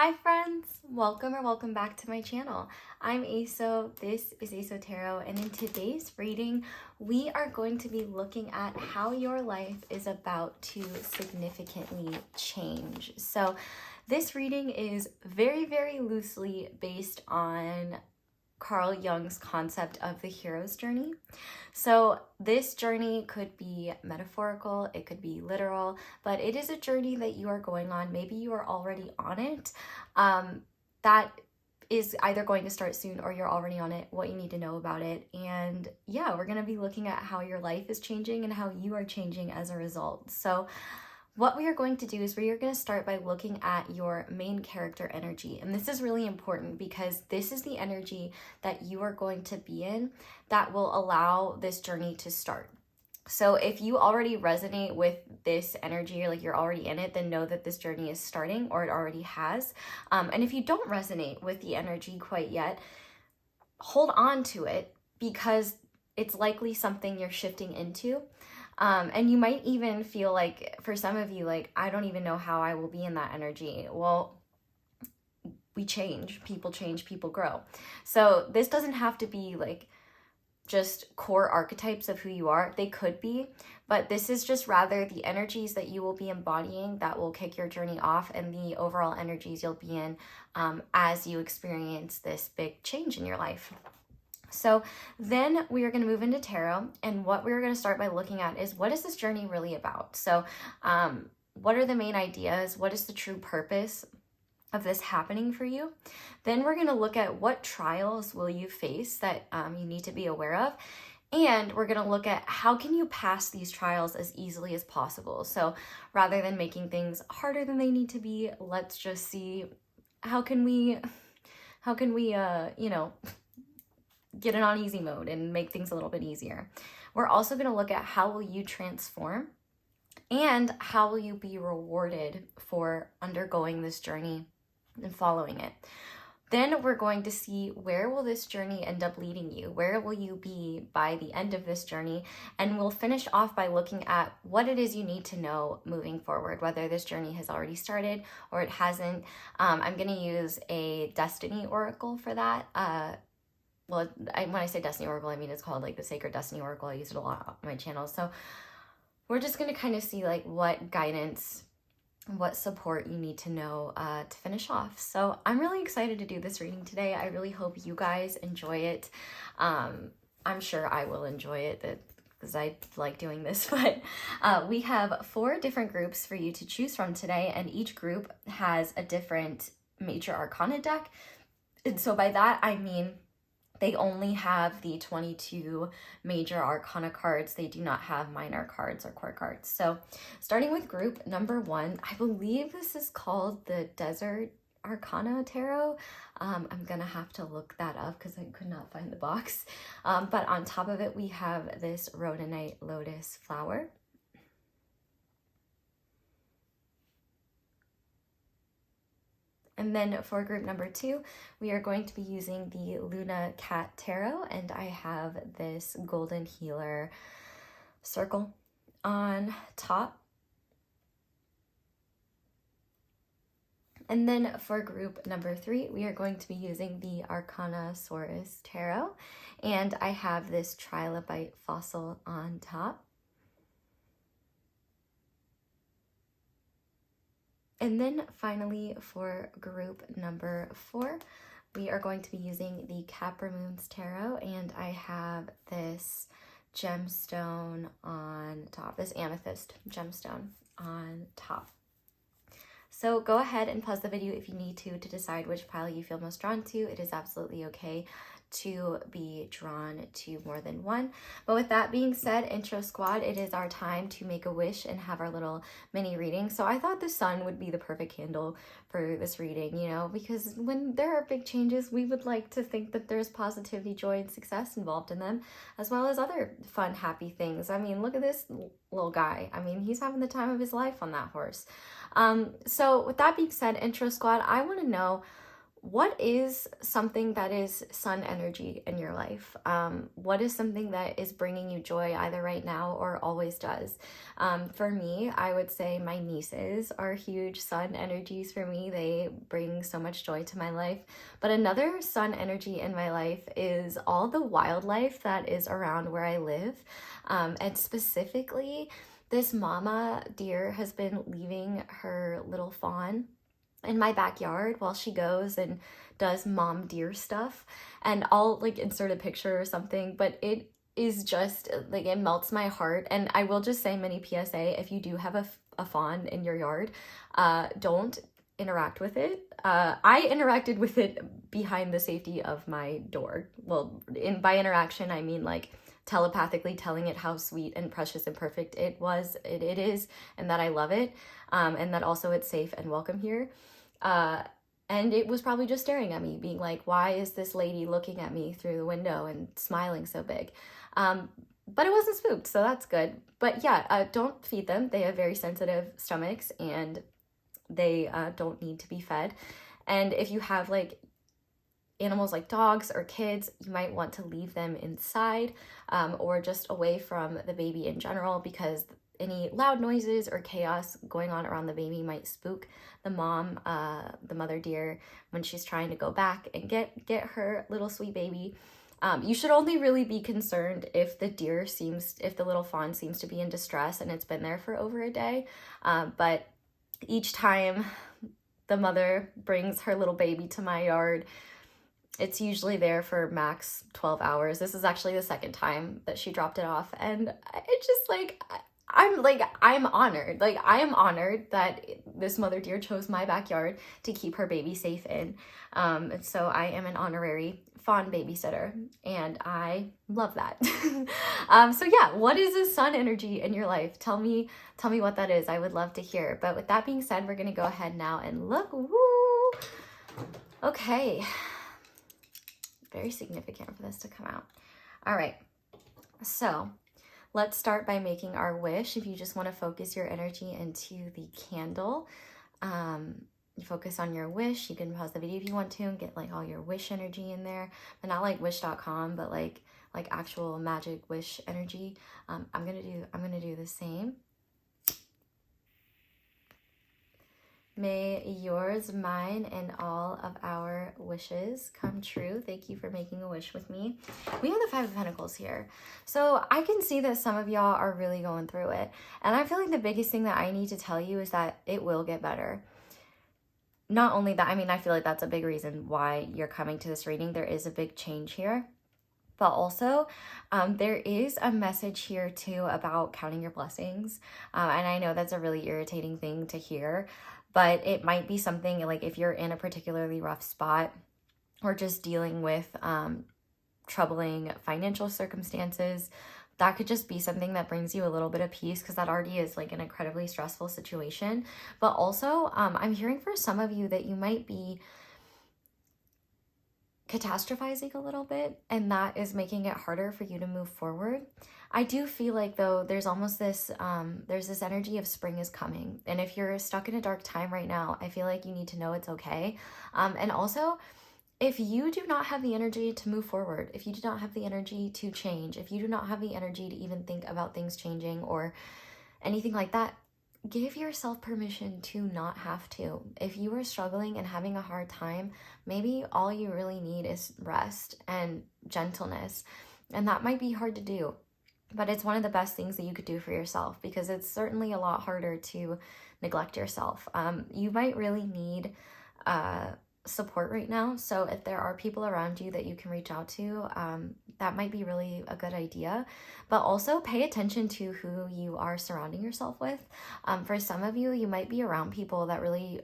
Hi friends, welcome back to my channel. I'm Xoxo, this is Xoxo Tarot, and in today's reading, we are going to be looking at how your life is about to significantly change. So this reading is very loosely based on Carl Jung's concept of the hero's journey. So this journey could be metaphorical, it could be literal, but it is a journey that you are going on. Maybe you are already on it. That is either going to start soon or you're already on it, what you need to know about it. And yeah, we're going to be looking at how your life is changing and how you are changing as a result. So what we are going to do is we are going to start by looking at your main character energy. And this is really important because this is the energy that you are going to be in that will allow this journey to start. So if you already resonate with this energy, or like you're already in it, then know that this journey is starting or it already has. And if you don't resonate with the energy quite yet, hold on to it because it's likely something you're shifting into. And you might even feel like, for some of you, like, I don't even know how I will be in that energy. Well, we change, people grow. So this doesn't have to be like just core archetypes of who you are. They could be, but this is just rather the energies that you will be embodying that will kick your journey off, and the overall energies you'll be in as you experience this big change in your life. So then we are going to move into tarot, and what we're going to start by looking at is, what is this journey really about? So what are the main ideas? What is the true purpose of this happening for you? Then we're going to look at what trials will you face that you need to be aware of. And we're going to look at how can you pass these trials as easily as possible. So rather than making things harder than they need to be, let's just see how can we get it on easy mode and make things a little bit easier. We're also going to look at how will you transform and how will you be rewarded for undergoing this journey and following it. Then we're going to see, where will this journey end up leading you? Where will you be by the end of this journey? And we'll finish off by looking at what it is you need to know moving forward, whether this journey has already started or it hasn't. I'm going to use a destiny oracle for that. Well, when I say Destiny Oracle, I mean it's called like the Sacred Destiny Oracle. I use it a lot on my channel. So we're just going to kind of see like what guidance, what support you need to know to finish off. So I'm really excited to do this reading today. I really hope you guys enjoy it. I'm sure I will enjoy it because I like doing this. But we have 4 different groups for you to choose from today, and each group has a different major arcana deck. And so by that, I mean they only have the 22 major arcana cards. They do not have minor cards or core cards. So starting with group number 1, I believe this is called the Desert Arcana Tarot. I'm gonna have to look that up because I could not find the box. But on top of it, we have this Rhodonite Lotus flower. And then for group number 2, we are going to be using the Luna Cat Tarot, and I have this Golden Healer circle on top. And then for group number 3, we are going to be using the Arcanasaurus Tarot, and I have this Trilobite fossil on top. And then finally, for group number 4, we are going to be using the Caprimoon's Tarot, and I have this gemstone on top, this Amethyst gemstone on top. So go ahead and pause the video if you need to decide which pile you feel most drawn to. It is absolutely okay to be drawn to more than one. But with that being said, intro squad, it is our time to make a wish and have our little mini reading. So I thought the sun would be the perfect candle for this reading, you know, because when there are big changes, we would like to think that there's positivity, joy, and success involved in them, as well as other fun, happy things. I mean, look at this little guy. I mean, he's having the time of his life on that horse. So with that being said, intro squad, I want to know, what is something that is sun energy in your life? What is something that is bringing you joy either right now or always does? For me, I would say my nieces are huge sun energies for me. They bring so much joy to my life. But another sun energy in my life is all the wildlife that is around where I live. And specifically, this mama deer has been leaving her little fawn in my backyard while she goes and does mom deer stuff. And I'll like insert a picture or something, but it is just like, it melts my heart. And I will just say, mini PSA, if you do have a fawn in your yard, don't interact with it. I interacted with it behind the safety of my door. Well, by interaction, I mean like telepathically telling it how sweet and precious and perfect it is, and that I love it, and that also it's safe and welcome here. And it was probably just staring at me, being like, why is this lady looking at me through the window and smiling so big? But it wasn't spooked, so that's good. But yeah, don't feed them. They have very sensitive stomachs, and they don't need to be fed. And if you have like animals like dogs or kids, you might want to leave them inside, or just away from the baby in general, because any loud noises or chaos going on around the baby might spook the mom, the mother deer, when she's trying to go back and get her little sweet baby. You should only really be concerned if the little fawn seems to be in distress and it's been there for over a day. But each time the mother brings her little baby to my yard, it's usually there for max 12 hours. This is actually the second time that she dropped it off. And it's just like, I'm honored. Like, I am honored that this mother deer chose my backyard to keep her baby safe in. And so I am an honorary fawn babysitter, and I love that. So yeah, what is a sun energy in your life? Tell me what that is. I would love to hear. But with that being said, we're going to go ahead now and look. Woo! Okay. Very significant for this to come out. All right. So let's start by making our wish. If you just want to focus your energy into the candle, you focus on your wish. You can pause the video if you want to and get like all your wish energy in there, but not like wish.com, but like actual magic wish energy. I'm gonna do the same. May yours, mine, and all of our wishes come true. Thank you for making a wish with me. We have the Five of Pentacles here. So I can see that some of y'all are really going through it. And I feel like the biggest thing that I need to tell you is that it will get better. Not only that, I mean, I feel like that's a big reason why you're coming to this reading. There is a big change here. But also, there is a message here too about counting your blessings. And I know that's a really irritating thing to hear, but it might be something like if you're in a particularly rough spot or just dealing with troubling financial circumstances, that could just be something that brings you a little bit of peace, because that already is like an incredibly stressful situation. But also, I'm hearing for some of you that you might be catastrophizing a little bit, and that is making it harder for you to move forward. I do feel like though there's almost this there's this energy of spring is coming, and if you're stuck in a dark time right now, I feel like you need to know it's okay. And also, if you do not have the energy to move forward, if you do not have the energy to change, if you do not have the energy to even think about things changing or anything like that, give yourself permission to not have to. If you are struggling and having a hard time, maybe all you really need is rest and gentleness. And that might be hard to do, but it's one of the best things that you could do for yourself, because it's certainly a lot harder to neglect yourself. You might really need support right now. So if there are people around you that you can reach out to, that might be really a good idea. But also pay attention to who you are surrounding yourself with. For some of you, you might be around people that really,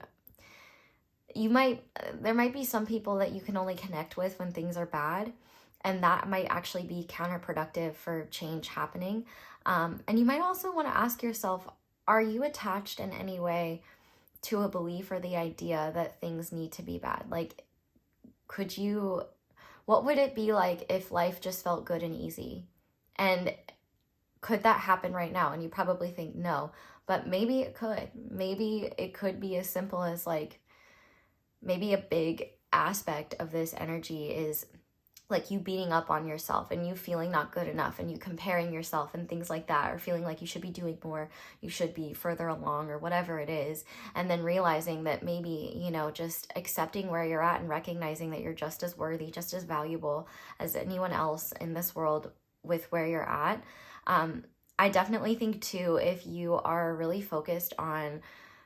there might be some people that you can only connect with when things are bad, and that might actually be counterproductive for change happening. And you might also want to ask yourself, are you attached in any way to a belief or the idea that things need to be bad? Like, what would it be like if life just felt good and easy? And could that happen right now? And you probably think no, but maybe it could. Maybe it could be as simple as like, maybe a big aspect of this energy is like you beating up on yourself and you feeling not good enough and you comparing yourself and things like that, or feeling like you should be doing more, you should be further along or whatever it is. And then realizing that maybe, you know, just accepting where you're at and recognizing that you're just as worthy, just as valuable as anyone else in this world with where you're at. I definitely think too, if you are really focused on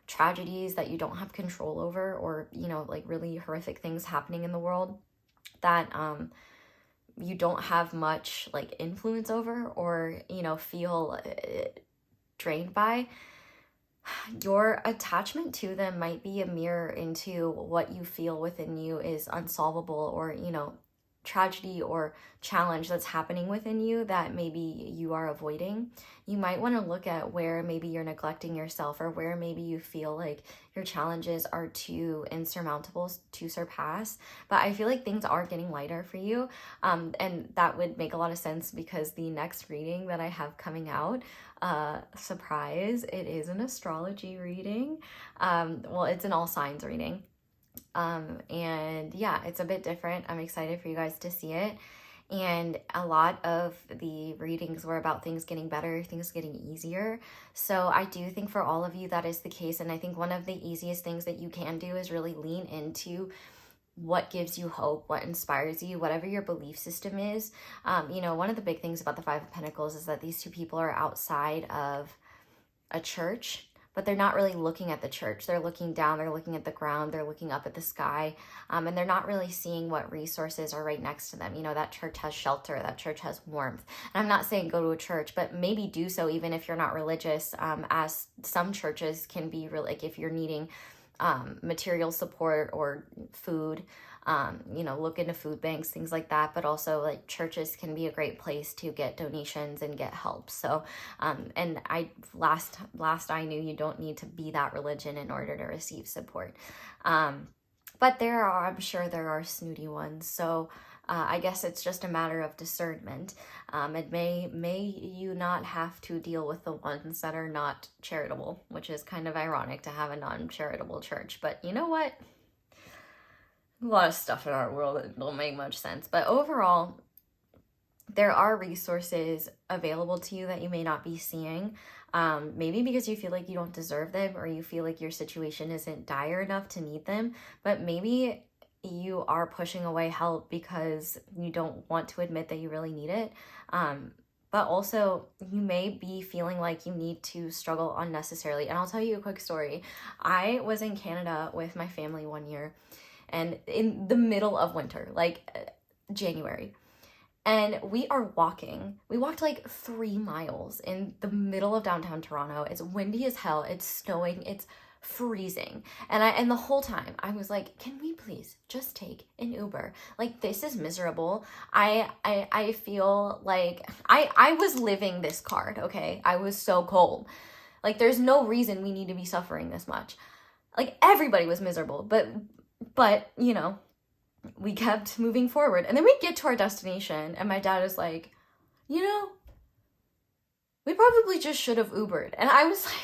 tragedies that you don't have control over, or, you know, like really horrific things happening in the world that, you don't have much like influence over, or, you know, feel drained by, your attachment to them might be a mirror into what you feel within you is unsolvable, or, you know, tragedy or challenge that's happening within you that maybe you are avoiding. You might want to look at where maybe you're neglecting yourself, or where maybe you feel like your challenges are too insurmountable to surpass. But I feel like things are getting lighter for you, and that would make a lot of sense because the next reading that I have coming out, surprise, it is an astrology reading. Well, it's an all signs reading. And yeah, it's a bit different. I'm excited for you guys to see it. And a lot of the readings were about things getting better, things getting easier. So I do think for all of you that is the case. And I think one of the easiest things that you can do is really lean into what gives you hope, what inspires you, whatever your belief system is. You know, one of the big things about the Five of Pentacles is that these two people are outside of a church, but they're not really looking at the church. They're looking down, they're looking at the ground, they're looking up at the sky, and they're not really seeing what resources are right next to them. You know, that church has shelter, that church has warmth. And I'm not saying go to a church, but maybe do so even if you're not religious, as some churches can be really, like if you're needing material support or food, you know, look into food banks, things like that. But also like churches can be a great place to get donations and get help. So, and last I knew, you don't need to be that religion in order to receive support. But I'm sure there are snooty ones. So, I guess it's just a matter of discernment. And may you not have to deal with the ones that are not charitable, which is kind of ironic to have a non-charitable church. But you know what? A lot of stuff in our world that don't make much sense. But overall, there are resources available to you that you may not be seeing. Maybe because you feel like you don't deserve them, or you feel like your situation isn't dire enough to need them. But maybe you are pushing away help because you don't want to admit that you really need it. But also you may be feeling like you need to struggle unnecessarily. And I'll tell you a quick story. I was in Canada with my family one year, and in the middle of winter, like January. And we walked like 3 miles in the middle of downtown Toronto. It's windy as hell. It's snowing. It's freezing. And the whole time I was like, can we please just take an Uber? Like, this is miserable. I feel like I was living this card, okay? I was so cold. Like, there's no reason we need to be suffering this much. Like, everybody was miserable, but you know, we kept moving forward. And then we get to our destination and my dad is like, you know, we probably just should have Ubered. And I was like,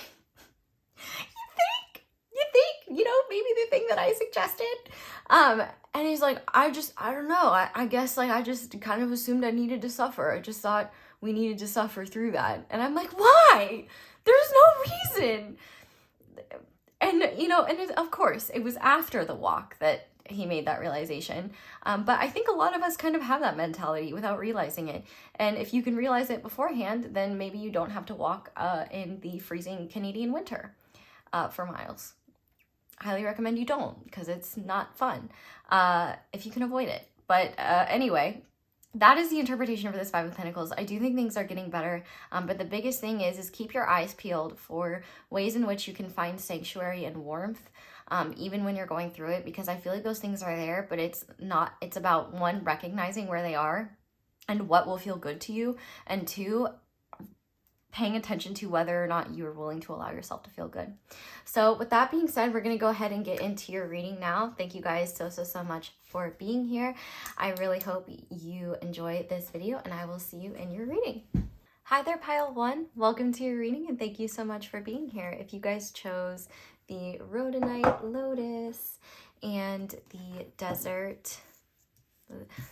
you think, you know, maybe the thing that I suggested. And he's like, I don't know. I guess like I just kind of assumed I needed to suffer. I just thought we needed to suffer through that. And I'm like, why? There's no reason. And, you know, and of course, it was after the walk that he made that realization. But I think a lot of us kind of have that mentality without realizing it. And if you can realize it beforehand, then maybe you don't have to walk in the freezing Canadian winter for miles. Highly recommend you don't, because it's not fun if you can avoid it. But anyway, that is the interpretation for this Five of Pentacles. I do think things are getting better, but the biggest thing is keep your eyes peeled for ways in which you can find sanctuary and warmth, even when you're going through it, because I feel like those things are there, but it's about, one, recognizing where they are and what will feel good to you, and two, paying attention to whether or not you are willing to allow yourself to feel good. So with that being said, we're going to go ahead and get into your reading now. Thank you guys so much for being here. I really hope you enjoy this video, and I will see you in your reading. Hi there, Pile 1. Welcome to your reading, and thank you so much for being here. If you guys chose the Rhodonite, Lotus, and the desert.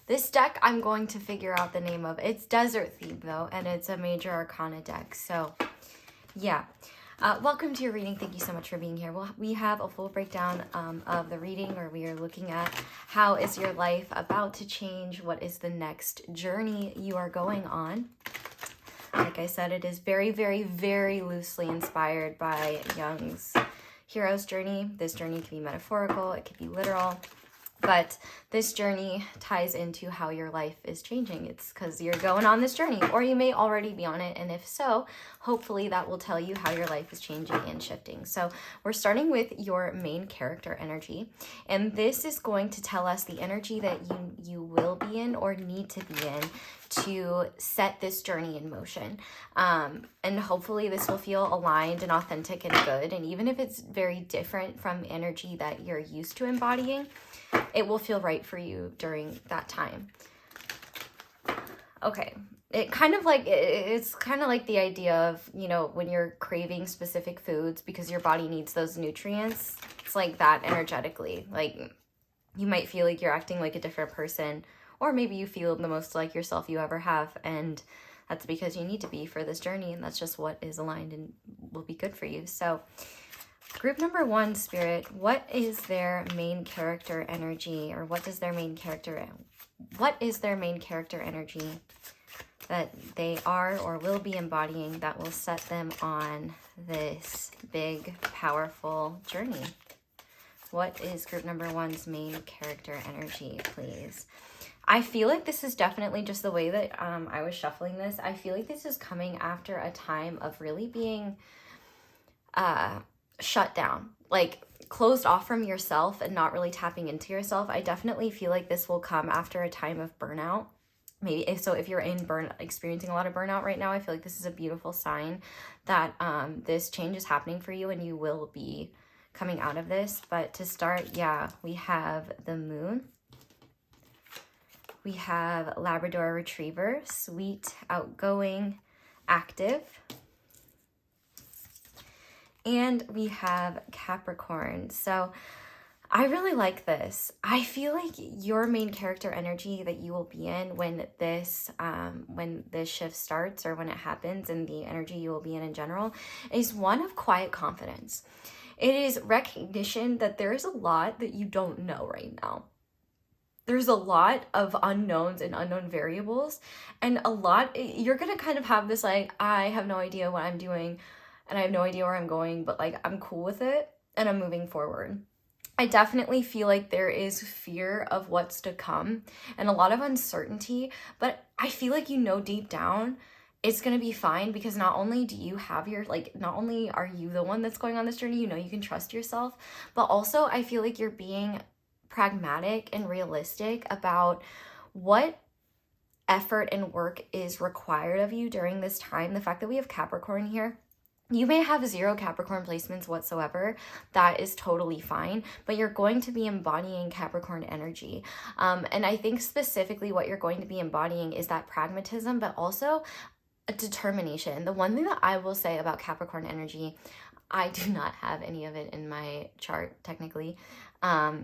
This deck I'm going to figure out the name of. It's desert themed though, and it's a major arcana deck. So yeah, welcome to your reading. Thank you so much for being here. Well, we have a full breakdown of the reading where we are looking at how is your life about to change? What is the next journey you are going on? Like I said, it is very, very, very loosely inspired by Jung's hero's journey. This journey can be metaphorical, it could be literal. But this journey ties into how your life is changing. It's because you're going on this journey, or you may already be on it. And if so, hopefully that will tell you how your life is changing and shifting. So we're starting with your main character energy. And this is going to tell us the energy that you will be in or need to be in to set this journey in motion. And hopefully this will feel aligned and authentic and good. And even if it's very different from energy that you're used to embodying, it will feel right for you during that time. Okay, it's kind of like the idea of, you know, when you're craving specific foods because your body needs those nutrients. It's like that energetically. Like you might feel like you're acting like a different person, or maybe you feel the most like yourself you ever have, and that's because you need to be for this journey, and that's just what is aligned and will be good for you. So group number 1, Spirit, what is their main character energy, or what is their main character energy that they are or will be embodying that will set them on this big, powerful journey? What is group number 1's main character energy, please? I feel like this is definitely just the way that I was shuffling this. I feel like this is coming after a time of really being shut down, like closed off from yourself and not really tapping into yourself. I definitely feel like this will come after a time of burnout. Maybe if you're experiencing a lot of burnout right now, I feel like this is a beautiful sign that this change is happening for you and you will be coming out of this. But to start, yeah, we have the moon. We have Labrador Retriever, sweet, outgoing, active. And we have Capricorn. So I really like this. I feel like your main character energy that you will be in when this shift starts, or when it happens, and the energy you will be in general, is one of quiet confidence. It is recognition that there is a lot that you don't know right now. There's a lot of unknowns and unknown variables, and you're gonna kind of have this like, I have no idea what I'm doing and I have no idea where I'm going, but like I'm cool with it and I'm moving forward. I definitely feel like there is fear of what's to come and a lot of uncertainty, but I feel like, you know, deep down it's gonna be fine, because not only do you have not only are you the one that's going on this journey, you know, you can trust yourself, but also I feel like you're being pragmatic and realistic about what effort and work is required of you during this time. The fact that we have Capricorn here, you may have 0 Capricorn placements whatsoever. That is totally fine, but you're going to be embodying Capricorn energy. And I think specifically what you're going to be embodying is that pragmatism, but also a determination. The one thing that I will say about Capricorn energy, I do not have any of it in my chart technically. But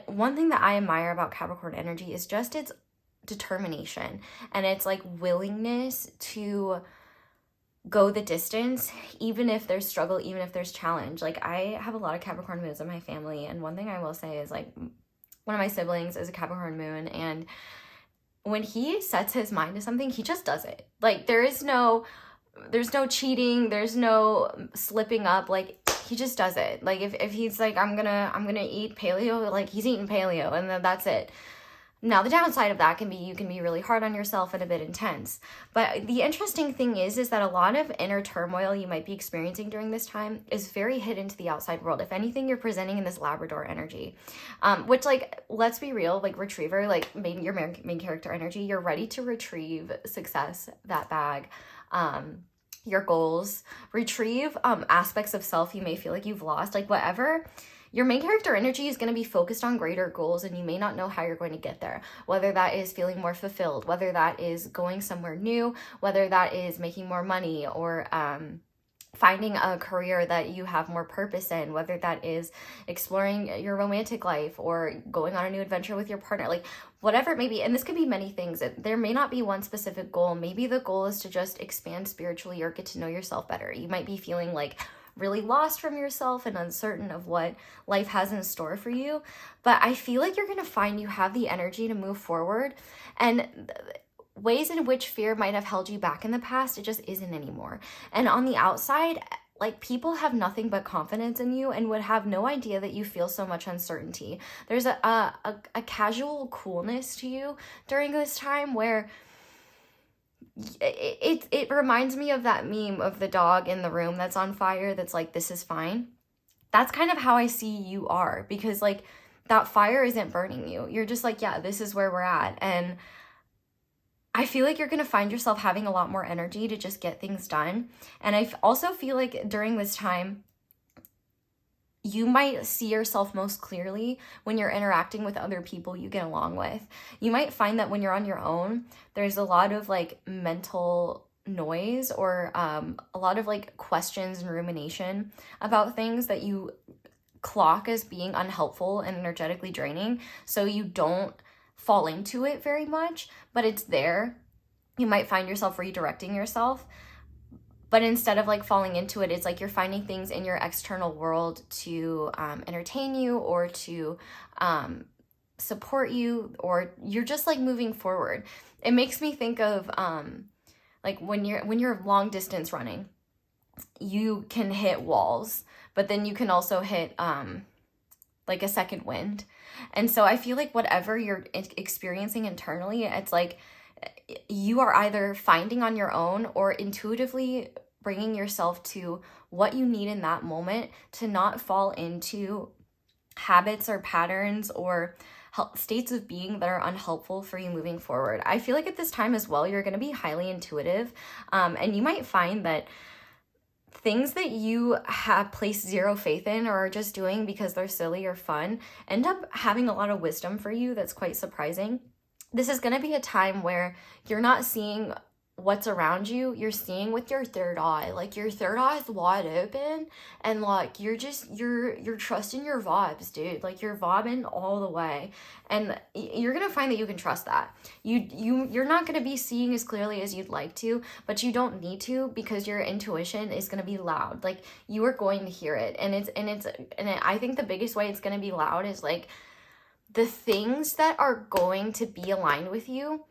one thing that I admire about Capricorn energy is just its determination and its like willingness to go the distance, even if there's struggle, even if there's challenge. Like I have a lot of Capricorn moons in my family, and one thing I will say is like one of my siblings is a Capricorn moon, and when he sets his mind to something, he just does it. Like there's no cheating, there's no slipping up. Like he just does it. Like if he's like, I'm gonna eat paleo, like he's eating paleo, and then that's it. Now the downside of that can be you can be really hard on yourself and a bit intense. But the interesting thing is that a lot of inner turmoil you might be experiencing during this time is very hidden to the outside world. If anything, you're presenting in this Labrador energy, which, like, let's be real, like Retriever, like your main character energy, you're ready to retrieve success, that bag, your goals, retrieve aspects of self you may feel like you've lost, like whatever. Your main character energy is going to be focused on greater goals, and you may not know how you're going to get there. Whether that is feeling more fulfilled, whether that is going somewhere new, whether that is making more money, or finding a career that you have more purpose in, whether that is exploring your romantic life or going on a new adventure with your partner, like whatever it may be. And this could be many things. There may not be one specific goal. Maybe the goal is to just expand spiritually or get to know yourself better. You might be feeling like really lost from yourself and uncertain of what life has in store for you. But I feel like you're going to find you have the energy to move forward, and ways in which fear might have held you back in the past, it just isn't anymore. And on the outside, like, people have nothing but confidence in you and would have no idea that you feel so much uncertainty. There's a casual coolness to you during this time where it reminds me of that meme of the dog in the room that's on fire that's like, this is fine. That's kind of how I see you are, because like that fire isn't burning you. You're just like, yeah, this is where we're at. And I feel like you're going to find yourself having a lot more energy to just get things done. And I also feel like during this time, you might see yourself most clearly when you're interacting with other people you get along with. You might find that when you're on your own, there's a lot of like mental noise or a lot of like questions and rumination about things that you clock as being unhelpful and energetically draining. So you don't fall into it very much, but it's there. You might find yourself redirecting yourself, but instead of like falling into it, it's like you're finding things in your external world to entertain you or to support you, or you're just like moving forward. It makes me think of like when you're long distance running, you can hit walls, but then you can also hit like a second wind. And so I feel like whatever you're experiencing internally, it's like you are either finding on your own or intuitively bringing yourself to what you need in that moment to not fall into habits or patterns or states of being that are unhelpful for you moving forward. I feel like at this time as well, you're going to be highly intuitive, and you might find that things that you have placed zero faith in or are just doing because they're silly or fun end up having a lot of wisdom for you that's quite surprising. This is going to be a time where you're not seeing what's around you, you're seeing with your third eye. Like your third eye is wide open, and like you're trusting your vibes, dude. Like you're vibing all the way, and you're gonna find that you can trust that. You're not gonna be seeing as clearly as you'd like to, but you don't need to, because your intuition is gonna be loud. Like you are going to hear it, and I think the biggest way it's gonna be loud is like the things that are going to be aligned with you.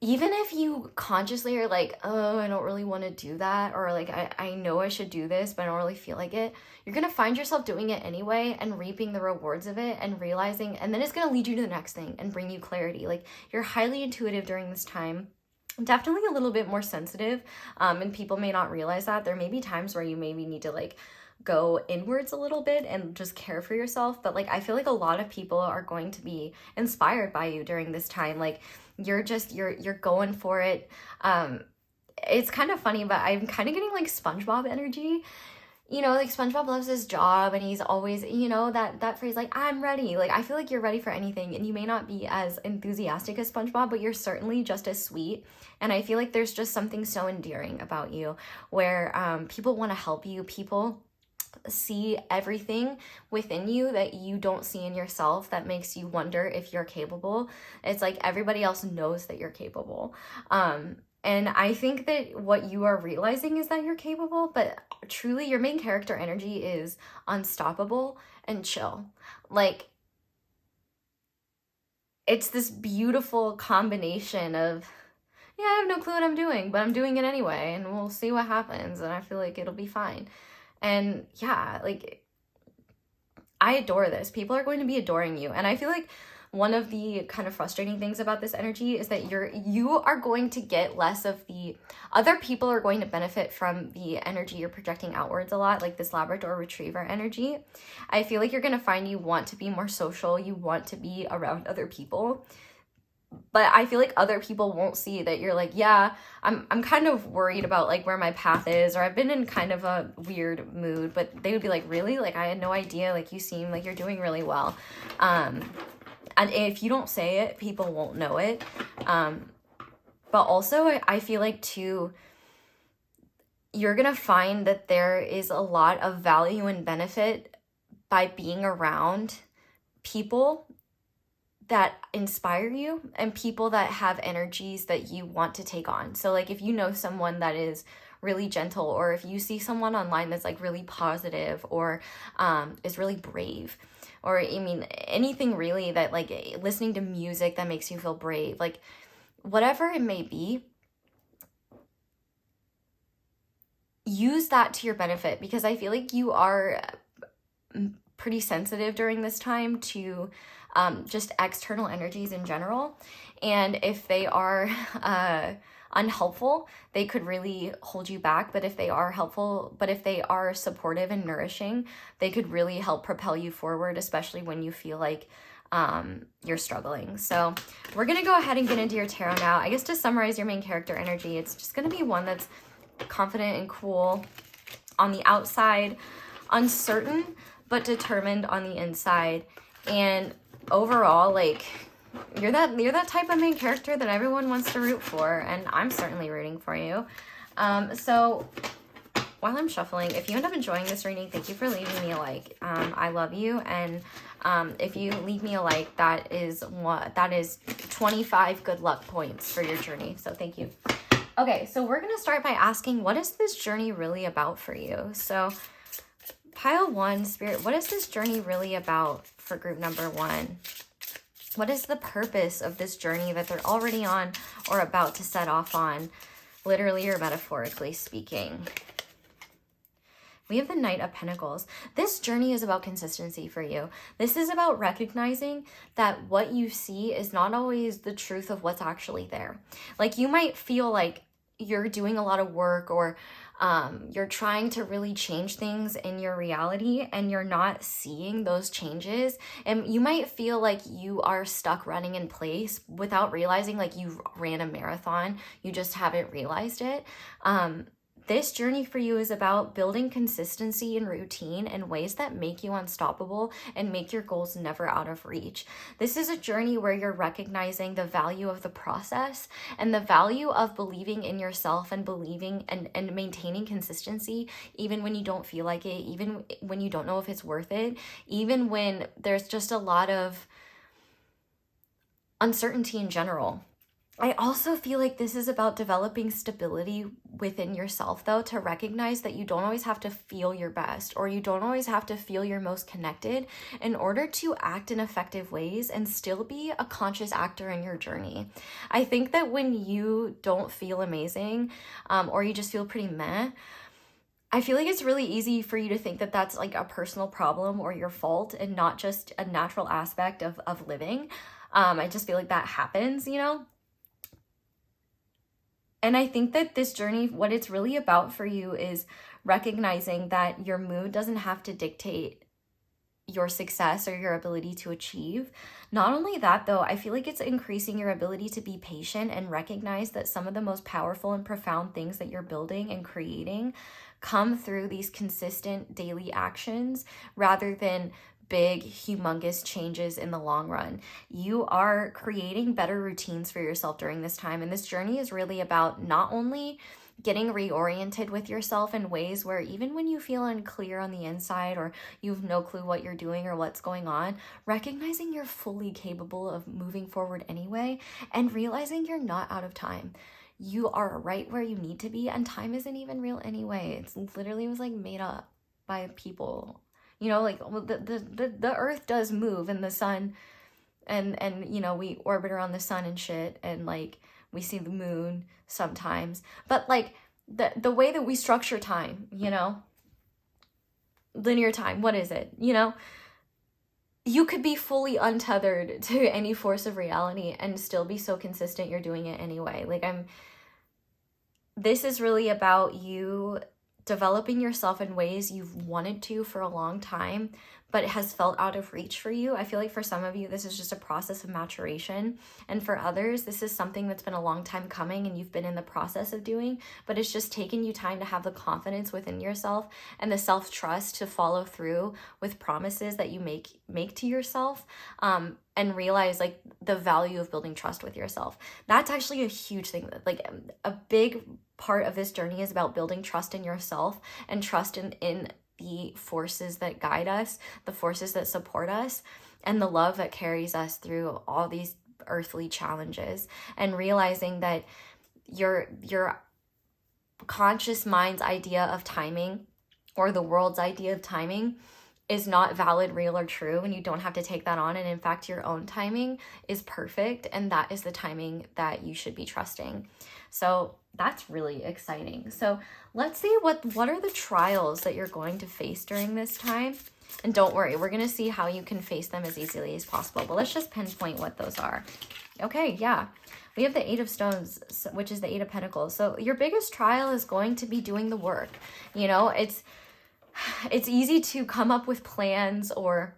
Even if you consciously are like, oh, I don't really want to do that, or like, I know I should do this, but I don't really feel like it, you're going to find yourself doing it anyway and reaping the rewards of it and realizing, and then it's going to lead you to the next thing and bring you clarity. Like you're highly intuitive during this time. Definitely a little bit more sensitive, and people may not realize that. There may be times where you maybe need to like go inwards a little bit and just care for yourself, but like I feel like a lot of people are going to be inspired by you during this time. Like you're going for it. It's kind of funny, but I'm kind of getting like SpongeBob energy. You know, like SpongeBob loves his job and he's always, you know, that phrase, like, I'm ready. Like, I feel like you're ready for anything, and you may not be as enthusiastic as SpongeBob, but you're certainly just as sweet. And I feel like there's just something so endearing about you where people want to help you. People see everything within you that you don't see in yourself that makes you wonder if you're capable. It's like everybody else knows that you're capable. And I think that what you are realizing is that you're capable, but truly your main character energy is unstoppable and chill. Like it's this beautiful combination of, yeah, I have no clue what I'm doing, but I'm doing it anyway, and we'll see what happens, and I feel like it'll be fine. And yeah, like I adore this. People are going to be adoring you. And I feel like one of the kind of frustrating things about this energy is that you are going to get less of the other people are going to benefit from the energy you're projecting outwards a lot, like this Labrador Retriever energy. I feel like you're going to find you want to be more social. You want to be around other people. But I feel like other people won't see that you're like, yeah, I'm kind of worried about like where my path is, or I've been in kind of a weird mood, but they would be like, really? Like, I had no idea. Like, you seem like you're doing really well. And if you don't say it, people won't know it. But also I feel like too, you're going to find that there is a lot of value and benefit by being around people that inspire you and people that have energies that you want to take on. So like if you know someone that is really gentle, or if you see someone online that's like really positive, or is really brave, or I mean anything really, that like listening to music that makes you feel brave, like whatever it may be, use that to your benefit, because I feel like you are pretty sensitive during this time to just external energies in general. And if they are unhelpful, they could really hold you back. But if they are helpful, but if they are supportive and nourishing, they could really help propel you forward, especially when you feel like you're struggling. So we're gonna go ahead and get into your tarot now. I guess to summarize your main character energy, it's just gonna be one that's confident and cool on the outside, uncertain but determined on the inside, and overall, like, you're that type of main character that everyone wants to root for, and I'm certainly rooting for you. So while I'm shuffling, if you end up enjoying this reading, thank you for leaving me a like. I love you, and if you leave me a like, that is 25 good luck points for your journey. So thank you. Okay, so we're gonna start by asking, what is this journey really about for you? So pile 1, Spirit, what is this journey really about for group number 1? What is the purpose of this journey that they're already on or about to set off on, literally or metaphorically speaking? We have the Knight of Pentacles. This journey is about consistency for you. This is about recognizing that what you see is not always the truth of what's actually there. Like, you might feel like you're doing a lot of work, or you're trying to really change things in your reality, and you're not seeing those changes. And you might feel like you are stuck running in place without realizing like you ran a marathon. You just haven't realized it. This journey for you is about building consistency and routine in ways that make you unstoppable and make your goals never out of reach. This is a journey where you're recognizing the value of the process and the value of believing in yourself and believing and maintaining consistency, even when you don't feel like it, even when you don't know if it's worth it, even when there's just a lot of uncertainty in general. I also feel like this is about developing stability within yourself, though, to recognize that you don't always have to feel your best, or you don't always have to feel your most connected in order to act in effective ways and still be a conscious actor in your journey. I think that when you don't feel amazing, or you just feel pretty meh, I feel like it's really easy for you to think that that's like a personal problem or your fault and not just a natural aspect of living. I just feel like that happens, you know? And I think that this journey, what it's really about for you is recognizing that your mood doesn't have to dictate your success or your ability to achieve. Not only that, though, I feel like it's increasing your ability to be patient and recognize that some of the most powerful and profound things that you're building and creating come through these consistent daily actions rather than big, humongous changes in the long run. You are creating better routines for yourself during this time. And this journey is really about not only getting reoriented with yourself in ways where even when you feel unclear on the inside, or you have no clue what you're doing or what's going on, recognizing you're fully capable of moving forward anyway, and realizing you're not out of time. You are right where you need to be, and time isn't even real anyway. It's literally was like made up by people. You know, like the earth does move, and the sun, and you know, we orbit around the sun and shit, and like we see the moon sometimes, but like the way that we structure time, you know, linear time, what is it? You know, you could be fully untethered to any force of reality and still be so consistent you're doing it anyway. Like this is really about you developing yourself in ways you've wanted to for a long time, but it has felt out of reach for you. I feel like for some of you, this is just a process of maturation. And for others, this is something that's been a long time coming and you've been in the process of doing, but it's just taken you time to have the confidence within yourself and the self-trust to follow through with promises that you make to yourself, and realize like the value of building trust with yourself. That's actually a huge thing. Like a big part of this journey is about building trust in yourself and trust in the forces that guide us, the forces that support us, and the love that carries us through all these earthly challenges, and realizing that your conscious mind's idea of timing or the world's idea of timing is not valid, real, or true, and you don't have to take that on. And in fact, your own timing is perfect, and that is the timing that you should be trusting. So that's really exciting. So let's see what are the trials that you're going to face during this time. And don't worry, we're going to see how you can face them as easily as possible. But let's just pinpoint what those are. Okay, yeah. We have the Eight of Stones, which is the Eight of Pentacles. So your biggest trial is going to be doing the work. You know, it's easy to come up with plans or,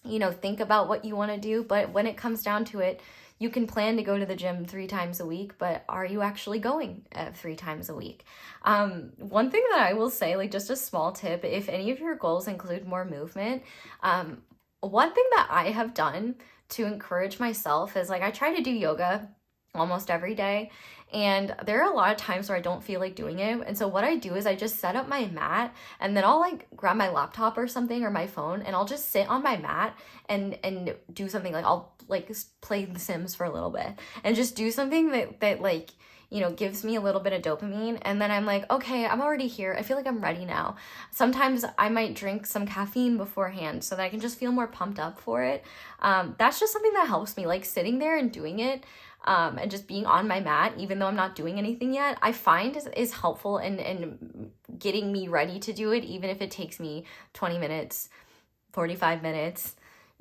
you know, think about what you want to do. But when it comes down to it, you can plan to go to the gym 3 times a week, but are you actually going 3 times a week? One thing that I will say, like just a small tip, if any of your goals include more movement, one thing that I have done to encourage myself is like I try to do yoga almost every day. And there are a lot of times where I don't feel like doing it. And so what I do is I just set up my mat, and then I'll like grab my laptop or something or my phone, and I'll just sit on my mat and do something. Like I'll like play The Sims for a little bit and just do something that like, you know, gives me a little bit of dopamine. And then I'm like, okay, I'm already here. I feel like I'm ready now. Sometimes I might drink some caffeine beforehand so that I can just feel more pumped up for it. That's just something that helps me, like sitting there and doing it. And just being on my mat, even though I'm not doing anything yet, I find is helpful in getting me ready to do it, even if it takes me 20 minutes, 45 minutes.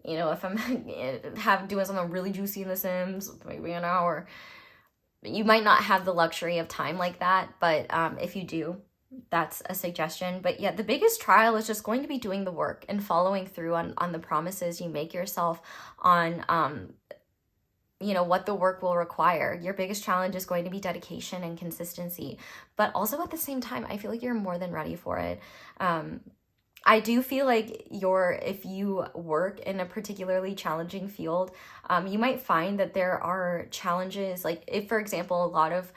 You know, if I'm doing something really juicy in The Sims, maybe an hour. You might not have the luxury of time like that, but if you do, that's a suggestion. But yeah, the biggest trial is just going to be doing the work and following through on the promises you make yourself, on you know, what the work will require. Your biggest challenge is going to be dedication and consistency, but also at the same time, I feel like you're more than ready for it. I do feel like if you work in a particularly challenging field, you might find that there are challenges. Like if, for example, a lot of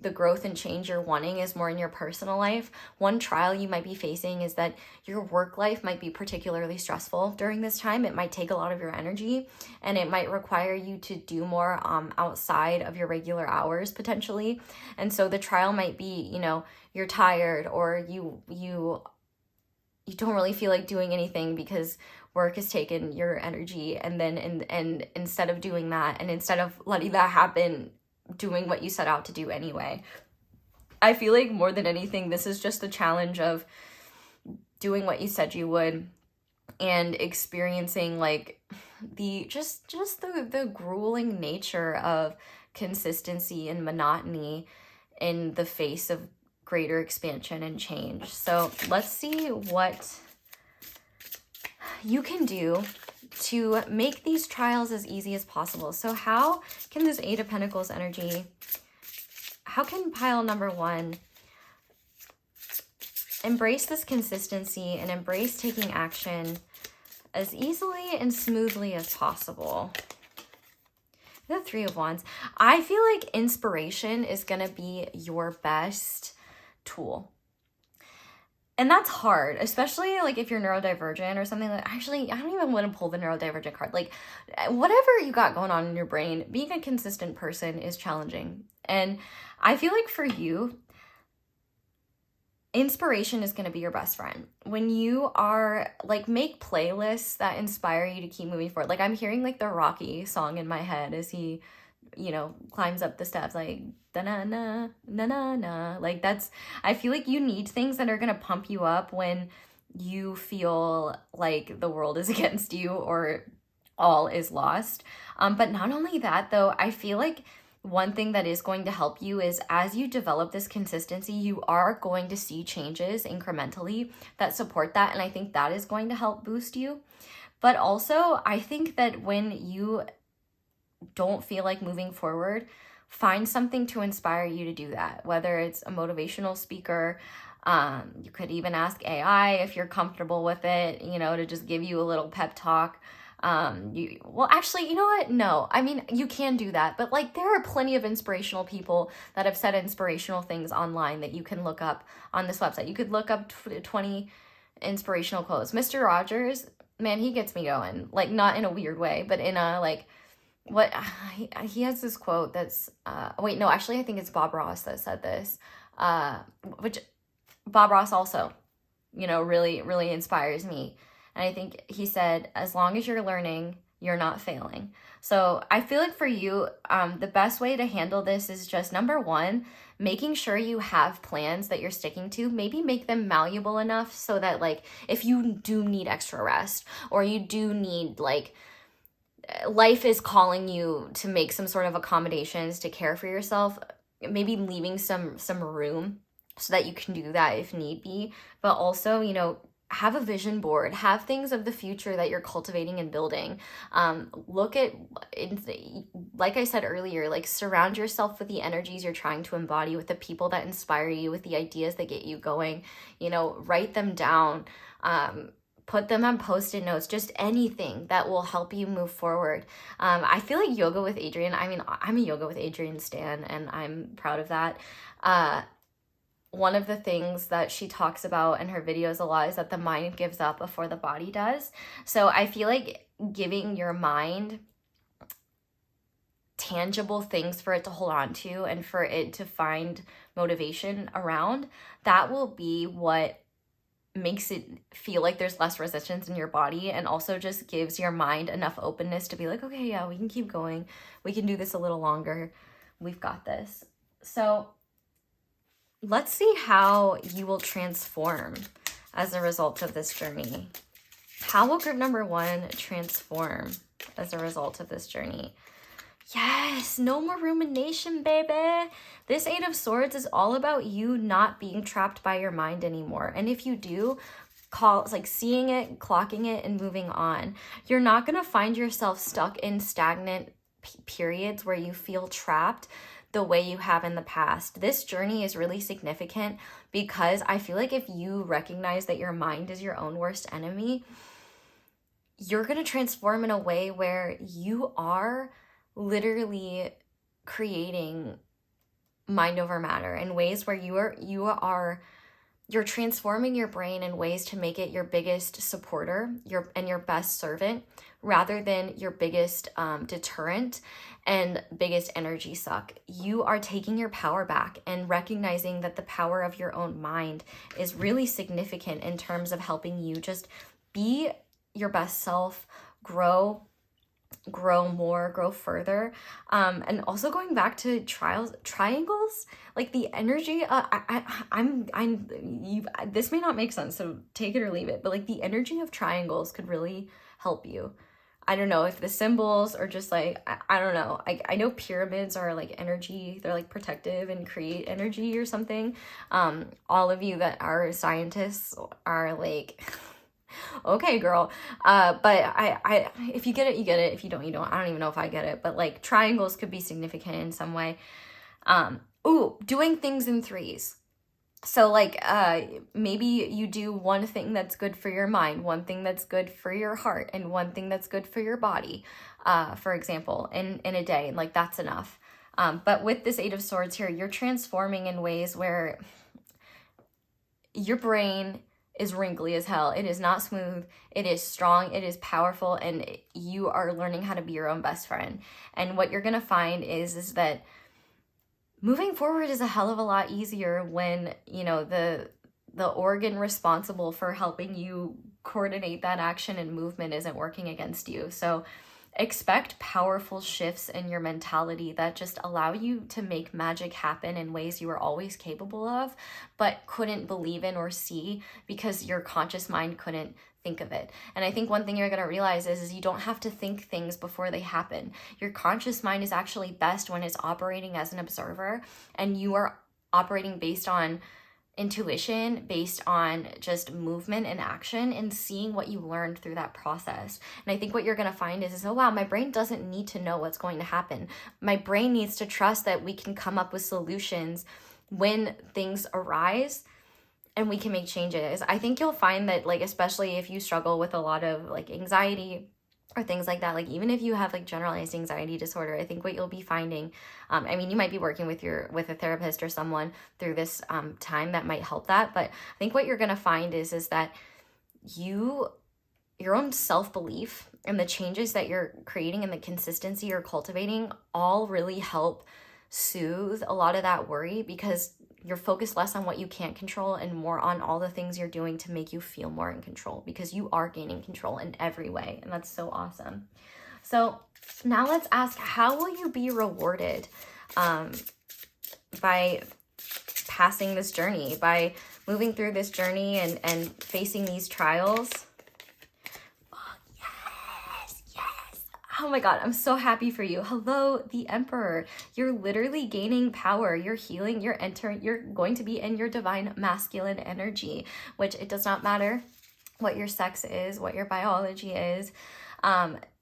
the growth and change you're wanting is more in your personal life, one trial you might be facing is that your work life might be particularly stressful during this time. It might take a lot of your energy, and it might require you to do more outside of your regular hours potentially. And so the trial might be, you know, you're tired, or you don't really feel like doing anything because work has taken your energy, and then and instead of doing that, and instead of letting that happen, doing what you set out to do anyway. I feel like more than anything, this is just the challenge of doing what you said you would and experiencing like the grueling nature of consistency and monotony in the face of greater expansion and change. So let's see what you can do to make these trials as easy as possible. So how can this Eight of Pentacles energy, how can pile number 1 embrace this consistency and embrace taking action as easily and smoothly as possible? The Three of Wands. I feel like inspiration is going to be your best tool. And that's hard, especially like if you're neurodivergent or something. Like, actually, I don't even want to pull the neurodivergent card. Like whatever you got going on in your brain, being a consistent person is challenging. And I feel like for you, inspiration is going to be your best friend. When you are like, make playlists that inspire you to keep moving forward. Like I'm hearing like the Rocky song in my head as he, you know, climbs up the steps, like da-na-na, na-na-na. Like that's, I feel like you need things that are going to pump you up when you feel like the world is against you or all is lost. But not only that though, I feel like one thing that is going to help you is as you develop this consistency, you are going to see changes incrementally that support that. And I think that is going to help boost you. But also, I think that when you don't feel like moving forward, find something to inspire you to do that, whether it's a motivational speaker. You could even ask AI if you're comfortable with it, you know, to just give you a little pep talk. Well, actually, you know what? No, I mean, you can do that, but like there are plenty of inspirational people that have said inspirational things online that you can look up on this website. You could look up 20 inspirational quotes. Mr. Rogers, man, he gets me going, like not in a weird way, but in a like, what he has this quote that's, wait, no, actually, I think it's Bob Ross that said this, which Bob Ross also, you know, really, really inspires me. And I think he said, as long as you're learning, you're not failing. So I feel like for you, the best way to handle this is just number one, making sure you have plans that you're sticking to. Maybe make them malleable enough so that like, if you do need extra rest or you do need like, life is calling you to make some sort of accommodations to care for yourself, maybe leaving some room so that you can do that if need be. But also, you know, have a vision board, have things of the future that you're cultivating and building. Look at, like I said earlier, like surround yourself with the energies you're trying to embody, with the people that inspire you, with the ideas that get you going, you know, write them down, put them on post-it notes, just anything that will help you move forward. I feel like Yoga with Adriene, I mean, I'm a Yoga with Adriene stan, and I'm proud of that. One of the things that she talks about in her videos a lot is that the mind gives up before the body does. So I feel like giving your mind tangible things for it to hold on to and for it to find motivation around, that will be what makes it feel like there's less resistance in your body, and also just gives your mind enough openness to be like, okay, yeah, we can keep going. We can do this a little longer. We've got this. So let's see how you will transform as a result of this journey. How will group number one transform as a result of this journey? Yes, no more rumination, baby. This Eight of Swords is all about you not being trapped by your mind anymore. And if you do, like seeing it, clocking it, and moving on. You're not going to find yourself stuck in stagnant periods where you feel trapped the way you have in the past. This journey is really significant because I feel like if you recognize that your mind is your own worst enemy, you're going to transform in a way where you are literally creating mind over matter in ways where you're transforming your brain in ways to make it your biggest supporter, your best servant, rather than your biggest deterrent and biggest energy suck. You are taking your power back and recognizing that the power of your own mind is really significant in terms of helping you just be your best self, grow more, grow further. And also going back to triangles, like the energy, this may not make sense, so take it or leave it, but like the energy of triangles could really help you. I don't know if the symbols are just like, I don't know. I know pyramids are like energy, they're like protective and create energy or something. All of you that are scientists are like, okay, girl. But I if you get it, you get it. If you don't, you don't. I don't even know if I get it. But like triangles could be significant in some way. Doing things in threes. So like maybe you do one thing that's good for your mind, one thing that's good for your heart, and one thing that's good for your body, for example, in a day. And like that's enough. But with this Eight of Swords here, you're transforming in ways where your brain is wrinkly as hell. It is not smooth. It is strong. It is powerful. And you are learning how to be your own best friend. And what you're going to find is that moving forward is a hell of a lot easier when, you know, the organ responsible for helping you coordinate that action and movement isn't working against you. So expect powerful shifts in your mentality that just allow you to make magic happen in ways you were always capable of, but couldn't believe in or see because your conscious mind couldn't think of it. And I think one thing you're going to realize is you don't have to think things before they happen. Your conscious mind is actually best when it's operating as an observer, and you are operating based on intuition, based on just movement and action and seeing what you learned through that process. And I think what you're going to find is, oh wow, my brain doesn't need to know what's going to happen. My brain needs to trust that we can come up with solutions when things arise and we can make changes. I think you'll find that, like, especially if you struggle with a lot of like anxiety or things like that, like even if you have like generalized anxiety disorder, I think what you'll be finding, I mean, you might be working with a therapist or someone through this time that might help that, but I think what you're going to find is that your own self-belief and the changes that you're creating and the consistency you're cultivating all really help soothe a lot of that worry, because you're focused less on what you can't control and more on all the things you're doing to make you feel more in control, because you are gaining control in every way. And that's so awesome. So now let's ask, how will you be rewarded by passing this journey, by moving through this journey and facing these trials? Oh my God, I'm so happy for you. Hello, the Emperor. You're literally gaining power. You're healing. You're going to be in your divine masculine energy, which it does not matter what your sex is, what your biology is.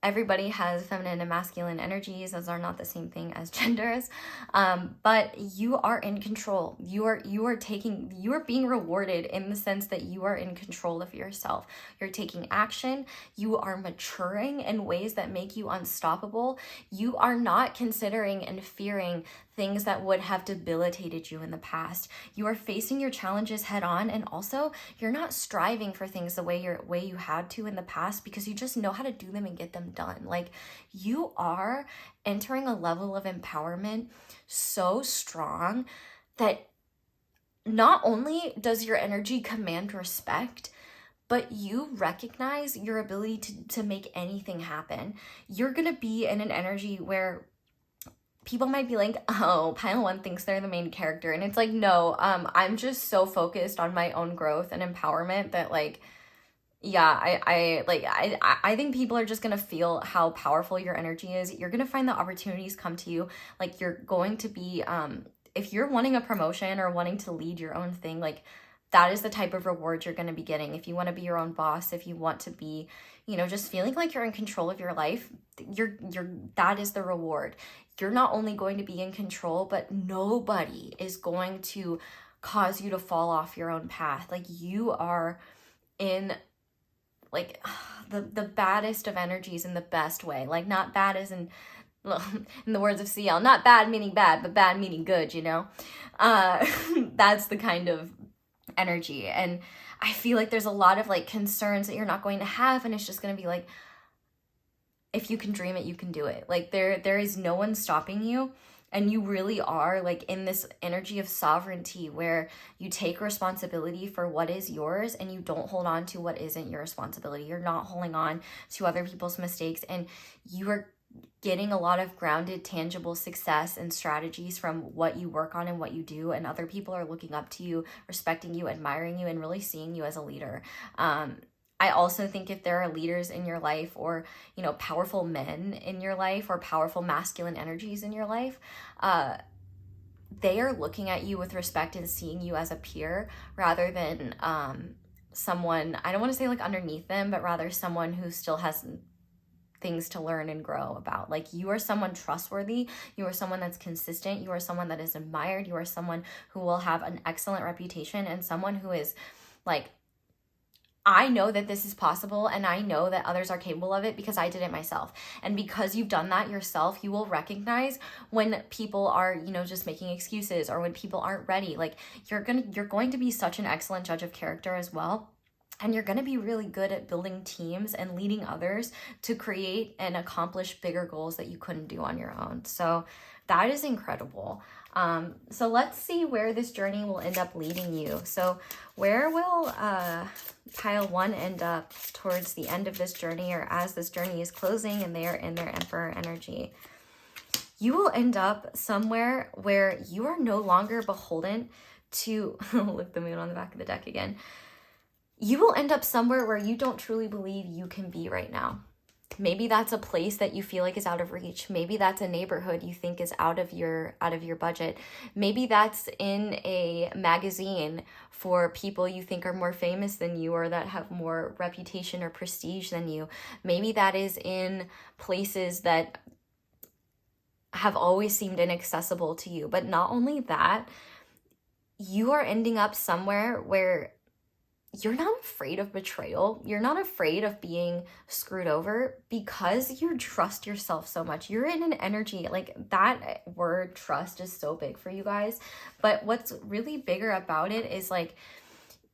Everybody has feminine and masculine energies. Those are not the same thing as genders. But you are in control. You are being rewarded in the sense that you are in control of yourself. You're taking action. You are maturing in ways that make you unstoppable. You are not considering and fearing things that would have debilitated you in the past. You are facing your challenges head on, and also you're not striving for things the way you had to in the past, because you just know how to do them and get them done. Like, you are entering a level of empowerment so strong that not only does your energy command respect, but you recognize your ability to make anything happen. You're gonna be in an energy where people might be like, oh, pile one thinks they're the main character. And it's like, no, I'm just so focused on my own growth and empowerment that, like, yeah, I think people are just going to feel how powerful your energy is. You're going to find the opportunities come to you. Like, you're going to be, if you're wanting a promotion or wanting to lead your own thing, like, that is the type of reward you're going to be getting. If you want to be your own boss, if you want to be, just feeling like you're in control of your life, that is the reward. You're not only going to be in control, but nobody is going to cause you to fall off your own path. Like, you are in, like, the baddest of energies in the best way. Like, not bad as in the words of CL, not bad meaning bad, but bad meaning good, That's the kind of energy. And I feel like there's a lot of like concerns that you're not going to have, and it's just going to be like, if you can dream it, you can do it. Like, there is no one stopping you, and you really are like in this energy of sovereignty where you take responsibility for what is yours and you don't hold on to what isn't your responsibility. You're not holding on to other people's mistakes, and you are getting a lot of grounded, tangible success and strategies from what you work on and what you do, and other people are looking up to you, respecting you, admiring you, and really seeing you as a leader. I also think if there are leaders in your life, or, powerful men in your life, or powerful masculine energies in your life, they are looking at you with respect and seeing you as a peer rather than someone, I don't want to say like underneath them, but rather someone who still has things to learn and grow about. Like, you are someone trustworthy, you are someone that's consistent, you are someone that is admired, you are someone who will have an excellent reputation, and someone who is like, I know that this is possible, and I know that others are capable of it because I did it myself. And because you've done that yourself, you will recognize when people are, just making excuses, or when people aren't ready. Like, you're going to be such an excellent judge of character as well. And you're going to be really good at building teams and leading others to create and accomplish bigger goals that you couldn't do on your own. So that is incredible. So let's see where this journey will end up leading you. So where will pile 1 end up towards the end of this journey, or as this journey is closing and they are in their Emperor energy? You will end up somewhere where you are no longer beholden to, look, the moon on the back of the deck again. You will end up somewhere where you don't truly believe you can be right now. Maybe that's a place that you feel like is out of reach. Maybe that's a neighborhood you think is out of your budget. Maybe that's in a magazine for people you think are more famous than you or that have more reputation or prestige than you. Maybe that is in places that have always seemed inaccessible to you. But not only that, you are ending up somewhere where you're not afraid of betrayal. You're not afraid of being screwed over because you trust yourself so much. You're in an energy, like that word trust is so big for you guys. But what's really bigger about it is like,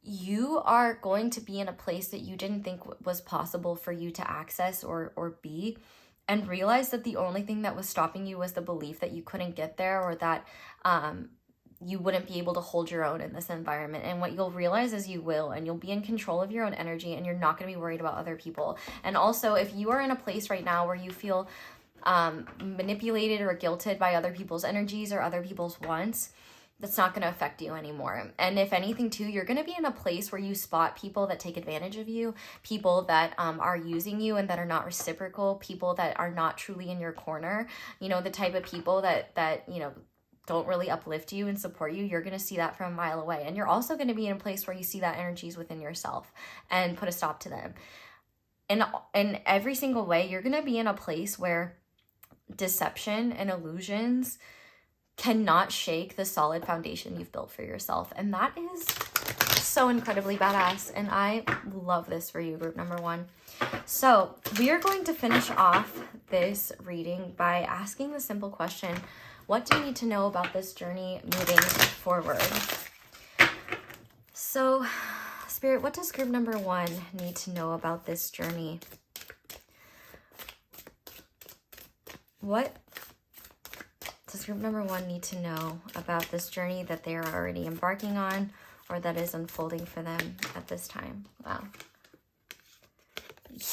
you are going to be in a place that you didn't think was possible for you to access or be, and realize that the only thing that was stopping you was the belief that you couldn't get there, or that you wouldn't be able to hold your own in this environment. And what you'll realize is you will, and you'll be in control of your own energy, and you're not going to be worried about other people. And also, if you are in a place right now where you feel manipulated or guilted by other people's energies or other people's wants, that's not going to affect you anymore. And if anything too, you're going to be in a place where you spot people that take advantage of you, people that are using you and that are not reciprocal, people that are not truly in your corner, you know, the type of people that you know, don't really uplift you and support you. You're going to see that from a mile away. And you're also going to be in a place where you see that energies within yourself and put a stop to them. And in every single way, you're going to be in a place where deception and illusions cannot shake the solid foundation you've built for yourself. And that is so incredibly badass. And I love this for you, group number 1. So we are going to finish off this reading by asking the simple question: what do you need to know about this journey moving forward? So, Spirit, what does group number 1 need to know about this journey? What does group number 1 need to know about this journey that they are already embarking on, or that is unfolding for them at this time? Wow.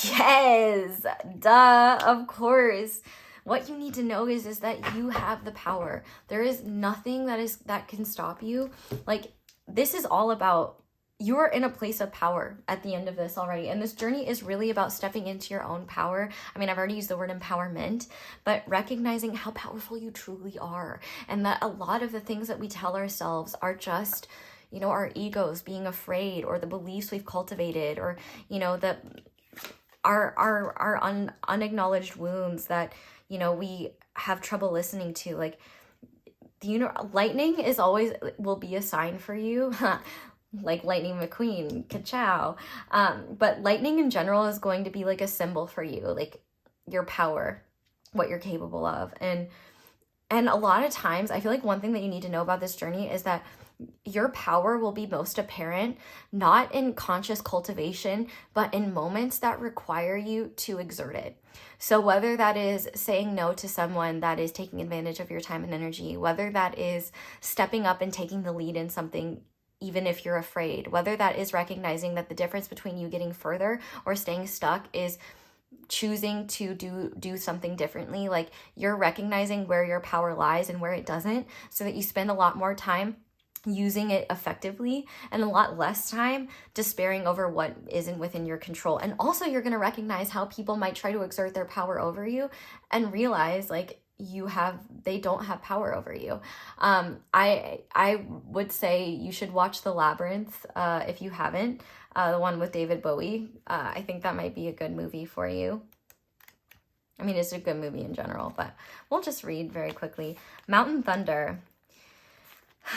Yes, duh, of course. What you need to know is that you have the power. There is nothing that can stop you. Like, this is all about, you're in a place of power at the end of this already. And this journey is really about stepping into your own power. I mean, I've already used the word empowerment, but recognizing how powerful you truly are. And that a lot of the things that we tell ourselves are just, you know, our egos being afraid, or the beliefs we've cultivated, or, you know, our unacknowledged wounds that, you know, we have trouble listening to. Like, lightning is always, will be a sign for you. Like Lightning McQueen, ka-chow. But lightning in general is going to be like a symbol for you, like your power, what you're capable of. And a lot of times, I feel like one thing that you need to know about this journey is that your power will be most apparent, not in conscious cultivation, but in moments that require you to exert it. So whether that is saying no to someone that is taking advantage of your time and energy, whether that is stepping up and taking the lead in something, even if you're afraid, whether that is recognizing that the difference between you getting further or staying stuck is choosing to do something differently. Like, you're recognizing where your power lies and where it doesn't, so that you spend a lot more time using it effectively and a lot less time despairing over what isn't within your control. And also, you're going to recognize how people might try to exert their power over you and realize, like, they don't have power over you. I would say you should watch The Labyrinth if you haven't, the one with David Bowie. I think that might be a good movie for you. I mean, it's a good movie in general, but we'll just read very quickly. Mountain Thunder.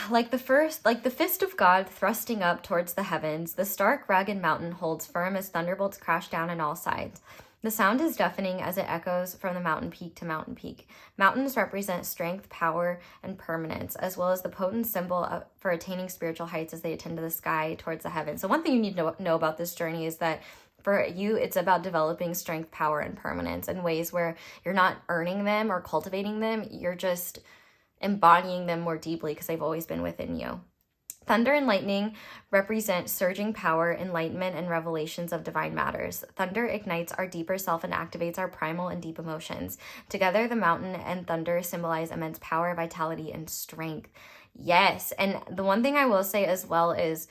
Like the fist of God thrusting up towards the heavens, the stark, ragged mountain holds firm as thunderbolts crash down on all sides. The sound is deafening as it echoes from the mountain peak to mountain peak. Mountains represent strength, power, and permanence, as well as the potent symbol for attaining spiritual heights as they attend to the sky towards the heavens. So one thing you need to know about this journey is that for you, it's about developing strength, power, and permanence in ways where you're not earning them or cultivating them. You're just embodying them more deeply because they've always been within you. Thunder and lightning represent surging power, enlightenment, and revelations of divine matters. Thunder ignites our deeper self and activates our primal and deep emotions. Together, the mountain and thunder symbolize immense power, vitality, and strength. Yes, and the one thing I will say as well is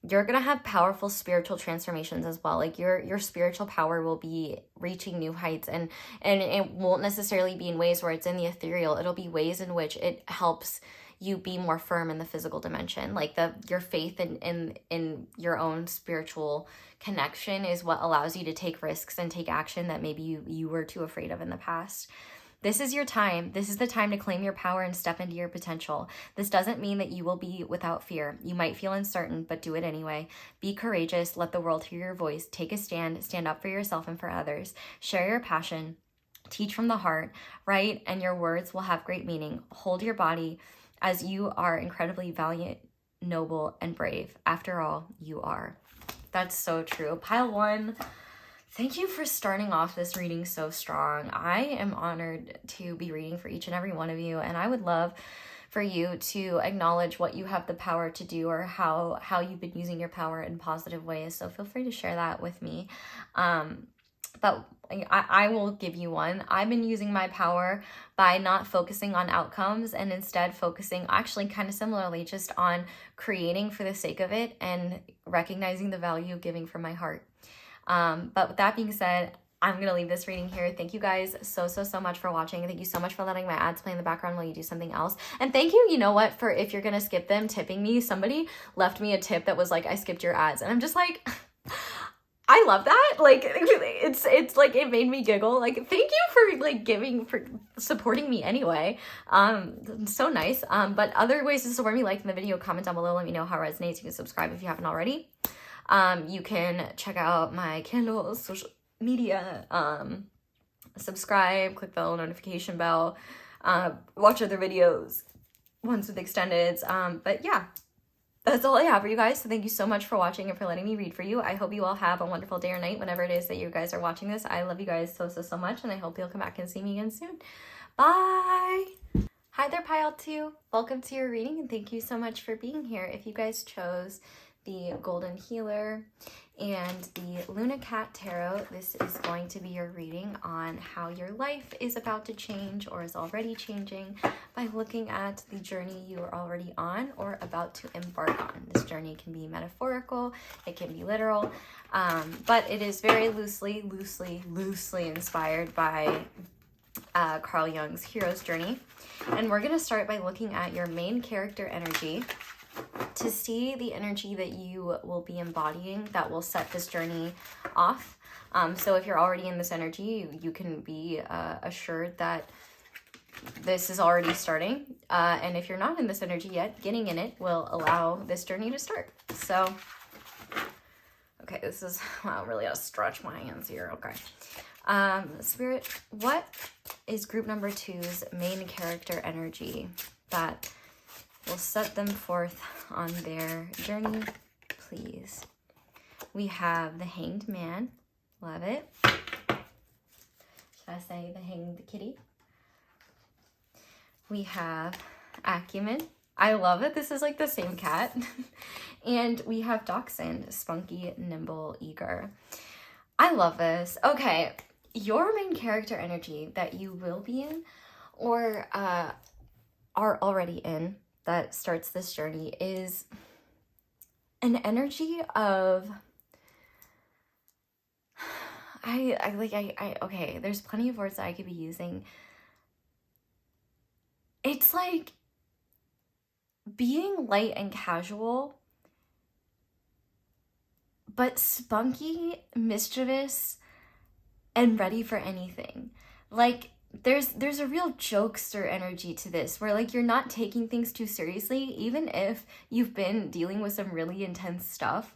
you're going to have powerful spiritual transformations as well. Like your spiritual power will be reaching new heights, and it won't necessarily be in ways where it's in the ethereal. It'll be ways in which it helps you be more firm in the physical dimension. Like your faith in your own spiritual connection is what allows you to take risks and take action that maybe you were too afraid of in the past. This is your time. This is the time to claim your power and step into your potential. This doesn't mean that you will be without fear. You might feel uncertain, but do it anyway. Be courageous. Let the world hear your voice. Take a stand. Stand up for yourself and for others. Share your passion. Teach from the heart, right? And your words will have great meaning. Hold your body, as you are incredibly valiant, noble, and brave. After all, you are. That's so true. Pile 1, thank you for starting off this reading so strong. I am honored to be reading for each and every one of you, and I would love for you to acknowledge what you have the power to do, or how you've been using your power in positive ways. So feel free to share that with me. But I will give you one. I've been using my power by not focusing on outcomes and instead focusing, actually kind of similarly, just on creating for the sake of it and recognizing the value of giving from my heart. But with that being said, I'm going to leave this reading here. Thank you guys so much for watching. Thank you so much for letting my ads play in the background while you do something else. And thank you, you know what, for if you're going to skip them, tipping me. Somebody left me a tip that was like, I skipped your ads. And I'm just like... I love that. Like, it's like, it made me giggle. Like, thank you for like for supporting me anyway. So nice. But other ways to support me, like in the video, comment down below, let me know how it resonates. You can subscribe if you haven't already. You can check out my candles, social media, subscribe, click the little notification bell, watch other videos, ones with extendeds. But yeah. That's all I have for you guys. So thank you so much for watching and for letting me read for you. I hope you all have a wonderful day or night whenever it is that you guys are watching this. I love you guys so much, and I hope you'll come back and see me again soon. Bye! Hi there, Pile 2. Welcome to your reading, and thank you so much for being here. If you guys chose the Golden Healer and the Luna Cat Tarot, this is going to be your reading on how your life is about to change or is already changing by looking at the journey you are already on or about to embark on. This journey can be metaphorical, it can be literal, but it is very loosely inspired by Carl Jung's Hero's Journey. And we're going to start by looking at your main character energy to see the energy that you will be embodying that will set this journey off. So if you're already in this energy, you can be assured that this is already starting. And if you're not in this energy yet, getting in it will allow this journey to start. So, okay, this is, wow, really gotta stretch my hands here. Okay. Spirit, what is group number 2's main character energy that will set them forth on their journey, please? We have the Hanged Man. Love it. Should I say the Hanged Kitty? We have Acumen. I love it. This is like the same cat. And we have Dachshund, spunky, nimble, eager. I love this. Okay, your main character energy that you will be in or are already in that starts this journey is an energy of okay, there's plenty of words that I could be using. It's like being light and casual, but spunky, mischievous, and ready for anything. Like, there's a real jokester energy to this, where like you're not taking things too seriously, even if you've been dealing with some really intense stuff.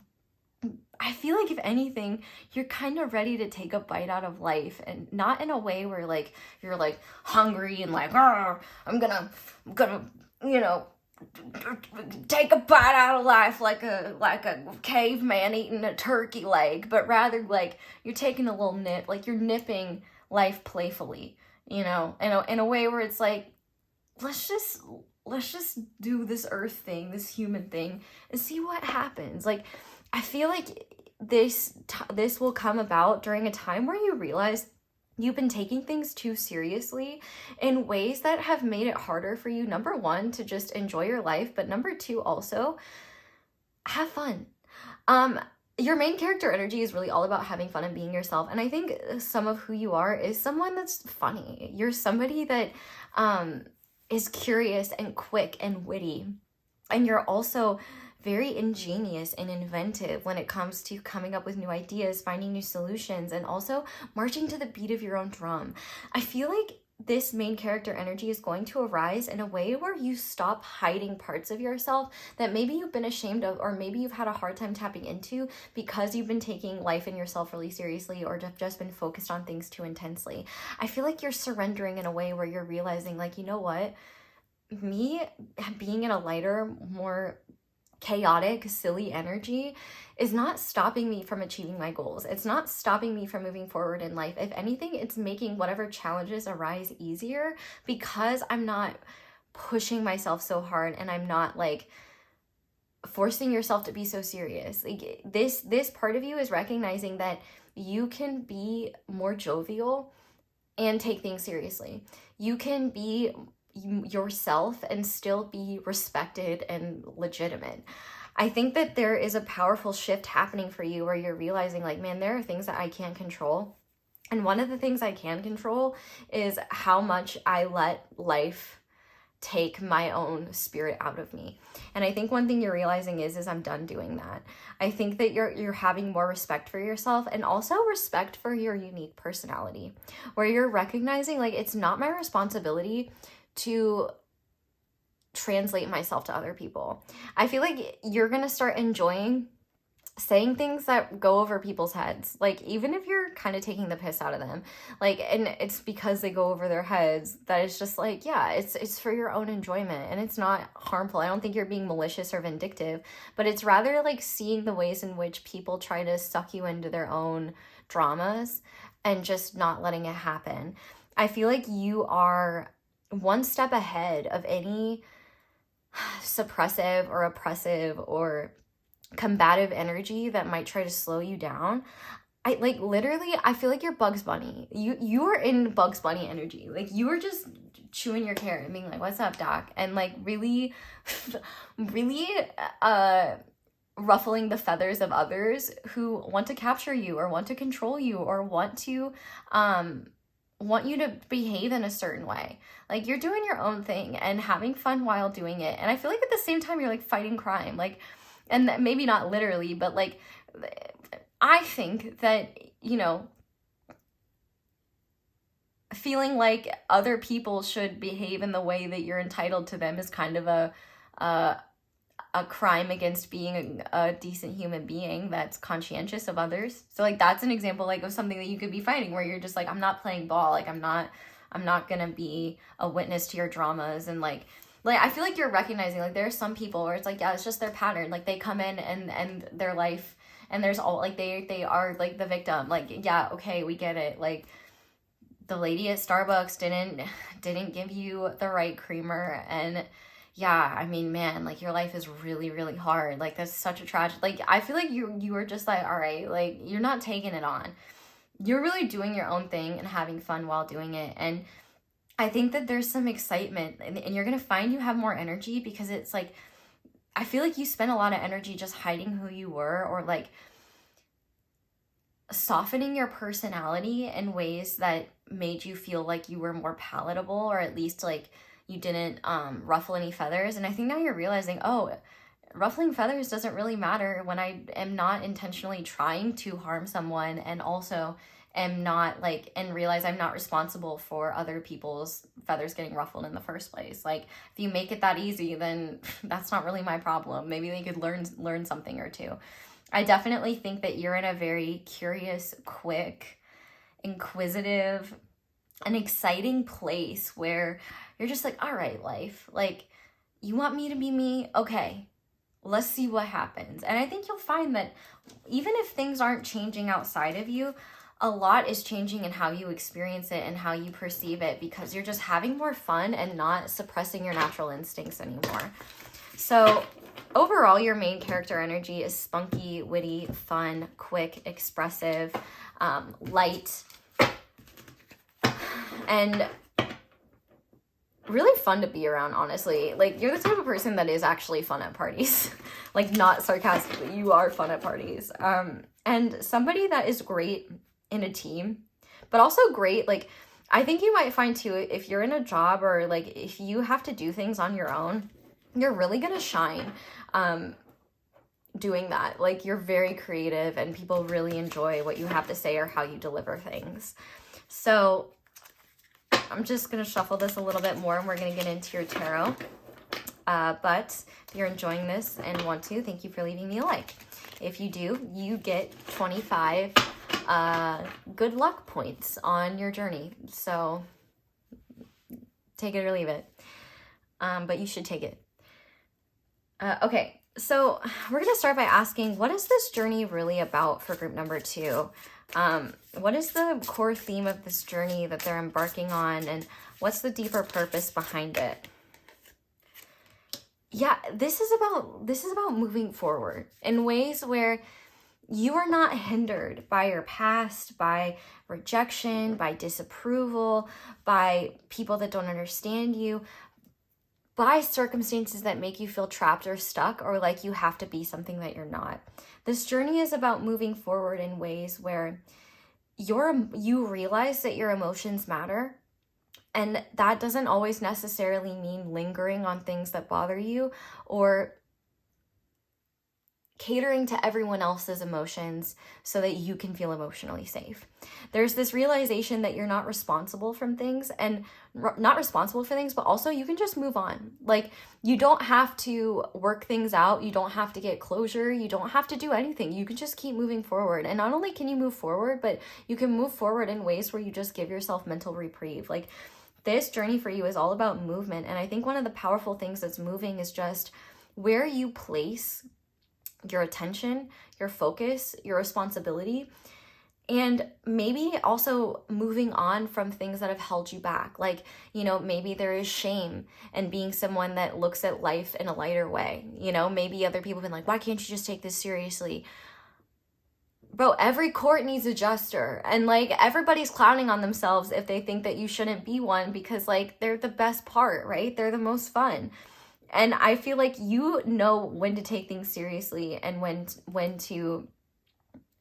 I feel like if anything, you're kind of ready to take a bite out of life, and not in a way where like you're like hungry and like, I'm gonna, you know, take a bite out of life like a caveman eating a turkey leg, but rather like you're taking a little nip, like you're nipping life playfully, you know, in a way where it's like, let's just do this earth thing, this human thing, and see what happens. Like, I feel like this will come about during a time where you realize you've been taking things too seriously in ways that have made it harder for you, number one, to just enjoy your life, but number two, also have fun. Your main character energy is really all about having fun and being yourself. And I think some of who you are is someone that's funny. You're somebody that is curious and quick and witty. And you're also very ingenious and inventive when it comes to coming up with new ideas, finding new solutions, and also marching to the beat of your own drum. I feel like this main character energy is going to arise in a way where you stop hiding parts of yourself that maybe you've been ashamed of, or maybe you've had a hard time tapping into because you've been taking life and yourself really seriously, or just been focused on things too intensely. I feel like you're surrendering in a way where you're realizing, like, you know what? Me being in a lighter, more chaotic, silly energy is not stopping me from achieving my goals. It's not stopping me from moving forward in life. If anything, it's making whatever challenges arise easier because I'm not pushing myself so hard, and I'm not like forcing yourself to be so serious. Like this part of you is recognizing that you can be more jovial and take things seriously. You can be yourself and still be respected and legitimate. I think that there is a powerful shift happening for you where you're realizing, like, man, there are things that I can't control. And one of the things I can control is how much I let life take my own spirit out of me. And I think one thing you're realizing is I'm done doing that. I think that you're having more respect for yourself, and also respect for your unique personality, where you're recognizing, like, it's not my responsibility to translate myself to other people. I feel like you're gonna start enjoying saying things that go over people's heads, like, even if you're kind of taking the piss out of them, like, and it's because they go over their heads, that it's just like, yeah, it's for your own enjoyment, and it's not harmful. I don't think you're being malicious or vindictive, but it's rather like seeing the ways in which people try to suck you into their own dramas and just not letting it happen. I feel like you are one step ahead of any suppressive or oppressive or combative energy that might try to slow you down. I like, literally, I feel like you're Bugs Bunny. You are in Bugs Bunny energy. Like, you are just chewing your carrot and being like, what's up, doc? And like really really ruffling the feathers of others who want to capture you or want to control you or want you to behave in a certain way. Like, you're doing your own thing and having fun while doing it. And I feel like at the same time you're like fighting crime, like, and maybe not literally, but like, I think that, you know, feeling like other people should behave in the way that you're entitled to them is kind of a crime against being a decent human being that's conscientious of others. So like, that's an example like of something that you could be fighting, where you're just like, I'm not playing ball. Like, I'm not gonna be a witness to your dramas. And like I feel like you're recognizing, like, there are some people where it's like, yeah, it's just their pattern. Like, they come in and their life, and there's all like, they are like the victim. Like, yeah, okay, we get it. Like, the lady at Starbucks didn't give you the right creamer, and yeah, I mean, man, like, your life is really, really hard. Like, that's such a tragedy. Like, I feel like you were just like, all right, like, you're not taking it on. You're really doing your own thing and having fun while doing it. And I think that there's some excitement, and you're going to find you have more energy, because it's like, I feel like you spent a lot of energy just hiding who you were, or like softening your personality in ways that made you feel like you were more palatable, or at least like you didn't ruffle any feathers. And I think now you're realizing, oh, ruffling feathers doesn't really matter when I am not intentionally trying to harm someone, and also am not like, and realize I'm not responsible for other people's feathers getting ruffled in the first place. Like, if you make it that easy, then that's not really my problem. Maybe they could learn something or two. I definitely think that you're in a very curious, quick, inquisitive, an exciting place where you're just like, all right, life, like, you want me to be me? Okay, let's see what happens. And I think you'll find that even if things aren't changing outside of you, a lot is changing in how you experience it and how you perceive it, because you're just having more fun and not suppressing your natural instincts anymore. So overall, your main character energy is spunky, witty, fun, quick, expressive, light, and really fun to be around, honestly. Like, you're the type of person that is actually fun at parties. Like, not sarcastically, you are fun at parties. And somebody that is great in a team, but also great, like, I think you might find too, if you're in a job or like if you have to do things on your own, you're really gonna shine doing that. Like, you're very creative and people really enjoy what you have to say or how you deliver things. So I'm just going to shuffle this a little bit more and we're going to get into your tarot. But if you're enjoying this and want to, thank you for leaving me a like. If you do, you get 25 good luck points on your journey. So take it or leave it. But you should take it. Okay, so we're going to start by asking, what is this journey really about for group number 2? What is the core theme of this journey that they're embarking on, and what's the deeper purpose behind it? Yeah, this is about moving forward in ways where you are not hindered by your past, by rejection, by disapproval, by people that don't understand you, by circumstances that make you feel trapped or stuck or like you have to be something that you're not. This journey is about moving forward in ways where you realize that your emotions matter. And that doesn't always necessarily mean lingering on things that bother you or catering to everyone else's emotions so that you can feel emotionally safe. There's this realization that you're not responsible for things, but also you can just move on. Like, you don't have to work things out. You don't have to get closure. You don't have to do anything. You can just keep moving forward. And not only can you move forward, but you can move forward in ways where you just give yourself mental reprieve. Like, this journey for you is all about movement. And I think one of the powerful things that's moving is just where you place your attention, your focus, your responsibility, and maybe also moving on from things that have held you back. Like, maybe there is shame in being someone that looks at life in a lighter way. Maybe other people have been like, why can't you just take this seriously? Bro, every court needs a jester, and like, everybody's clowning on themselves if they think that you shouldn't be one, because like, they're the best part, right? They're the most fun. And I feel like you know when to take things seriously and when to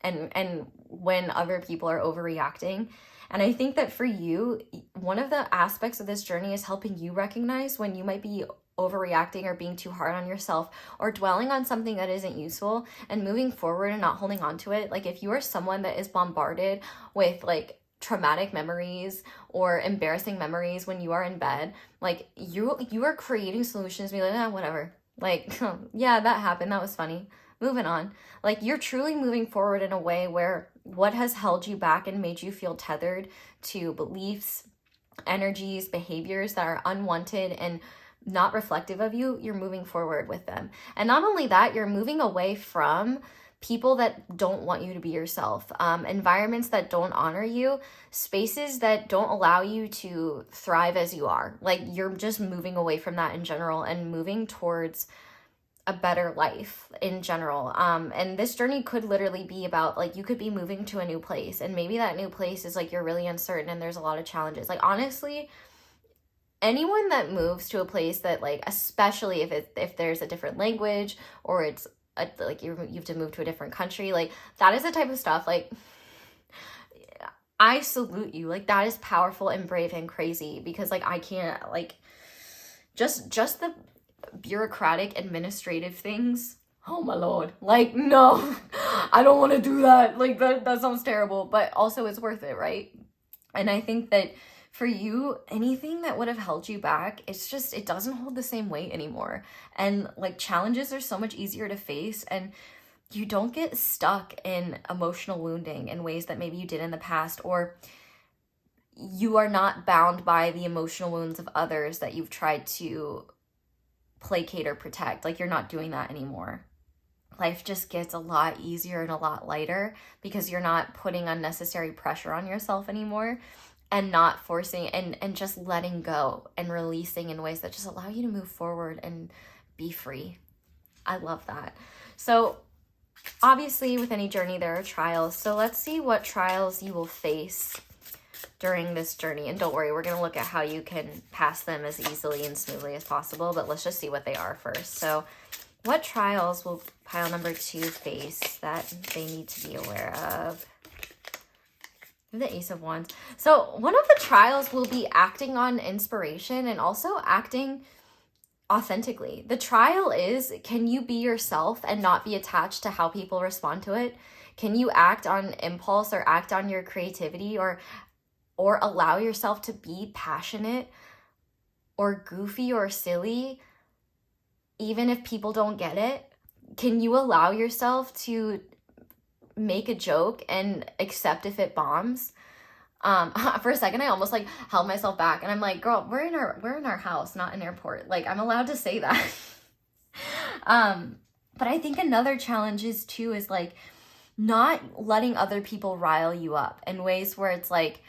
and when other people are overreacting. And I think that for you, one of the aspects of this journey is helping you recognize when you might be overreacting or being too hard on yourself or dwelling on something that isn't useful and moving forward and not holding on to it. Like, if you are someone that is bombarded with like traumatic memories or embarrassing memories when you are in bed, like, you are creating solutions to be like, whatever, like, yeah, that happened, that was funny, moving on. Like, you're truly moving forward in a way where what has held you back and made you feel tethered to beliefs, energies, behaviors that are unwanted and not reflective of you, you're moving forward with them. And not only that, you're moving away from people that don't want you to be yourself, environments that don't honor you, spaces that don't allow you to thrive as you are. Like, you're just moving away from that in general and moving towards a better life in general. And this journey could literally be about, like, you could be moving to a new place, and maybe that new place is like, you're really uncertain and there's a lot of challenges. Like, honestly, anyone that moves to a place that, like, especially if there's a different language or it's like you have to move to a different country, like, that is the type of stuff, like, I salute you. Like, that is powerful and brave and crazy, because like, I can't, like, just the bureaucratic administrative things, oh my lord, like, no, I don't want to do that. Like, that sounds terrible, but also it's worth it, right? And I think that for you, anything that would have held you back, it doesn't hold the same weight anymore. And like, challenges are so much easier to face, and you don't get stuck in emotional wounding in ways that maybe you did in the past, or you are not bound by the emotional wounds of others that you've tried to placate or protect. Like, you're not doing that anymore. Life just gets a lot easier and a lot lighter because you're not putting unnecessary pressure on yourself anymore, and not forcing and just letting go and releasing in ways that just allow you to move forward and be free. I love that. So obviously with any journey there are trials. So let's see what trials you will face during this journey. And don't worry, we're going to look at how you can pass them as easily and smoothly as possible, but let's just see what they are first. So what trials will pile number 2 face that they need to be aware of? The Ace of Wands. So one of the trials will be acting on inspiration and also acting authentically. The trial is, can you be yourself and not be attached to how people respond to it? Can you act on impulse or act on your creativity, or allow yourself to be passionate or goofy or silly even if people don't get it? Can you allow yourself to make a joke and accept if it bombs? For a second I almost like held myself back, and I'm like, girl, we're in our house, not an airport. Like, I'm allowed to say that. But I think another challenge is too is like not letting other people rile you up in ways where it's like,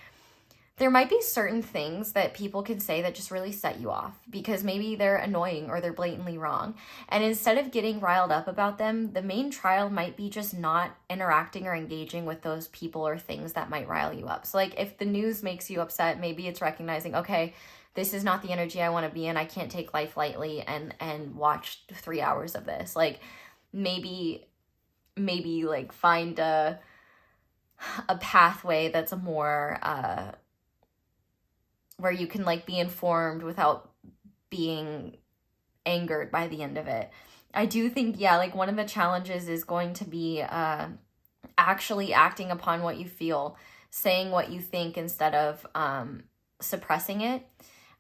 there might be certain things that people can say that just really set you off because maybe they're annoying or they're blatantly wrong. And instead of getting riled up about them, the main trial might be just not interacting or engaging with those people or things that might rile you up. So like, if the news makes you upset, maybe it's recognizing, okay, this is not the energy I want to be in. I can't take life lightly and watch 3 hours of this. Like, maybe like find a pathway that's a more, where you can like be informed without being angered by the end of it. I do think, yeah, like one of the challenges is going to be actually acting upon what you feel, saying what you think instead of suppressing it.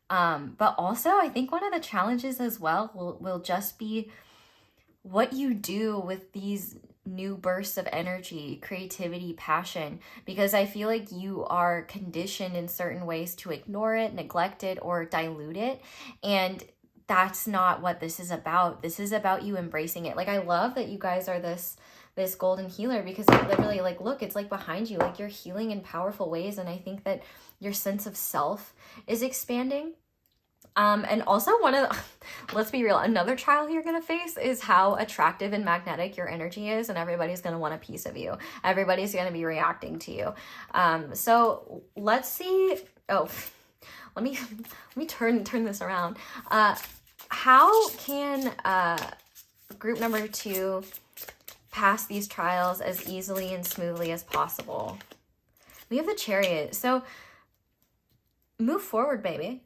But also I think one of the challenges as well will just be what you do with these new bursts of energy, creativity, passion, because I feel like you are conditioned in certain ways to ignore it, neglect it, or dilute it. And that's not what this is about. This is about you embracing it. Like, I love that you guys are this golden healer, because it literally, like, look, it's like behind you, like you're healing in powerful ways. And I think that your sense of self is expanding. And also let's be real, another trial you're going to face is how attractive and magnetic your energy is, and everybody's going to want a piece of you. Everybody's going to be reacting to you. So let's see. Oh, let me turn this around. How can group number 2 pass these trials as easily and smoothly as possible? We have the Chariot. So move forward, baby.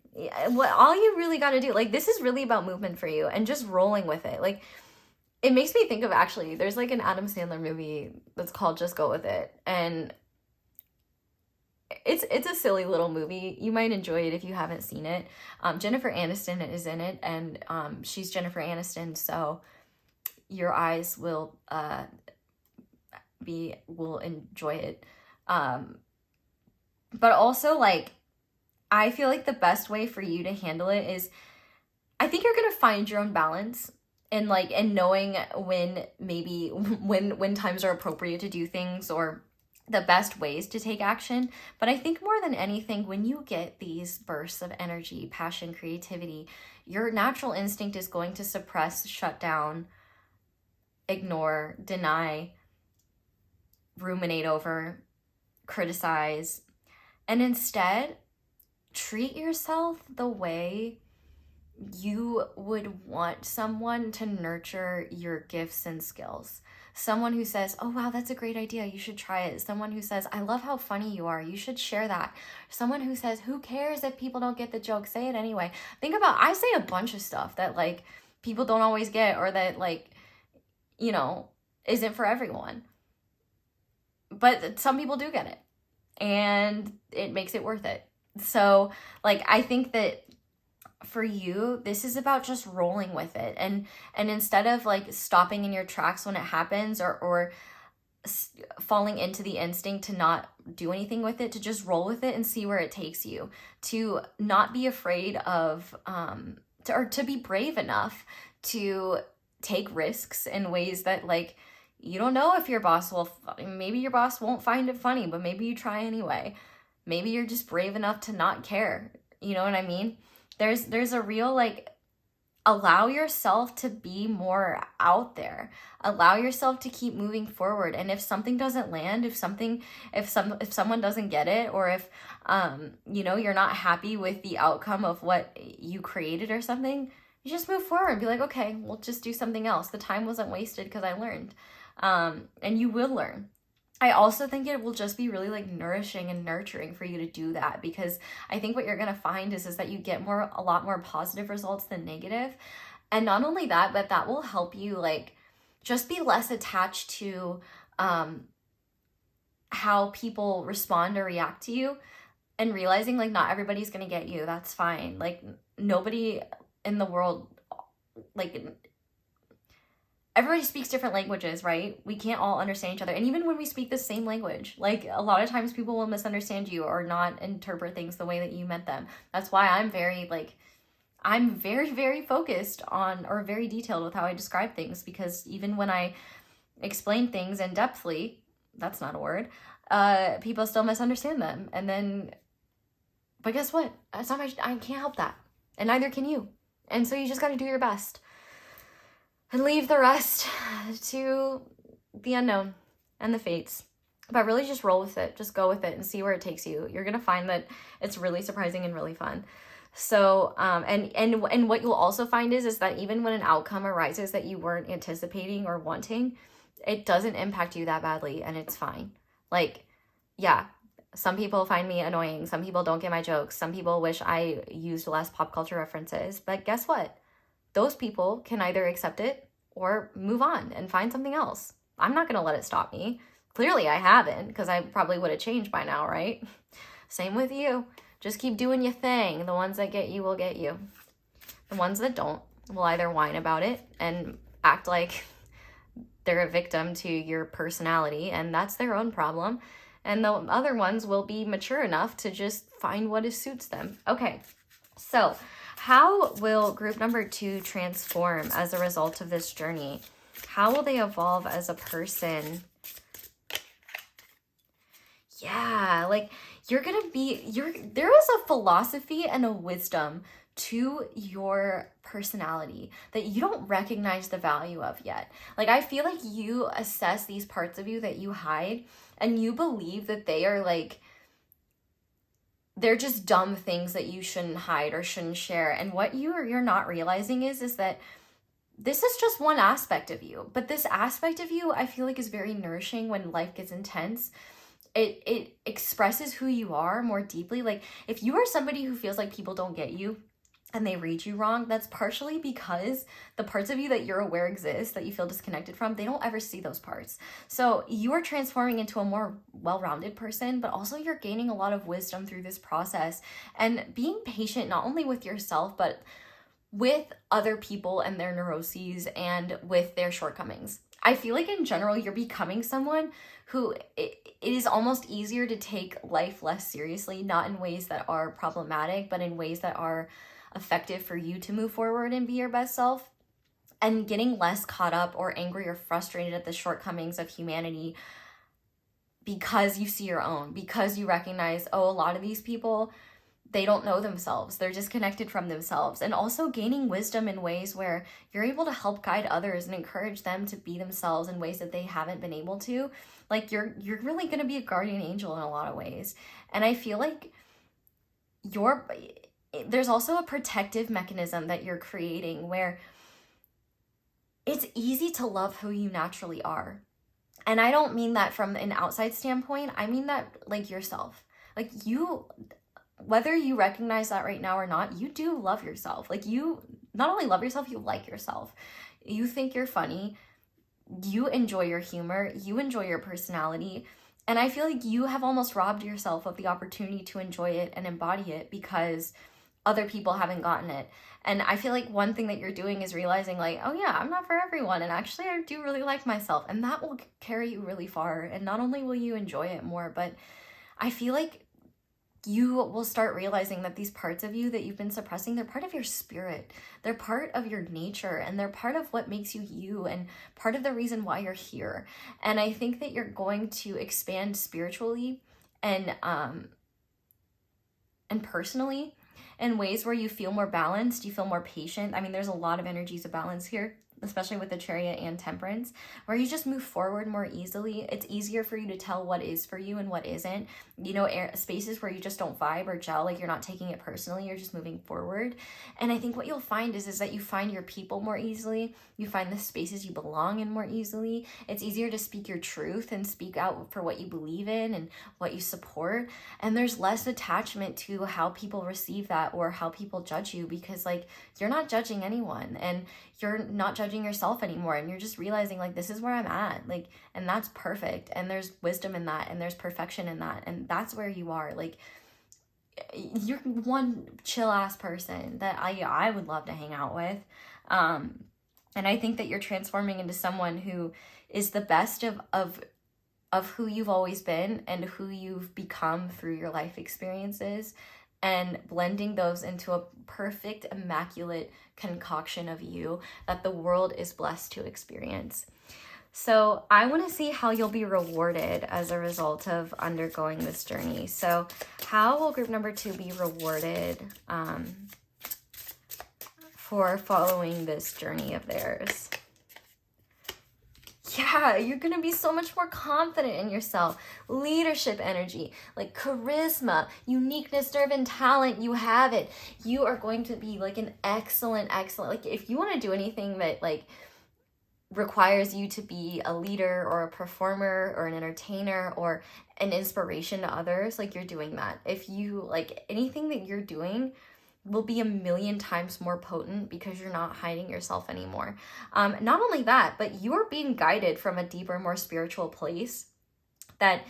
What all you really got to do, like, this is really about movement for you and just rolling with it. Like, it makes me think of, actually, there's like an Adam Sandler movie that's called Just Go With It, and it's a silly little movie. You might enjoy it if you haven't seen it. Jennifer Aniston is in it, and she's Jennifer Aniston, so your eyes will enjoy it. But also, like, I feel like the best way for you to handle it is, I think you're going to find your own balance and knowing when times are appropriate to do things, or the best ways to take action. But I think more than anything, when you get these bursts of energy, passion, creativity, your natural instinct is going to suppress, shut down, ignore, deny, ruminate over, criticize, and instead treat yourself the way you would want someone to nurture your gifts and skills. Someone who says, oh wow, that's a great idea, you should try it. Someone who says, I love how funny you are, you should share that. Someone who says, who cares if people don't get the joke, say it anyway. Think about, I say a bunch of stuff that like people don't always get, or that like, you know, isn't for everyone. But some people do get it, and it makes it worth it. So like, I think that for you, this is about just rolling with it. And instead of like stopping in your tracks when it happens, or falling into the instinct to not do anything with it, to just roll with it and see where it takes you, to not be afraid of, to be brave enough to take risks in ways that, like, you don't know if your boss will, maybe your boss won't find it funny, but maybe you try anyway. Maybe you're just brave enough to not care. You know what I mean? There's a real, like, allow yourself to be more out there. Allow yourself to keep moving forward. And if something doesn't land, if someone doesn't get it, or if you know, you're not happy with the outcome of what you created or something, you just move forward and be like, okay, we'll just do something else. The time wasn't wasted because I learned. And you will learn. I also think it will just be really, like, nourishing and nurturing for you to do that, because I think what you're going to find is that you get a lot more positive results than negative. And not only that, but that will help you, like, just be less attached to how people respond or react to you, and realizing, like, not everybody's going to get you. That's fine. Like, nobody in the world, like, everybody speaks different languages, right? We can't all understand each other. And even when we speak the same language, like, a lot of times people will misunderstand you or not interpret things the way that you meant them. That's why I'm very, very focused on, or very detailed with how I describe things, because even when I explain things in depthly, that's not a word, people still misunderstand them. And then, but guess what? That's not I can't help that. And neither can you. And so you just got to do your best. And leave the rest to the unknown and the fates. But really just roll with it. Just go with it and see where it takes you. You're going to find that it's really surprising and really fun. So, and what you'll also find is that even when an outcome arises that you weren't anticipating or wanting, it doesn't impact you that badly, and it's fine. Like, yeah, some people find me annoying. Some people don't get my jokes. Some people wish I used less pop culture references. But guess what? Those people can either accept it or move on and find something else. I'm not going to let it stop me. Clearly I haven't, because I probably would have changed by now, right? Same with you. Just keep doing your thing. The ones that get you will get you. The ones that don't will either whine about it and act like they're a victim to your personality, and that's their own problem. And the other ones will be mature enough to just find what suits them. Okay, so how will group number 2 transform as a result of this journey? How will they evolve as a person? Yeah, like, there is a philosophy and a wisdom to your personality that you don't recognize the value of yet. Like, I feel like you assess these parts of you that you hide, and you believe that they are, like, they're just dumb things that you shouldn't hide or shouldn't share. And what you're not realizing is that this is just one aspect of you. But this aspect of you, I feel like, is very nourishing when life gets intense. It expresses who you are more deeply. Like, if you are somebody who feels like people don't get you and they read you wrong, that's partially because the parts of you that you're aware exist, that you feel disconnected from, they don't ever see those parts. So you are transforming into a more well-rounded person, but also you're gaining a lot of wisdom through this process, and being patient not only with yourself, but with other people and their neuroses and with their shortcomings. I feel like in general, you're becoming someone who it is almost easier to take life less seriously, not in ways that are problematic, but in ways that are effective for you to move forward and be your best self, and getting less caught up or angry or frustrated at the shortcomings of humanity because you see your own, because you recognize, oh, a lot of these people, they don't know themselves. They're disconnected from themselves. And also gaining wisdom in ways where you're able to help guide others and encourage them to be themselves in ways that they haven't been able to. Like, you're really going to be a guardian angel in a lot of ways. And I feel like there's also a protective mechanism that you're creating where it's easy to love who you naturally are. And I don't mean that from an outside standpoint. I mean that, like, yourself. Like, you, whether you recognize that right now or not, you do love yourself. Like, you not only love yourself, you like yourself. You think you're funny. You enjoy your humor. You enjoy your personality. And I feel like you have almost robbed yourself of the opportunity to enjoy it and embody it because other people haven't gotten it. And I feel like one thing that you're doing is realizing like, oh yeah, I'm not for everyone. And actually I do really like myself. And that will carry you really far. And not only will you enjoy it more, but I feel like you will start realizing that these parts of you that you've been suppressing, they're part of your spirit. They're part of your nature, and they're part of what makes you you, and part of the reason why you're here. And I think that you're going to expand spiritually and personally in ways where you feel more balanced, you feel more patient. I mean, there's a lot of energies of balance here, especially with the Chariot and Temperance, where you just move forward more easily. It's easier for you to tell what is for you and what isn't. You know, spaces where you just don't vibe or gel, like you're not taking it personally, you're just moving forward. And I think what you'll find is that you find your people more easily. You find the spaces you belong in more easily. It's easier to speak your truth and speak out for what you believe in and what you support. And there's less attachment to how people receive that or how people judge you, because like you're not judging anyone and you're not judging yourself anymore, and you're just realizing like, this is where I'm at, like, and that's perfect, and there's wisdom in that, and there's perfection in that, and that's where you are. Like, you're one chill ass person that I would love to hang out with. And I think that you're transforming into someone who is the best of who you've always been and who you've become through your life experiences, and blending those into a perfect, immaculate concoction of you that the world is blessed to experience. So I want to see how you'll be rewarded as a result of undergoing this journey. So how will group number 2 be rewarded for following this journey of theirs? Yeah, you're going to be so much more confident in yourself. Leadership energy, like charisma, uniqueness, nerve, and talent. You have it. You are going to be like an excellent, like if you want to do anything that like requires you to be a leader or a performer or an entertainer or an inspiration to others, like you're doing that. If you like anything that you're doing will be 1,000,000 times more potent because you're not hiding yourself anymore. Not only that, but you're being guided from a deeper, more spiritual place that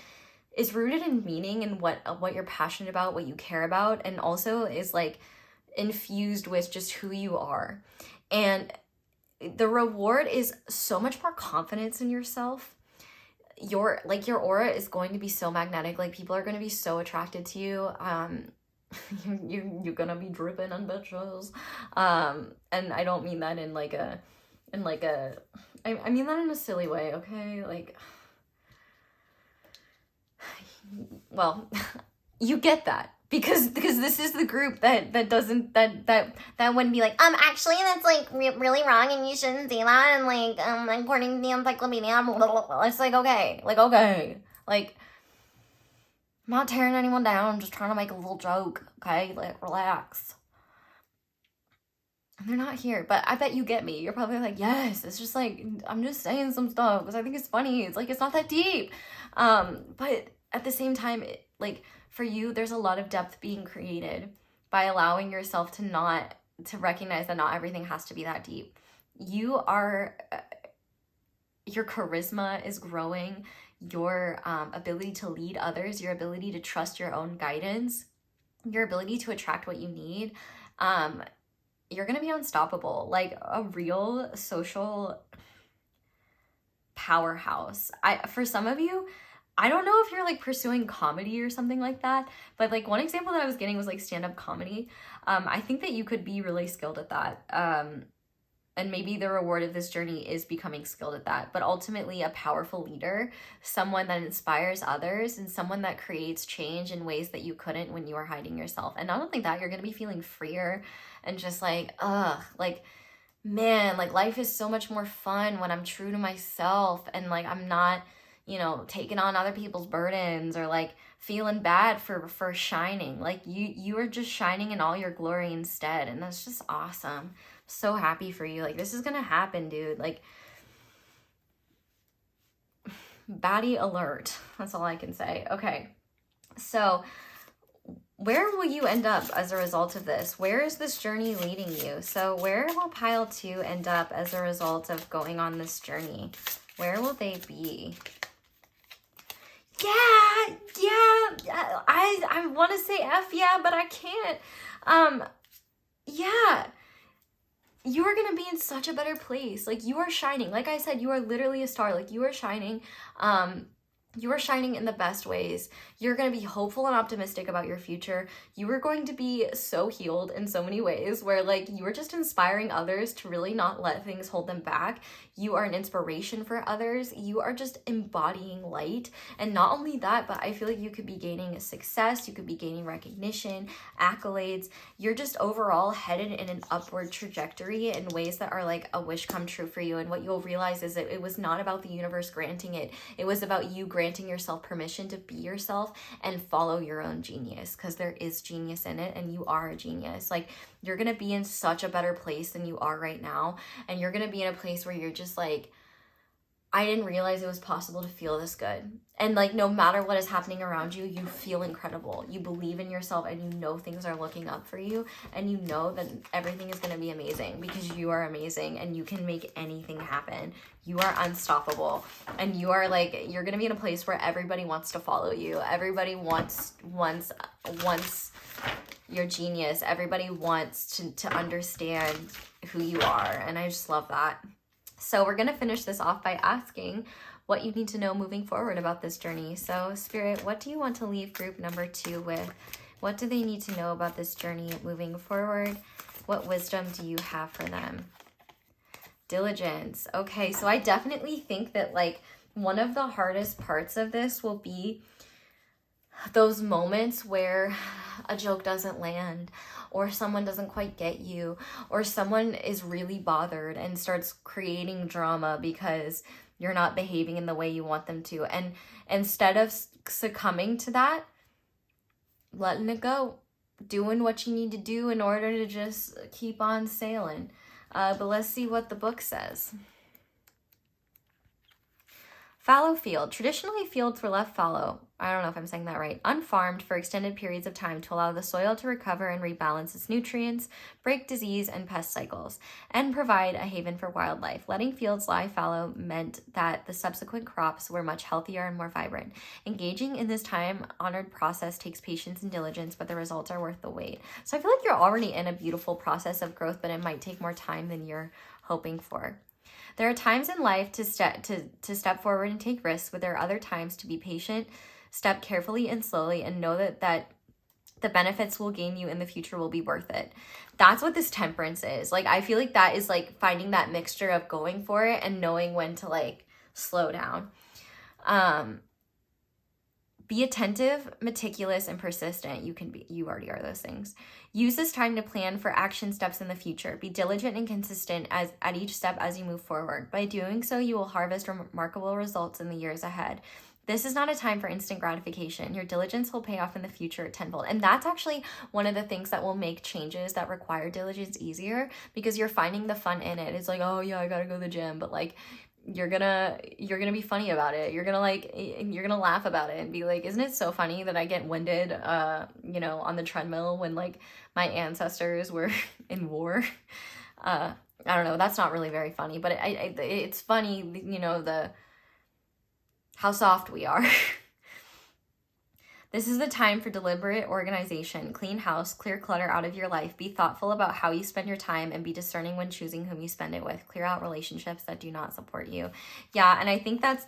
is rooted in meaning and what you're passionate about, what you care about, and also is like infused with just who you are. And the reward is so much more confidence in yourself. Your aura is going to be so magnetic. Like people are going to be so attracted to you. You're gonna be dripping on bitches. And I don't mean that in like a I mean that in a silly way, okay? Like, well, you get that. Because this is the group that wouldn't be like, actually that's like really wrong and you shouldn't say that, and like according to the encyclopedia, blah, blah, blah. It's like, okay, like I'm not tearing anyone down, I'm just trying to make a little joke, okay? Like, relax. And they're not here, but I bet you get me. You're probably like, yes, it's just like, I'm just saying some stuff because I think it's funny. It's like, it's not that deep. But at the same time, like, for you, there's a lot of depth being created by allowing yourself to recognize that not everything has to be that deep. Your charisma is growing. Your ability to lead others, your ability to trust your own guidance, your ability to attract what you need, you're going to be unstoppable, like a real social powerhouse. For some of you, I don't know if you're like pursuing comedy or something like that, but like one example that I was getting was like stand-up comedy. I think that you could be really skilled at that. And maybe the reward of this journey is becoming skilled at that. But ultimately, a powerful leader, someone that inspires others, and someone that creates change in ways that you couldn't when you were hiding yourself. And not only that, you're going to be feeling freer and just like, like, man, like life is so much more fun when I'm true to myself and like I'm not, you know, taking on other people's burdens or like feeling bad for shining. Like you are just shining in all your glory instead. And that's just awesome. So happy for you. Like this is gonna happen, dude. Like baddie alert. That's all I can say. Okay, so where will you end up as a result of this? Where is this journey leading you? So where will pile 2 end up as a result of going on this journey? Where will they be? Yeah, I want to say F yeah, but I can't. yeah, you are going to be in such a better place. Like, you are shining. Like I said, you are literally a star. Like, you are shining. You are shining in the best ways. You're going to be hopeful and optimistic about your future. You are going to be so healed in so many ways where, like, you are just inspiring others to really not let things hold them back. You are an inspiration for others. You are just embodying light. And not only that, but I feel like you could be gaining success. You could be gaining recognition, accolades. You're just overall headed in an upward trajectory in ways that are like a wish come true for you. And what you'll realize is that it was not about the universe granting it. It was about you granting yourself permission to be yourself and follow your own genius, because there is genius in it and you are a genius. Like, you're gonna be in such a better place than you are right now, and you're gonna be in a place where you're just like, I didn't realize it was possible to feel this good. And like, no matter what is happening around you, you feel incredible. You believe in yourself and you know things are looking up for you, and you know that everything is going to be amazing because you are amazing and you can make anything happen. You are unstoppable, and you are like, you're going to be in a place where everybody wants to follow you. Everybody wants your genius. Everybody wants to understand who you are. And I just love that. So we're going to finish this off by asking what you need to know moving forward about this journey. So Spirit, what do you want to leave group number 2 with? What do they need to know about this journey moving forward? What wisdom do you have for them? Diligence. Okay, so I definitely think that like one of the hardest parts of this will be those moments where a joke doesn't land, or someone doesn't quite get you, or someone is really bothered and starts creating drama because you're not behaving in the way you want them to. And instead of succumbing to that, letting it go, doing what you need to do in order to just keep on sailing. But let's see what the book says. Fallow field. Traditionally, fields were left fallow. I don't know if I'm saying that right. Unfarmed for extended periods of time to allow the soil to recover and rebalance its nutrients, break disease and pest cycles, and provide a haven for wildlife. Letting fields lie fallow meant that the subsequent crops were much healthier and more vibrant. Engaging in this time-honored process takes patience and diligence, but the results are worth the wait. So I feel like you're already in a beautiful process of growth, but it might take more time than you're hoping for. There are times in life to step forward and take risks, but there are other times to be patient, step carefully and slowly, and know that the benefits will gain you in the future will be worth it. That's what this temperance is. Like, I feel like that is like finding that mixture of going for it and knowing when to like slow down. Be attentive, meticulous, and persistent. You already are those things. Use this time to plan for action steps in the future. Be diligent and consistent at each step as you move forward. By doing so, you will harvest remarkable results in the years ahead. This is not a time for instant gratification. Your diligence will pay off in the future tenfold. And that's actually one of the things that will make changes that require diligence easier, because you're finding the fun in it. It's like, oh yeah, I gotta go to the gym, but like, you're gonna be funny about it. You're gonna laugh about it and be like, isn't it so funny that I get winded on the treadmill when like my ancestors were in war? I don't know, that's not really very funny, but it's funny, how soft we are. This is the time for deliberate organization. Clean house, clear clutter out of your life. Be thoughtful about how you spend your time and be discerning when choosing whom you spend it with. Clear out relationships that do not support you. Yeah, and I think that's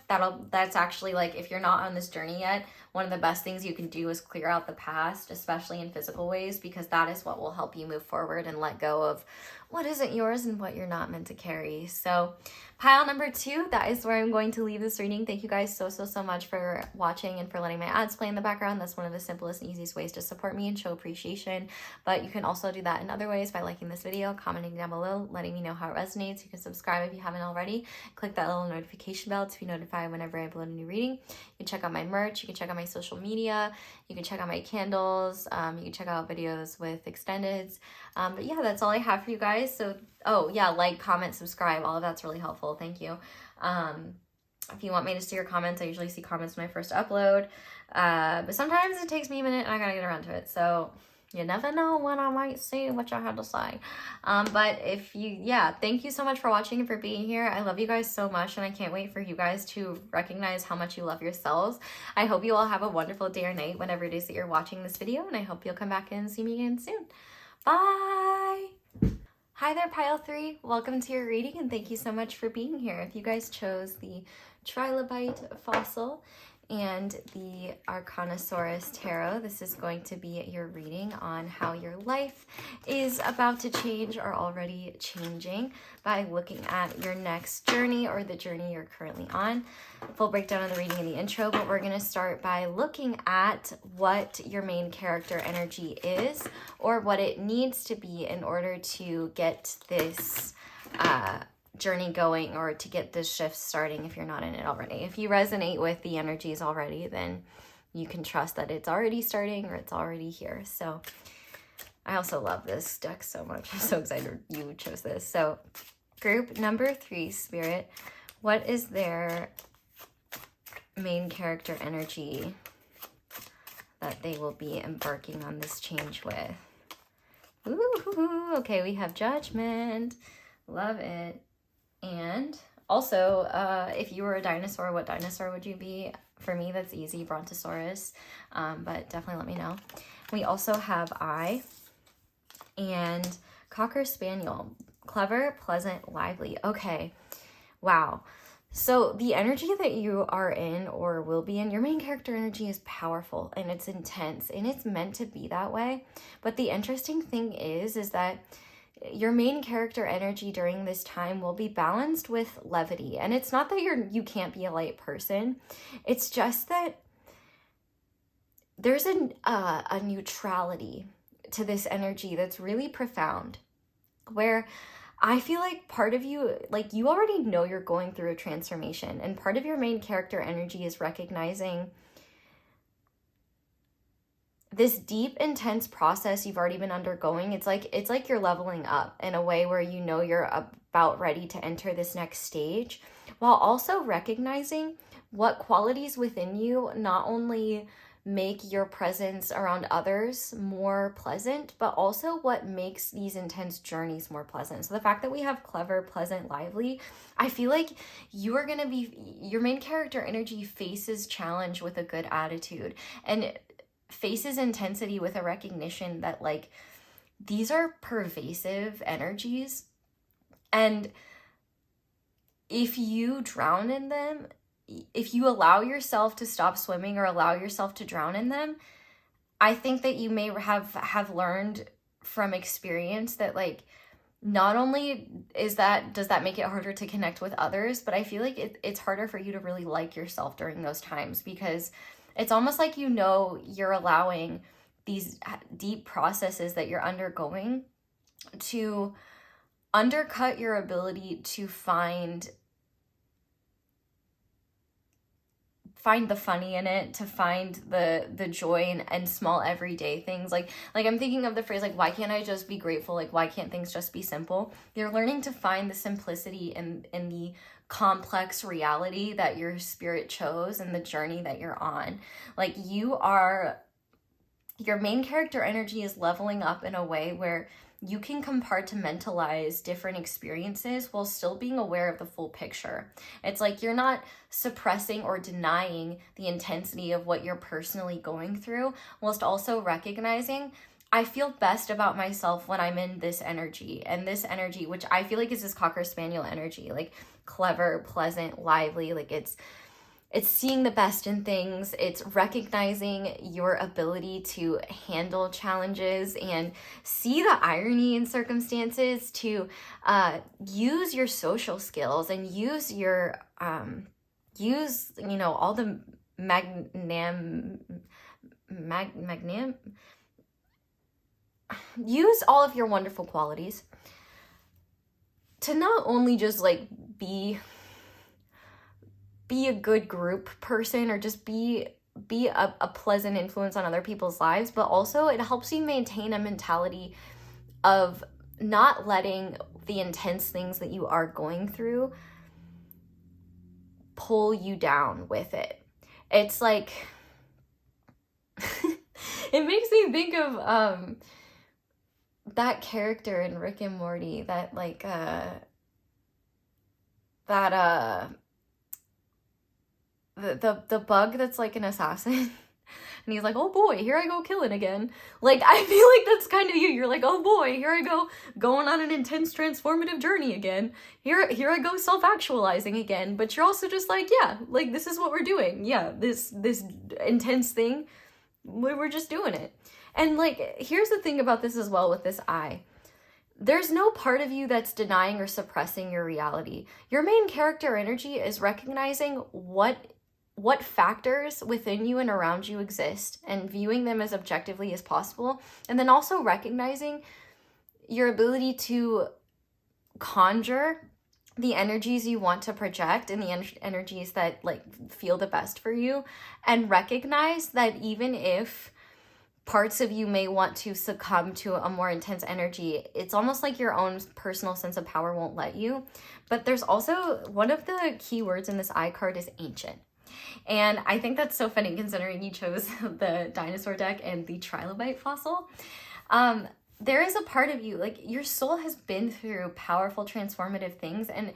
actually, like, if you're not on this journey yet, one of the best things you can do is clear out the past, especially in physical ways, because that is what will help you move forward and let go of what isn't yours and what you're not meant to carry. So pile number 2, that is where I'm going to leave this reading. Thank you guys so much for watching and for letting my ads play in the background. That's one of the simplest and easiest ways to support me and show appreciation. But you can also do that in other ways by liking this video, commenting down below, letting me know how it resonates. You can subscribe if you haven't already. Click that little notification bell to be notified whenever I upload a new reading. You can check out my merch. You can check out my social media. You can check out my candles. You can check out videos with extendeds. But yeah, that's all I have for you guys. So, oh yeah, like, comment, subscribe, all of that's really helpful. Thank you. If you want me to see your comments, I usually see comments when I first upload. But sometimes it takes me a minute and I gotta get around to it. So you never know when I might see what y'all had to say. But thank you so much for watching and for being here. I love you guys so much, and I can't wait for you guys to recognize how much you love yourselves. I hope you all have a wonderful day or night whenever it is that you're watching this video, and I hope you'll come back and see me again soon. Bye! Hi there, Pile 3. Welcome to your reading, and thank you so much for being here. If you guys chose the Trilobite fossil and the Arcanasaurus tarot, this is going to be your reading on how your life is about to change or already changing by looking at your next journey or the journey you're currently on. Full breakdown of the reading in the intro, but we're going to start by looking at what your main character energy is or what it needs to be in order to get this journey going or to get this shift starting if you're not in it already. If you resonate with the energies already, then you can trust that it's already starting or it's already here. So I also love this deck so much. I'm so excited you chose this. So group number 3, Spirit, what is their main character energy that they will be embarking on this change with? Ooh, okay, we have Judgment. Love it. And also, if you were a dinosaur, what dinosaur would you be? For me, that's easy, Brontosaurus, but definitely let me know. We also have I and Cocker Spaniel. Clever, pleasant, lively. Okay, wow. So the energy that you are in or will be in, your main character energy is powerful and it's intense and it's meant to be that way. But the interesting thing is that your main character energy during this time will be balanced with levity. And it's not that you can't be a light person. It's just that there's a neutrality to this energy that's really profound, where I feel like part of you, like you already know you're going through a transformation, and part of your main character energy is recognizing this deep, intense process you've already been undergoing. It's like you're leveling up in a way where you know you're about ready to enter this next stage, while also recognizing what qualities within you not only make your presence around others more pleasant, but also what makes these intense journeys more pleasant. So the fact that we have clever, pleasant, lively, I feel like you are going to be, your main character energy faces challenge with a good attitude and faces intensity with a recognition that like these are pervasive energies, and if you drown in them, if you allow yourself to stop swimming or allow yourself to drown in them, I think that you may have learned from experience that like not only does that make it harder to connect with others, but I feel like it's harder for you to really like yourself during those times, because it's almost like you're allowing these deep processes that you're undergoing to undercut your ability to find the funny in it, to find the joy and small everyday things. Like I'm thinking of the phrase, like, why can't I just be grateful? Like, why can't things just be simple? You're learning to find the simplicity in the complex reality that your spirit chose and the journey that you're on. Like your main character energy is leveling up in a way where you can compartmentalize different experiences while still being aware of the full picture. It's like you're not suppressing or denying the intensity of what you're personally going through, whilst also recognizing, I feel best about myself when I'm in this energy, and this energy, which I feel like is this Cocker Spaniel energy, like clever, pleasant, lively, like it's seeing the best in things. It's recognizing your ability to handle challenges and see the irony in circumstances, to use your social skills and use your all the use all of your wonderful qualities to not only just like be a good group person or just be a pleasant influence on other people's lives, but also it helps you maintain a mentality of not letting the intense things that you are going through pull you down with it. It's like it makes me think of that character in Rick and Morty, that like the bug that's like an assassin. And he's like, oh boy, here I go killing again. Like, I feel like that's kind of you. You're like, oh boy, here I go going on an intense transformative journey again. Here I go self-actualizing again. But you're also just like, yeah, like, this is what we're doing. Yeah, this intense thing, we're just doing it. And like, here's the thing about this as well with this eye. There's no part of you that's denying or suppressing your reality. Your main character energy is recognizing what factors within you and around you exist and viewing them as objectively as possible. And then also recognizing your ability to conjure the energies you want to project and the energies that like feel the best for you, and recognize that even if parts of you may want to succumb to a more intense energy, it's almost like your own personal sense of power won't let you. But there's also one of the key words in this eye card is ancient. And I think that's so funny considering you chose the dinosaur deck and the Trilobite fossil. There is a part of you, like, your soul has been through powerful transformative things, and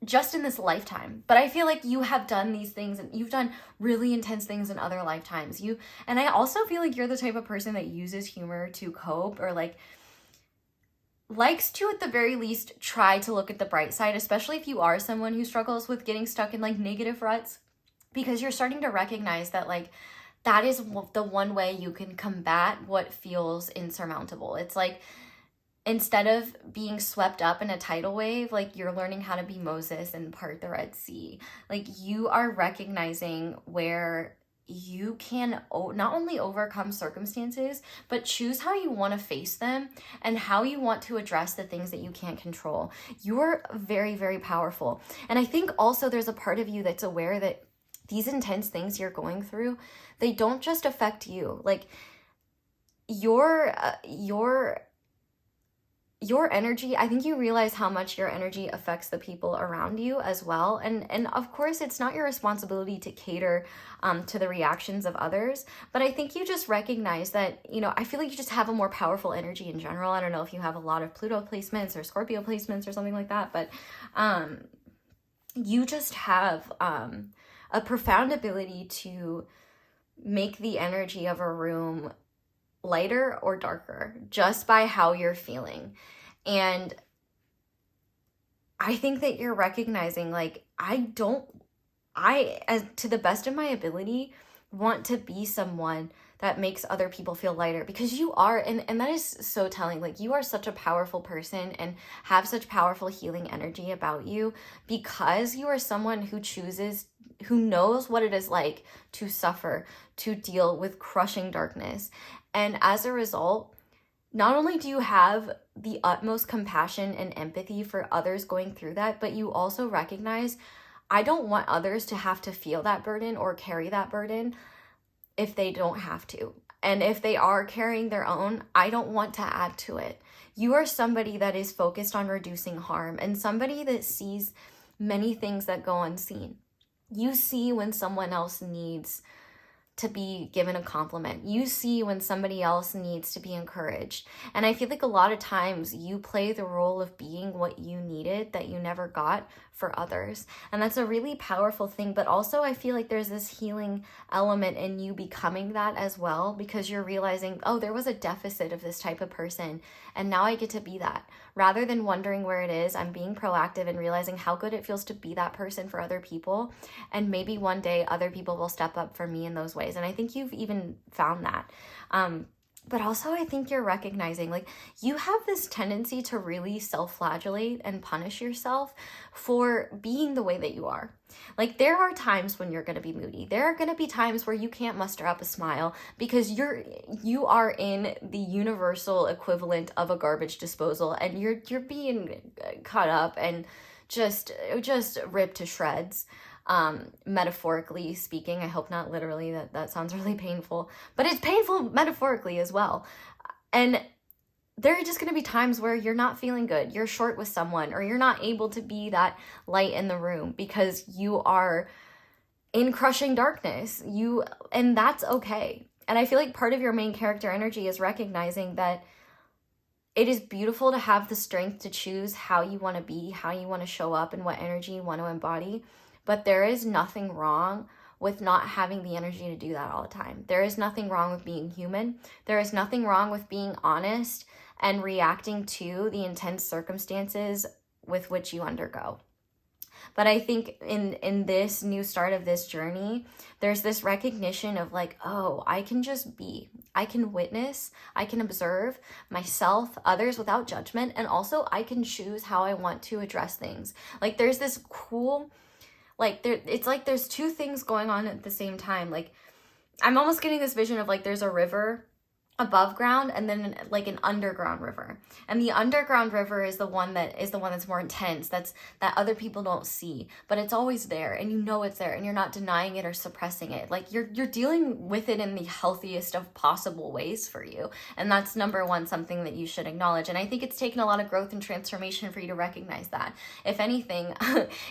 just in this lifetime. But I feel like you have done these things, and you've done really intense things in other lifetimes. And I also feel like you're the type of person that uses humor to cope, or like likes to, at the very least, try to look at the bright side, especially if you are someone who struggles with getting stuck in like negative ruts, because you're starting to recognize that like that is the one way you can combat what feels insurmountable. It's like, instead of being swept up in a tidal wave, like, you're learning how to be Moses and part the Red Sea. Like, you are recognizing where you can not only overcome circumstances, but choose how you want to face them and how you want to address the things that you can't control. You're very, very powerful. And I think also there's a part of you that's aware that these intense things you're going through, they don't just affect you. Like, your energy, I think you realize how much your energy affects the people around you as well. And of course, it's not your responsibility to cater to the reactions of others. But I think you just recognize that, you know, I feel like you just have a more powerful energy in general. I don't know if you have a lot of Pluto placements or Scorpio placements or something like that, but you just have a profound ability to make the energy of a room lighter or darker just by how you're feeling. And I think that you're recognizing, like, I, as to the best of my ability, want to be someone that makes other people feel lighter, because you are, and that is so telling. Like, you are such a powerful person and have such powerful healing energy about you, because you are someone who knows what it is like to suffer, to deal with crushing darkness. And as a result, not only do you have the utmost compassion and empathy for others going through that, but you also recognize, I don't want others to have to feel that burden or carry that burden if they don't have to. And if they are carrying their own, I don't want to add to it. You are somebody that is focused on reducing harm, and somebody that sees many things that go unseen. You see when someone else needs to be given a compliment. You see when somebody else needs to be encouraged. And I feel like a lot of times you play the role of being what you needed that you never got for others. And that's a really powerful thing. But also I feel like there's this healing element in you becoming that as well, because you're realizing, oh, there was a deficit of this type of person, and now I get to be that. Rather than wondering where it is, I'm being proactive and realizing how good it feels to be that person for other people. And maybe one day other people will step up for me in those ways. And I think you've even found that. But also I think you're recognizing, like, you have this tendency to really self-flagellate and punish yourself for being the way that you are. Like, there are times when you're going to be moody. There are going to be times where you can't muster up a smile because you are in the universal equivalent of a garbage disposal, and you're being cut up and just ripped to shreds. Metaphorically speaking. I hope not literally. That sounds really painful, but it's painful metaphorically as well. And there are just going to be times where you're not feeling good, you're short with someone, or you're not able to be that light in the room because you are in crushing darkness. And that's okay. And I feel like part of your main character energy is recognizing that it is beautiful to have the strength to choose how you want to be, how you want to show up, and what energy you want to embody. But there is nothing wrong with not having the energy to do that all the time. There is nothing wrong with being human. There is nothing wrong with being honest and reacting to the intense circumstances with which you undergo. But I think in this new start of this journey, there's this recognition of like, oh, I can just be. I can witness, I can observe myself, others without judgment, and also I can choose how I want to address things. Like there's this cool, like it's like there's two things going on at the same time. Like I'm almost getting this vision of like there's a river above ground and then like an underground river, and the underground river is the one that's more intense, that other people don't see, but it's always there and you know it's there and you're not denying it or suppressing it. Like you're dealing with it in the healthiest of possible ways for you, and that's number one, something that you should acknowledge. And I think it's taken a lot of growth and transformation for you to recognize that. If anything,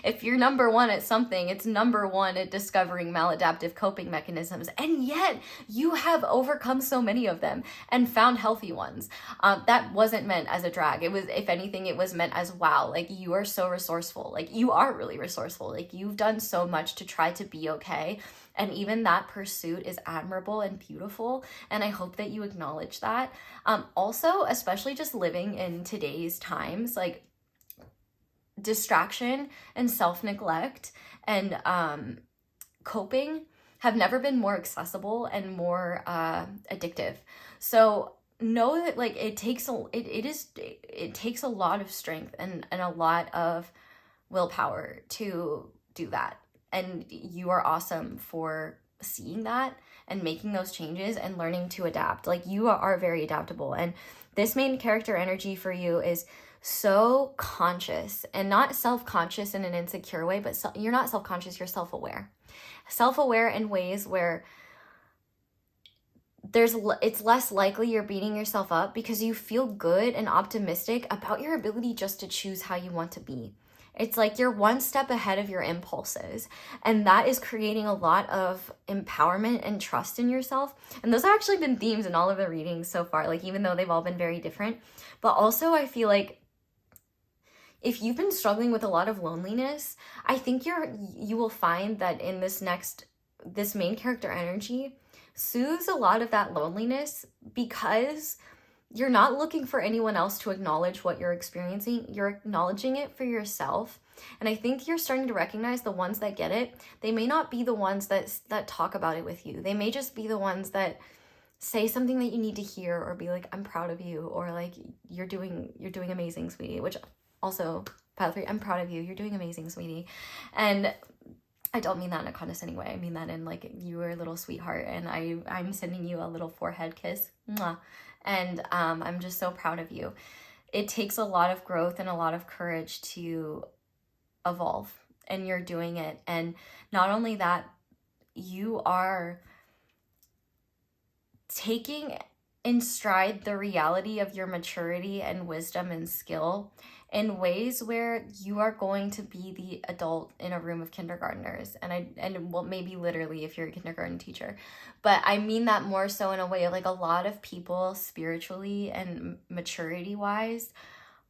if you're number one at something, it's number one at discovering maladaptive coping mechanisms, and yet you have overcome so many of them and found healthy ones. That wasn't meant as a drag. It was, if anything, it was meant as, wow, like you are so resourceful. Like you are really resourceful. Like you've done so much to try to be okay. And even that pursuit is admirable and beautiful. And I hope that you acknowledge that. Also, especially just living in today's times, like distraction and self-neglect and coping have never been more accessible and more addictive. So know that like it takes a lot of strength and a lot of willpower to do that. And you are awesome for seeing that and making those changes and learning to adapt. Like you are very adaptable. And this main character energy for you is so conscious, and not self-conscious in an insecure way, but you're not self-conscious, you're self-aware. Self-aware in ways where it's less likely you're beating yourself up because you feel good and optimistic about your ability just to choose how you want to be. It's like you're one step ahead of your impulses, and that is creating a lot of empowerment and trust in yourself. And those have actually been themes in all of the readings so far, like even though they've all been very different. But also I feel like if you've been struggling with a lot of loneliness, I think you will find that in this main character energy soothes a lot of that loneliness, because you're not looking for anyone else to acknowledge what you're experiencing. You're acknowledging it for yourself. And I think you're starting to recognize the ones that get it. They may not be the ones that talk about it with you. They may just be the ones that say something that you need to hear, or be like, I'm proud of you, or like, you're doing amazing, sweetie, which also, pile 3, I'm proud of you. You're doing amazing, sweetie. And I don't mean that in a condescending way. I mean that in like, you are a little sweetheart, and I'm sending you a little forehead kiss. Mwah. And I'm just so proud of you. It takes a lot of growth and a lot of courage to evolve, and you're doing it. And not only that, you are taking in stride the reality of your maturity and wisdom and skill in ways where you are going to be the adult in a room of kindergartners. And well, maybe literally if you're a kindergarten teacher, but I mean that more so in a way of like, a lot of people spiritually and maturity wise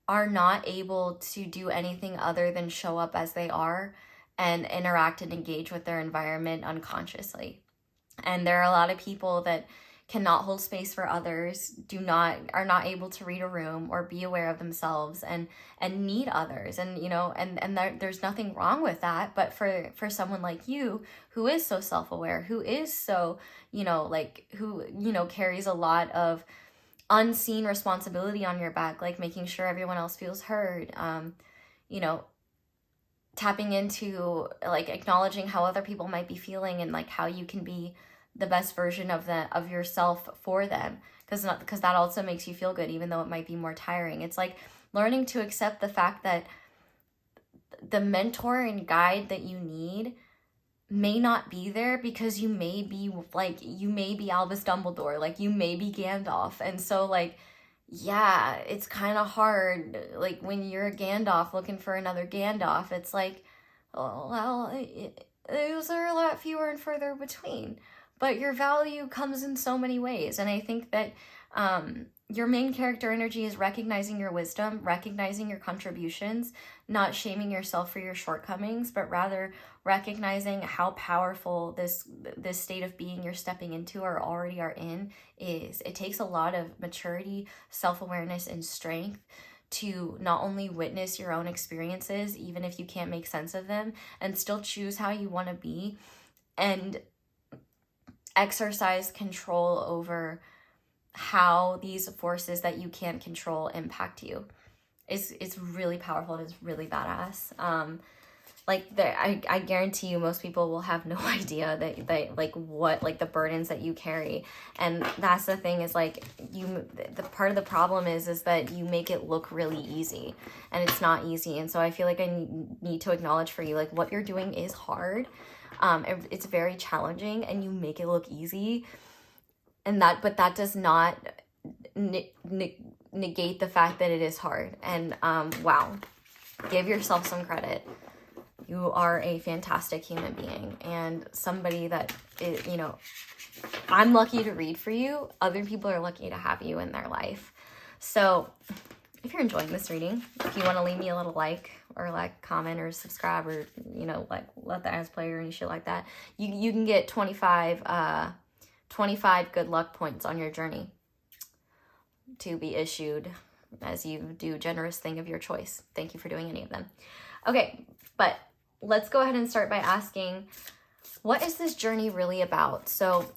are not able to do anything other than show up as they are and interact and engage with their environment unconsciously. And there are a lot of people that cannot hold space for others, are not able to read a room or be aware of themselves and need others. And, you know, and there's nothing wrong with that. But for someone like you, who is so self-aware, who is so, you know, like, who, you know, carries a lot of unseen responsibility on your back, like making sure everyone else feels heard, you know, tapping into like acknowledging how other people might be feeling, and like how you can be the best version of yourself for them, because that also makes you feel good, even though it might be more tiring. It's like learning to accept the fact that the mentor and guide that you need may not be there, because you may be Albus Dumbledore, like you may be Gandalf. And so like, yeah, it's kind of hard, like when you're a Gandalf looking for another Gandalf, it's like, oh well, those are a lot fewer and further between. But your value comes in so many ways. And I think that your main character energy is recognizing your wisdom, recognizing your contributions, not shaming yourself for your shortcomings, but rather recognizing how powerful this state of being you're stepping into or already are in is. It takes a lot of maturity, self-awareness, and strength to not only witness your own experiences, even if you can't make sense of them, and still choose how you want to be and exercise control over how these forces that you can't control impact you. It's really powerful and it's really badass. I guarantee you most people will have no idea that like what like the burdens that you carry. And that's the thing, is like the part of the problem is that you make it look really easy, and it's not easy. And so I feel like I need to acknowledge for you, like, what you're doing is hard. It's very challenging, and you make it look easy. But that does not negate the fact that it is hard. And wow, give yourself some credit. You are a fantastic human being, and somebody that is, you know, I'm lucky to read for you. Other people are lucky to have you in their life. So if you're enjoying this reading, if you want to leave me a little like or like comment or subscribe, or, you know, like let the ads play or any shit like that, you can get 25 good luck points on your journey to be issued as you do generous thing of your choice. Thank you for doing any of them. Okay, but let's go ahead and start by asking, what is this journey really about? So,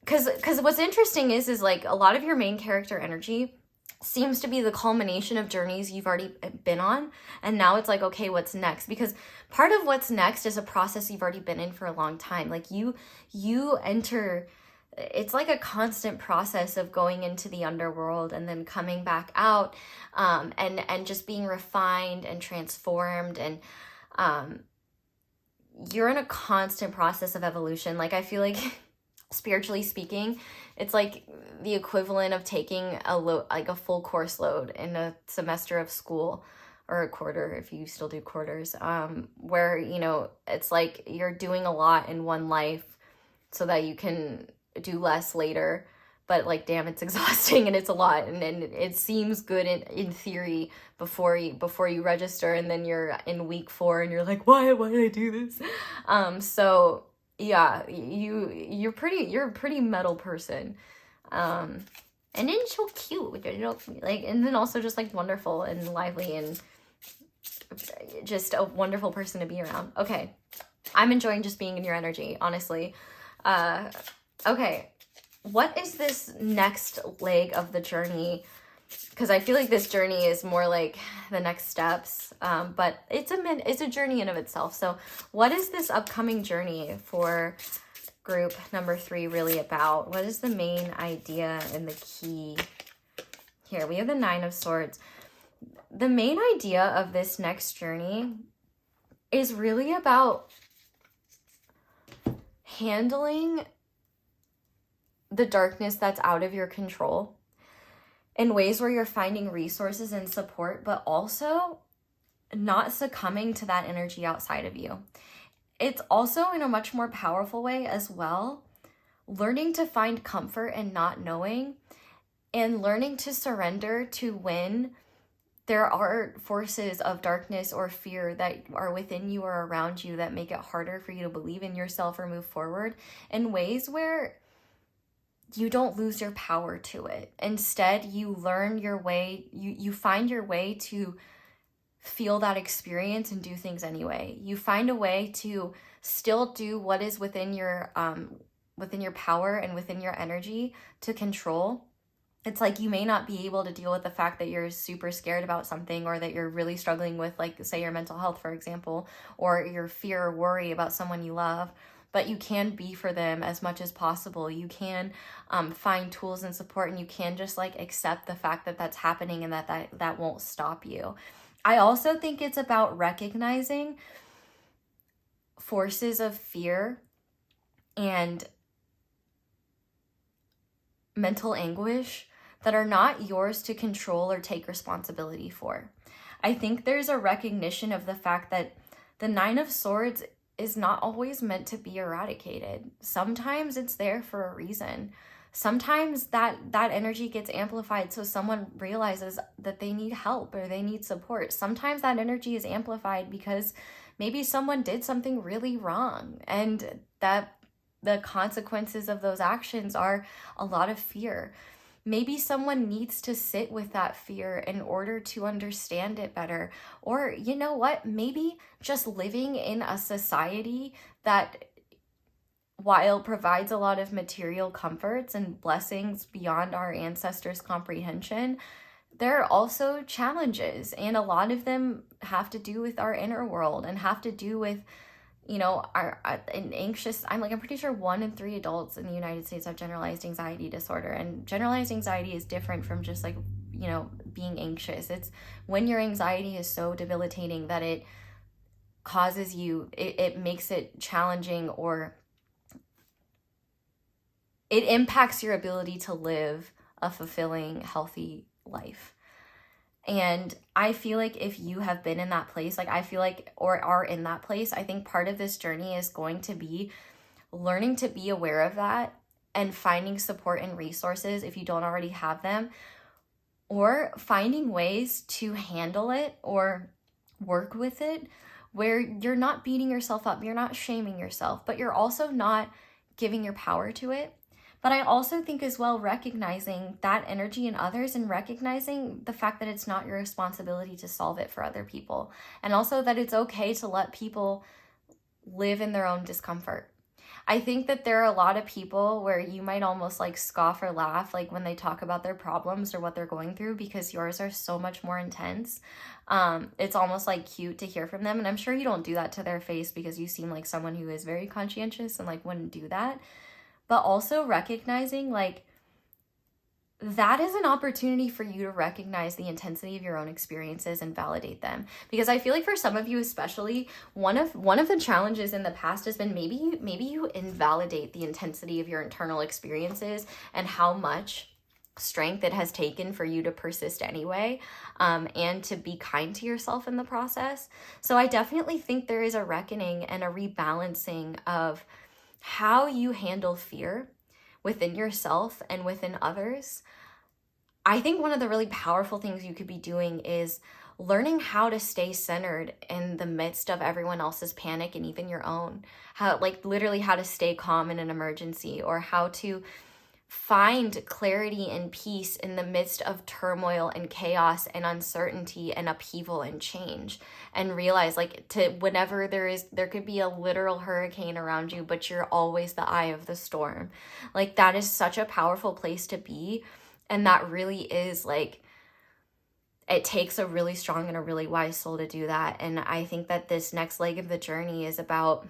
because what's interesting is like a lot of your main character energy seems to be the culmination of journeys you've already been on, and now it's like, okay, what's next? Because part of what's next is a process you've already been in for a long time. Like you enter, it's like a constant process of going into the underworld and then coming back out, and just being refined and transformed, and you're in a constant process of evolution. Like, I feel like spiritually speaking, it's like the equivalent of taking a full course load in a semester of school, or a quarter if you still do quarters, where, you know, it's like you're doing a lot in one life so that you can do less later. But like, damn, it's exhausting and it's a lot, and it seems good in theory before you register, and then you're in week 4 and you're like, why did I do this? So yeah, you're a pretty metal person, and then so cute, you know, like, and then also just like wonderful and lively and just a wonderful person to be around. Okay, I'm enjoying just being in your energy, honestly. Okay, what is this next leg of the journey? Because I feel like this journey is more like the next steps, but it's a journey in of itself. So what is this upcoming journey for group number 3 really about? What is the main idea and the key? Here we have the 9 of Swords. The main idea of this next journey is really about handling the darkness that's out of your control in ways where you're finding resources and support, but also not succumbing to that energy outside of you. It's also, in a much more powerful way as well, learning to find comfort in not knowing, and learning to surrender to when there are forces of darkness or fear that are within you or around you that make it harder for you to believe in yourself or move forward in ways where you don't lose your power to it. Instead, you learn your way, you find your way to feel that experience and do things anyway. You find a way to still do what is within your power and within your energy to control. It's like you may not be able to deal with the fact that you're super scared about something, or that you're really struggling with, like, say, your mental health, for example, or your fear or worry about someone you love, but you can be for them as much as possible. You can find tools and support, and you can just like accept the fact that that's happening, and that won't stop you. I also think it's about recognizing forces of fear and mental anguish that are not yours to control or take responsibility for. I think there's a recognition of the fact that the 9 of Swords is not always meant to be eradicated. Sometimes it's there for a reason. sometimes that energy gets amplified so someone realizes that they need help or they need support. Sometimes that energy is amplified because maybe someone did something really wrong, and that the consequences of those actions are a lot of fear. Maybe someone needs to sit with that fear in order to understand it better. Or you know what? Maybe just living in a society that, while provides a lot of material comforts and blessings beyond our ancestors' comprehension, there are also challenges, and a lot of them have to do with our inner world and have to do with, you know, an anxious, I'm pretty sure 1 in 3 adults in the United States have generalized anxiety disorder. And generalized anxiety is different from just like, you know, being anxious. It's when your anxiety is so debilitating that it causes you, it makes it challenging, or it impacts your ability to live a fulfilling, healthy life. And I feel like if you have been in that place, like I feel like, or are in that place, I think part of this journey is going to be learning to be aware of that and finding support and resources if you don't already have them, or finding ways to handle it or work with it where you're not beating yourself up, you're not shaming yourself, but you're also not giving your power to it. But I also think as well, recognizing that energy in others and recognizing the fact that it's not your responsibility to solve it for other people. And also that it's okay to let people live in their own discomfort. I think that there are a lot of people where you might almost like scoff or laugh like when they talk about their problems or what they're going through, because yours are so much more intense. It's almost like cute to hear from them. And I'm sure you don't do that to their face because you seem like someone who is very conscientious and like wouldn't do that. But also recognizing like that is an opportunity for you to recognize the intensity of your own experiences and validate them. Because I feel like for some of you especially, one of the challenges in the past has been maybe you invalidate the intensity of your internal experiences and how much strength it has taken for you to persist anyway, and to be kind to yourself in the process. So I definitely think there is a reckoning and a rebalancing of how you handle fear within yourself and within others. I think one of the really powerful things you could be doing is learning how to stay centered in the midst of everyone else's panic and even your own. How, like literally how to stay calm in an emergency, or how to find clarity and peace in the midst of turmoil and chaos and uncertainty and upheaval and change, and realize like to whenever there could be a literal hurricane around you, but you're always the eye of the storm. Like that is such a powerful place to be. And that really is like, it takes a really strong and a really wise soul to do that. And I think that this next leg of the journey is about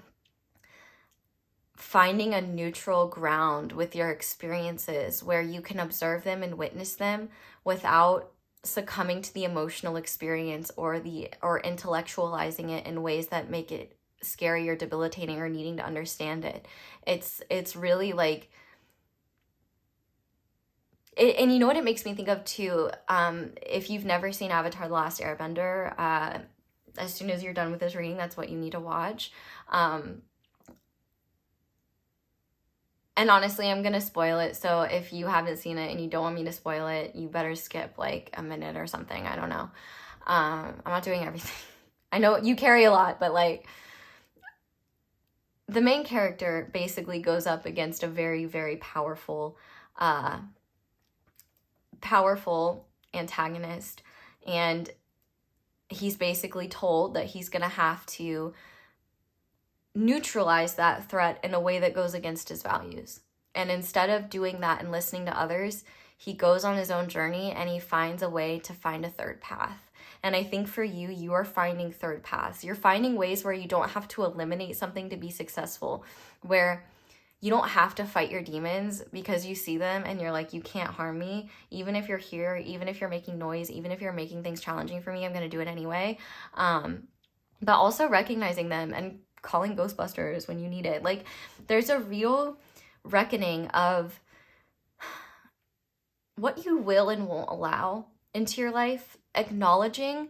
finding a neutral ground with your experiences where you can observe them and witness them without succumbing to the emotional experience or intellectualizing it in ways that make it scary or debilitating or needing to understand it. It's really like it, and you know what it makes me think of too, if you've never seen Avatar: The Last Airbender, as soon as you're done with this reading, that's what you need to watch. And honestly, I'm going to spoil it. So if you haven't seen it and you don't want me to spoil it, you better skip like a minute or something. I don't know. I'm not doing everything. I know you carry a lot, but like the main character basically goes up against a very, very powerful antagonist. And he's basically told that he's going to have to neutralize that threat in a way that goes against his values. And instead of doing that and listening to others, he goes on his own journey and he finds a way to find a third path. And I think for you, you are finding third paths. You're finding ways where you don't have to eliminate something to be successful, where you don't have to fight your demons because you see them and you're like, you can't harm me. Even if you're here, even if you're making noise, even if you're making things challenging for me, I'm going to do it anyway. But also recognizing them and calling Ghostbusters when you need it. Like there's a real reckoning of what you will and won't allow into your life, acknowledging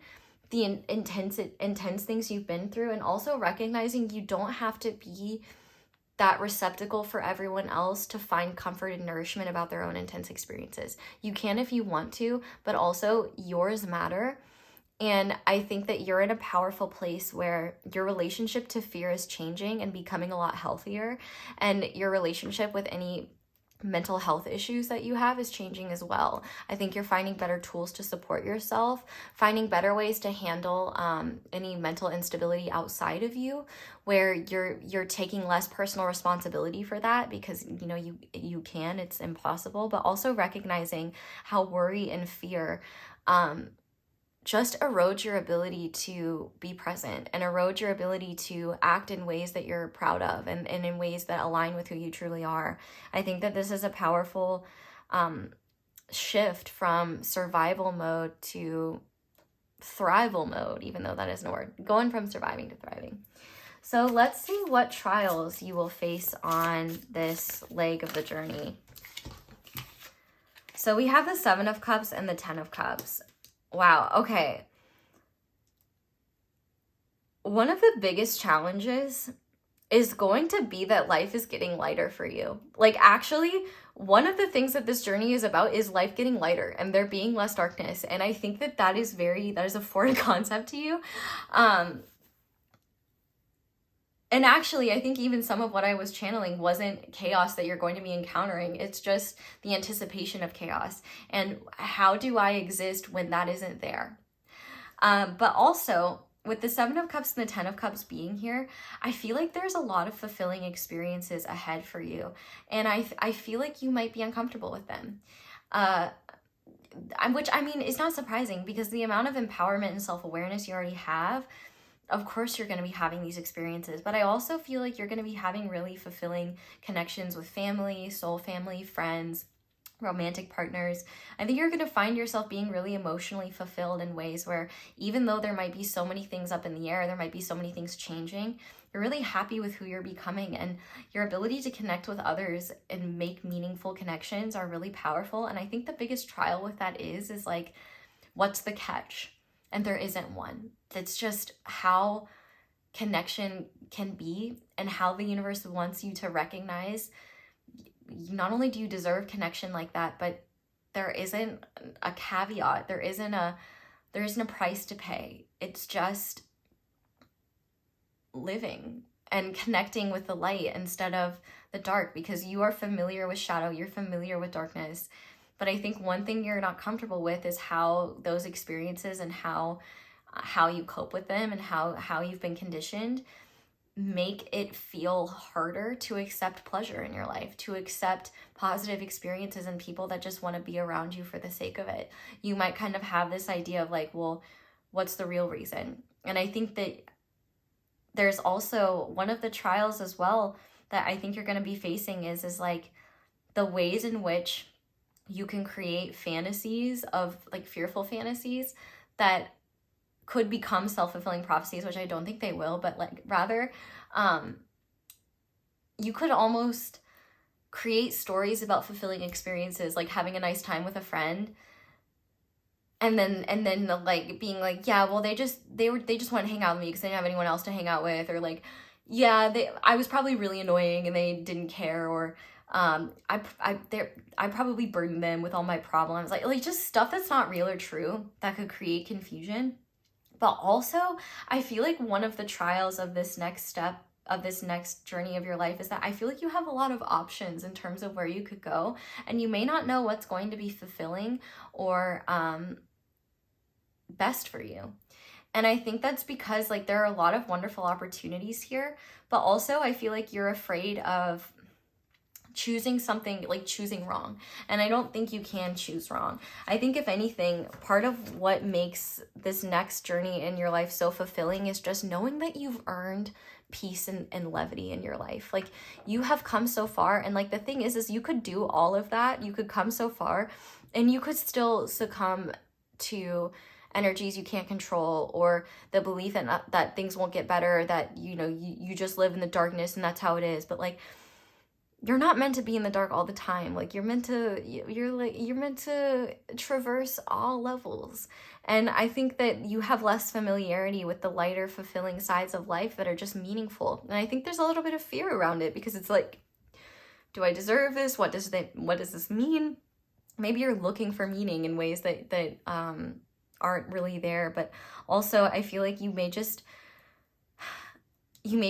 the intense things you've been through, and also recognizing you don't have to be that receptacle for everyone else to find comfort and nourishment about their own intense experiences. You can if you want to, but also yours matter. And I think that you're in a powerful place where your relationship to fear is changing and becoming a lot healthier. And your relationship with any mental health issues that you have is changing as well. I think you're finding better tools to support yourself, finding better ways to handle any mental instability outside of you, where you're taking less personal responsibility for that because you can, it's impossible, but also recognizing how worry and fear just erode your ability to be present and erode your ability to act in ways that you're proud of and in ways that align with who you truly are. I think that this is a powerful shift from survival mode to thrival mode, even though that isn't a word. Going from surviving to thriving. So let's see what trials you will face on this leg of the journey. So we have the 7 of Cups and the 10 of Cups. Wow, okay. One of the biggest challenges is going to be that life is getting lighter for you. Like, actually, one of the things that this journey is about is life getting lighter and there being less darkness. And I think that is a foreign concept to you. And actually, I think even some of what I was channeling wasn't chaos that you're going to be encountering. It's just the anticipation of chaos. And how do I exist when that isn't there? But also, with the 7 of Cups and the 10 of Cups being here, I feel like there's a lot of fulfilling experiences ahead for you. And I feel like you might be uncomfortable with them. Which, I mean, is not surprising because the amount of empowerment and self-awareness you already have, of course you're going to be having these experiences, but I also feel like you're going to be having really fulfilling connections with family, soul family, friends, romantic partners. I think you're going to find yourself being really emotionally fulfilled in ways where even though there might be so many things up in the air, there might be so many things changing, you're really happy with who you're becoming, and your ability to connect with others and make meaningful connections are really powerful. And I think the biggest trial with that is like, what's the catch? And there isn't one. It's just how connection can be and how the universe wants you to recognize not only do you deserve connection like that, but there isn't a caveat. There isn't a price to pay. It's just living and connecting with the light instead of the dark, because you are familiar with shadow, you're familiar with darkness. But I think one thing you're not comfortable with is how those experiences and how you cope with them and how you've been conditioned make it feel harder to accept pleasure in your life, to accept positive experiences and people that just want to be around you for the sake of it. You might kind of have this idea of like, well, what's the real reason? And I think that there's also one of the trials as well that I think you're going to be facing is like the ways in which you can create fantasies of like fearful fantasies that could become self-fulfilling prophecies, which I don't think they will, but like rather you could almost create stories about fulfilling experiences, like having a nice time with a friend and then like being like, yeah, well they just want to hang out with me because they didn't have anyone else to hang out with, or like, yeah, I was probably really annoying and they didn't care, or I probably burdened them with all my problems, like just stuff that's not real or true that could create confusion. But also, I feel like one of the trials of this next step, of this next journey of your life, is that I feel like you have a lot of options in terms of where you could go, and you may not know what's going to be fulfilling or best for you. And I think that's because like there are a lot of wonderful opportunities here, but also I feel like you're afraid of choosing something, like choosing wrong. And I don't think you can choose wrong. I think if anything, part of what makes this next journey in your life so fulfilling is just knowing that you've earned peace and levity in your life. Like you have come so far, and like the thing is you could do all of that, you could come so far, and you could still succumb to energies you can't control, or the belief that things won't get better, that you just live in the darkness and that's how it is. But like you're not meant to be in the dark all the time. Like you're meant to traverse all levels. And I think that you have less familiarity with the lighter, fulfilling sides of life that are just meaningful. And I think there's a little bit of fear around it because it's like, do I deserve this? What does this mean? Maybe you're looking for meaning in ways that aren't really there. But also I feel like you may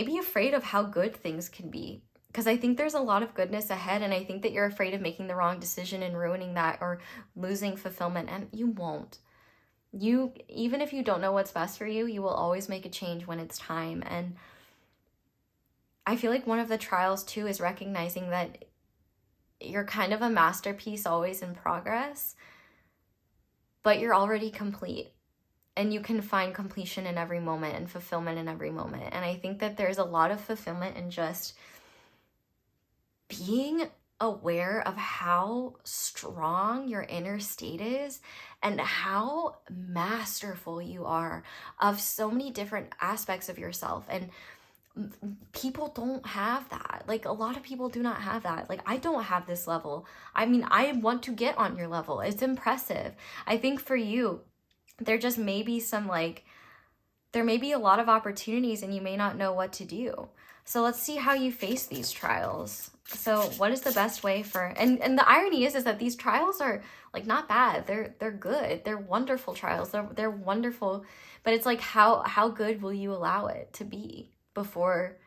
be afraid of how good things can be. Because I think there's a lot of goodness ahead, and I think that you're afraid of making the wrong decision and ruining that or losing fulfillment, and you won't. Even if you don't know what's best for you, you will always make a change when it's time. And I feel like one of the trials too is recognizing that you're kind of a masterpiece always in progress, but you're already complete. And you can find completion in every moment and fulfillment in every moment. And I think that there's a lot of fulfillment in just being aware of how strong your inner state is and how masterful you are of so many different aspects of yourself. And people don't have that. Like a lot of people do not have that. Like I don't have this level. I mean, I want to get on your level. It's impressive. I think for you, there just may be there may be a lot of opportunities and you may not know what to do. So let's see how you face these trials. So what is the best way for, and the irony is that these trials are like not bad. They're good. They're wonderful trials. They're wonderful, but it's like how good will you allow it to be before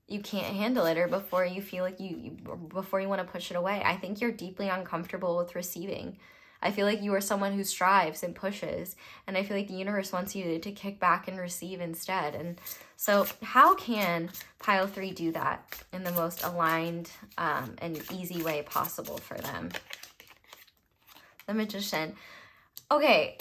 you can't handle it or before you feel like before you want to push it away. I think you're deeply uncomfortable with receiving. I feel like you are someone who strives and pushes, and I feel like the universe wants you to kick back and receive instead. And so how can pile 3 do that in the most aligned and easy way possible for them? The Magician. Okay,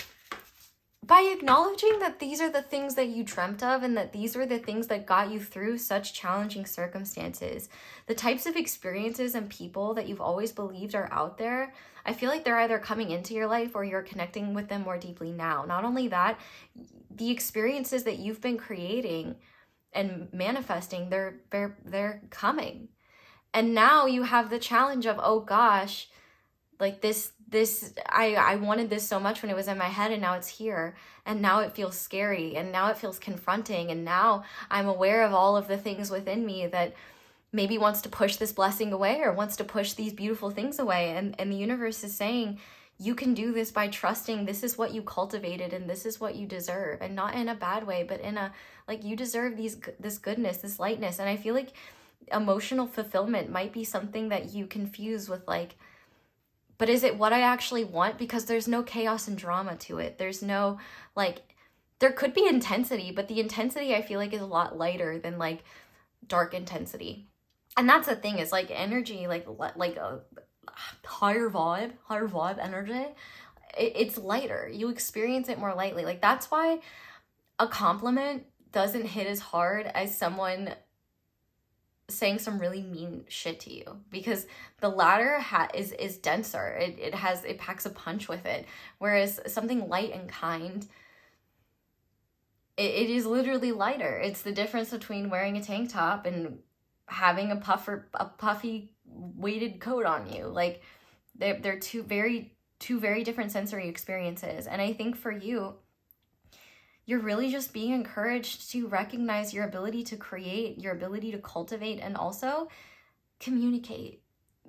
by acknowledging that these are the things that you dreamt of and that these were the things that got you through such challenging circumstances, the types of experiences and people that you've always believed are out there, I feel like they're either coming into your life or you're connecting with them more deeply now. Not only that, the experiences that you've been creating and manifesting, they're coming. And now you have the challenge of, oh gosh, like I wanted this so much when it was in my head, and now it's here, and now it feels scary, and now it feels confronting, and now I'm aware of all of the things within me that maybe wants to push this blessing away or wants to push these beautiful things away. And the universe is saying, you can do this by trusting this is what you cultivated and this is what you deserve, and not in a bad way, but in a, like, you deserve this goodness, this lightness. And I feel like emotional fulfillment might be something that you confuse with like, but is it what I actually want? Because there's no chaos and drama to it. There's no, like, there could be intensity, but the intensity I feel like is a lot lighter than like dark intensity. And that's the thing, is like energy, like a higher vibe energy, it's lighter. You experience it more lightly. Like that's why a compliment doesn't hit as hard as someone saying some really mean shit to you, because the latter is denser. It packs a punch with it, whereas something light and kind, it is literally lighter. It's the difference between wearing a tank top and having a puffy weighted coat on you. Like they're two very different sensory experiences. And I think for you, you're really just being encouraged to recognize your ability to create, your ability to cultivate, and also communicate.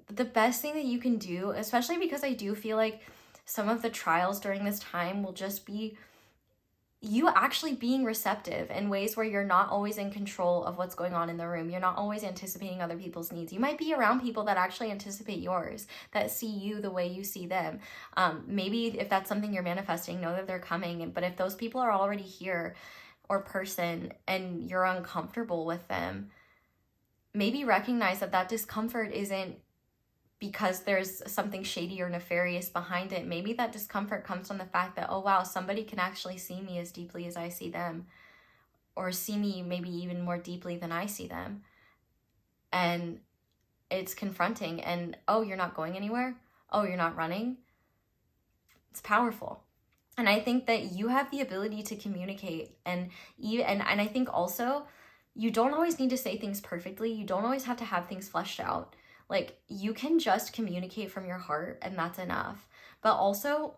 The best thing that you can do, especially because I do feel like some of the trials during this time will just be you actually being receptive in ways where you're not always in control of what's going on in the room. You're not always anticipating other people's needs. You might be around people that actually anticipate yours, that see you the way you see them. Maybe if that's something you're manifesting, know that they're coming. But if those people are already here or person and you're uncomfortable with them, maybe recognize that discomfort isn't because there's something shady or nefarious behind it. Maybe that discomfort comes from the fact that, oh wow, somebody can actually see me as deeply as I see them, or see me maybe even more deeply than I see them. And it's confronting. And oh, you're not going anywhere? Oh, you're not running? It's powerful. And I think that you have the ability to communicate, and I think also you don't always need to say things perfectly. You don't always have to have things fleshed out. Like, you can just communicate from your heart, and that's enough. But also,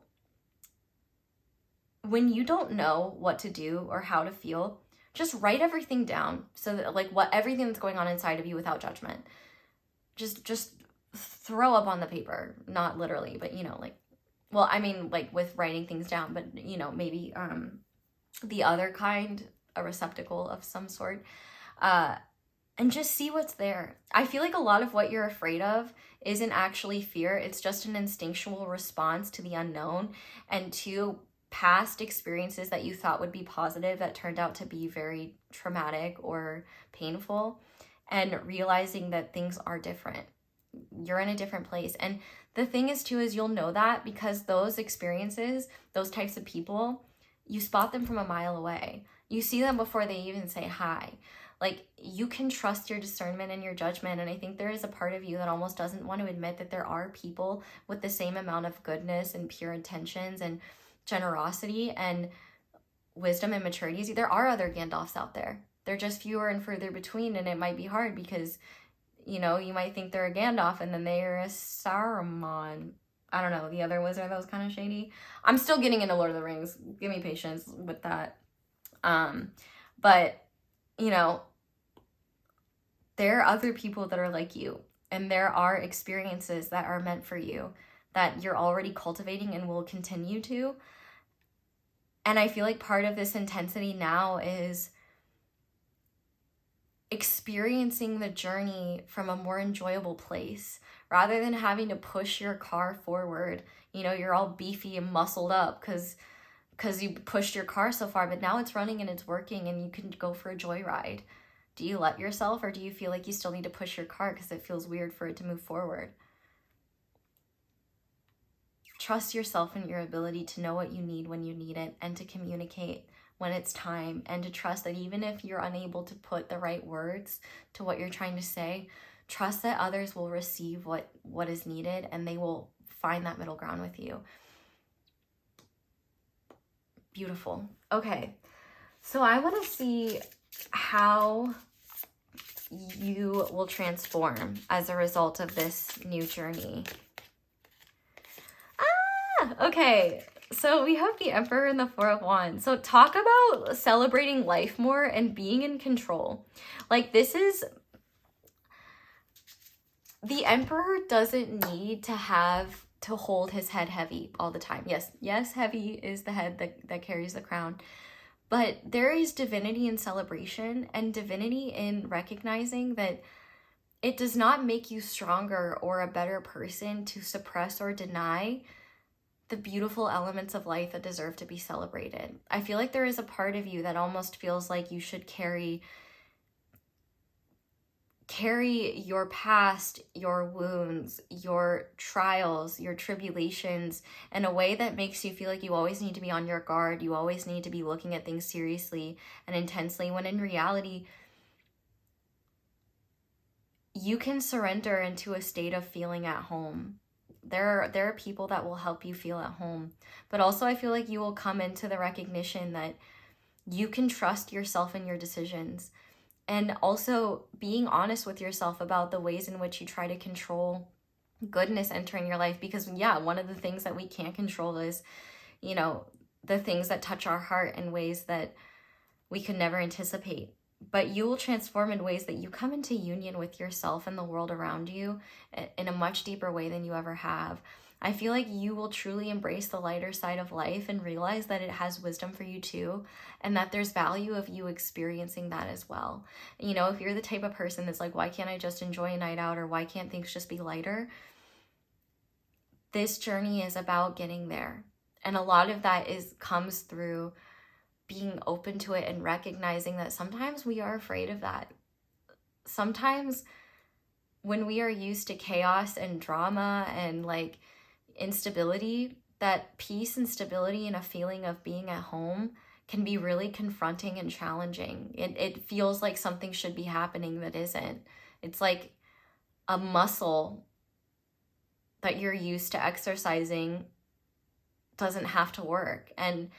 when you don't know what to do or how to feel, just write everything down, so that, like, everything that's going on inside of you without judgment. Just throw up on the paper, not literally, but, you know, like, well, I mean, like, with writing things down, but, you know, maybe the other kind, a receptacle of some sort, and just see what's there. I feel like a lot of what you're afraid of isn't actually fear. It's just an instinctual response to the unknown and to past experiences that you thought would be positive that turned out to be very traumatic or painful, and realizing that things are different. You're in a different place. And the thing is too, is you'll know that because those experiences, those types of people, you spot them from a mile away. You see them before they even say hi. Like, you can trust your discernment and your judgment. And I think there is a part of you that almost doesn't want to admit that there are people with the same amount of goodness and pure intentions and generosity and wisdom and maturity. There are other Gandalfs out there. They're just fewer and further between, and it might be hard because, you know, you might think they're a Gandalf and then they're a Saruman. I don't know, the other wizard that was kind of shady. I'm still getting into Lord of the Rings. Give me patience with that. But, you know, there are other people that are like you, and there are experiences that are meant for you that you're already cultivating and will continue to. And I feel like part of this intensity now is experiencing the journey from a more enjoyable place rather than having to push your car forward. You know, you're all beefy and muscled up because you pushed your car so far, but now it's running and it's working and you can go for a joyride. Do you let yourself, or do you feel like you still need to push your car because it feels weird for it to move forward? Trust yourself and your ability to know what you need when you need it, and to communicate when it's time, and to trust that even if you're unable to put the right words to what you're trying to say, trust that others will receive what is needed, and they will find that middle ground with you. Beautiful. Okay, so I want to see how you will transform as a result of this new journey. Okay, so we have the Emperor and the Four of Wands. So talk about celebrating life more and being in control. Like, this is... The Emperor doesn't need to have to hold his head heavy all the time. Yes, heavy is the head that carries the crown. But there is divinity in celebration and divinity in recognizing that it does not make you stronger or a better person to suppress or deny the beautiful elements of life that deserve to be celebrated. I feel like there is a part of you that almost feels like you should carry your past, your wounds, your trials, your tribulations in a way that makes you feel like you always need to be on your guard. You always need to be looking at things seriously and intensely, when in reality, you can surrender into a state of feeling at home. There are people that will help you feel at home. But also I feel like you will come into the recognition that you can trust yourself and your decisions. And also being honest with yourself about the ways in which you try to control goodness entering your life. Because yeah, one of the things that we can't control is, you know, the things that touch our heart in ways that we could never anticipate. But you will transform in ways that you come into union with yourself and the world around you in a much deeper way than you ever have. I feel like you will truly embrace the lighter side of life and realize that it has wisdom for you too, and that there's value of you experiencing that as well. You know, if you're the type of person that's like, why can't I just enjoy a night out, or why can't things just be lighter? This journey is about getting there. And a lot of that comes through being open to it and recognizing that sometimes we are afraid of that. Sometimes when we are used to chaos and drama and like instability, that peace and stability and a feeling of being at home can be really confronting and challenging. It feels like something should be happening that isn't. It's like a muscle that you're used to exercising doesn't have to work. And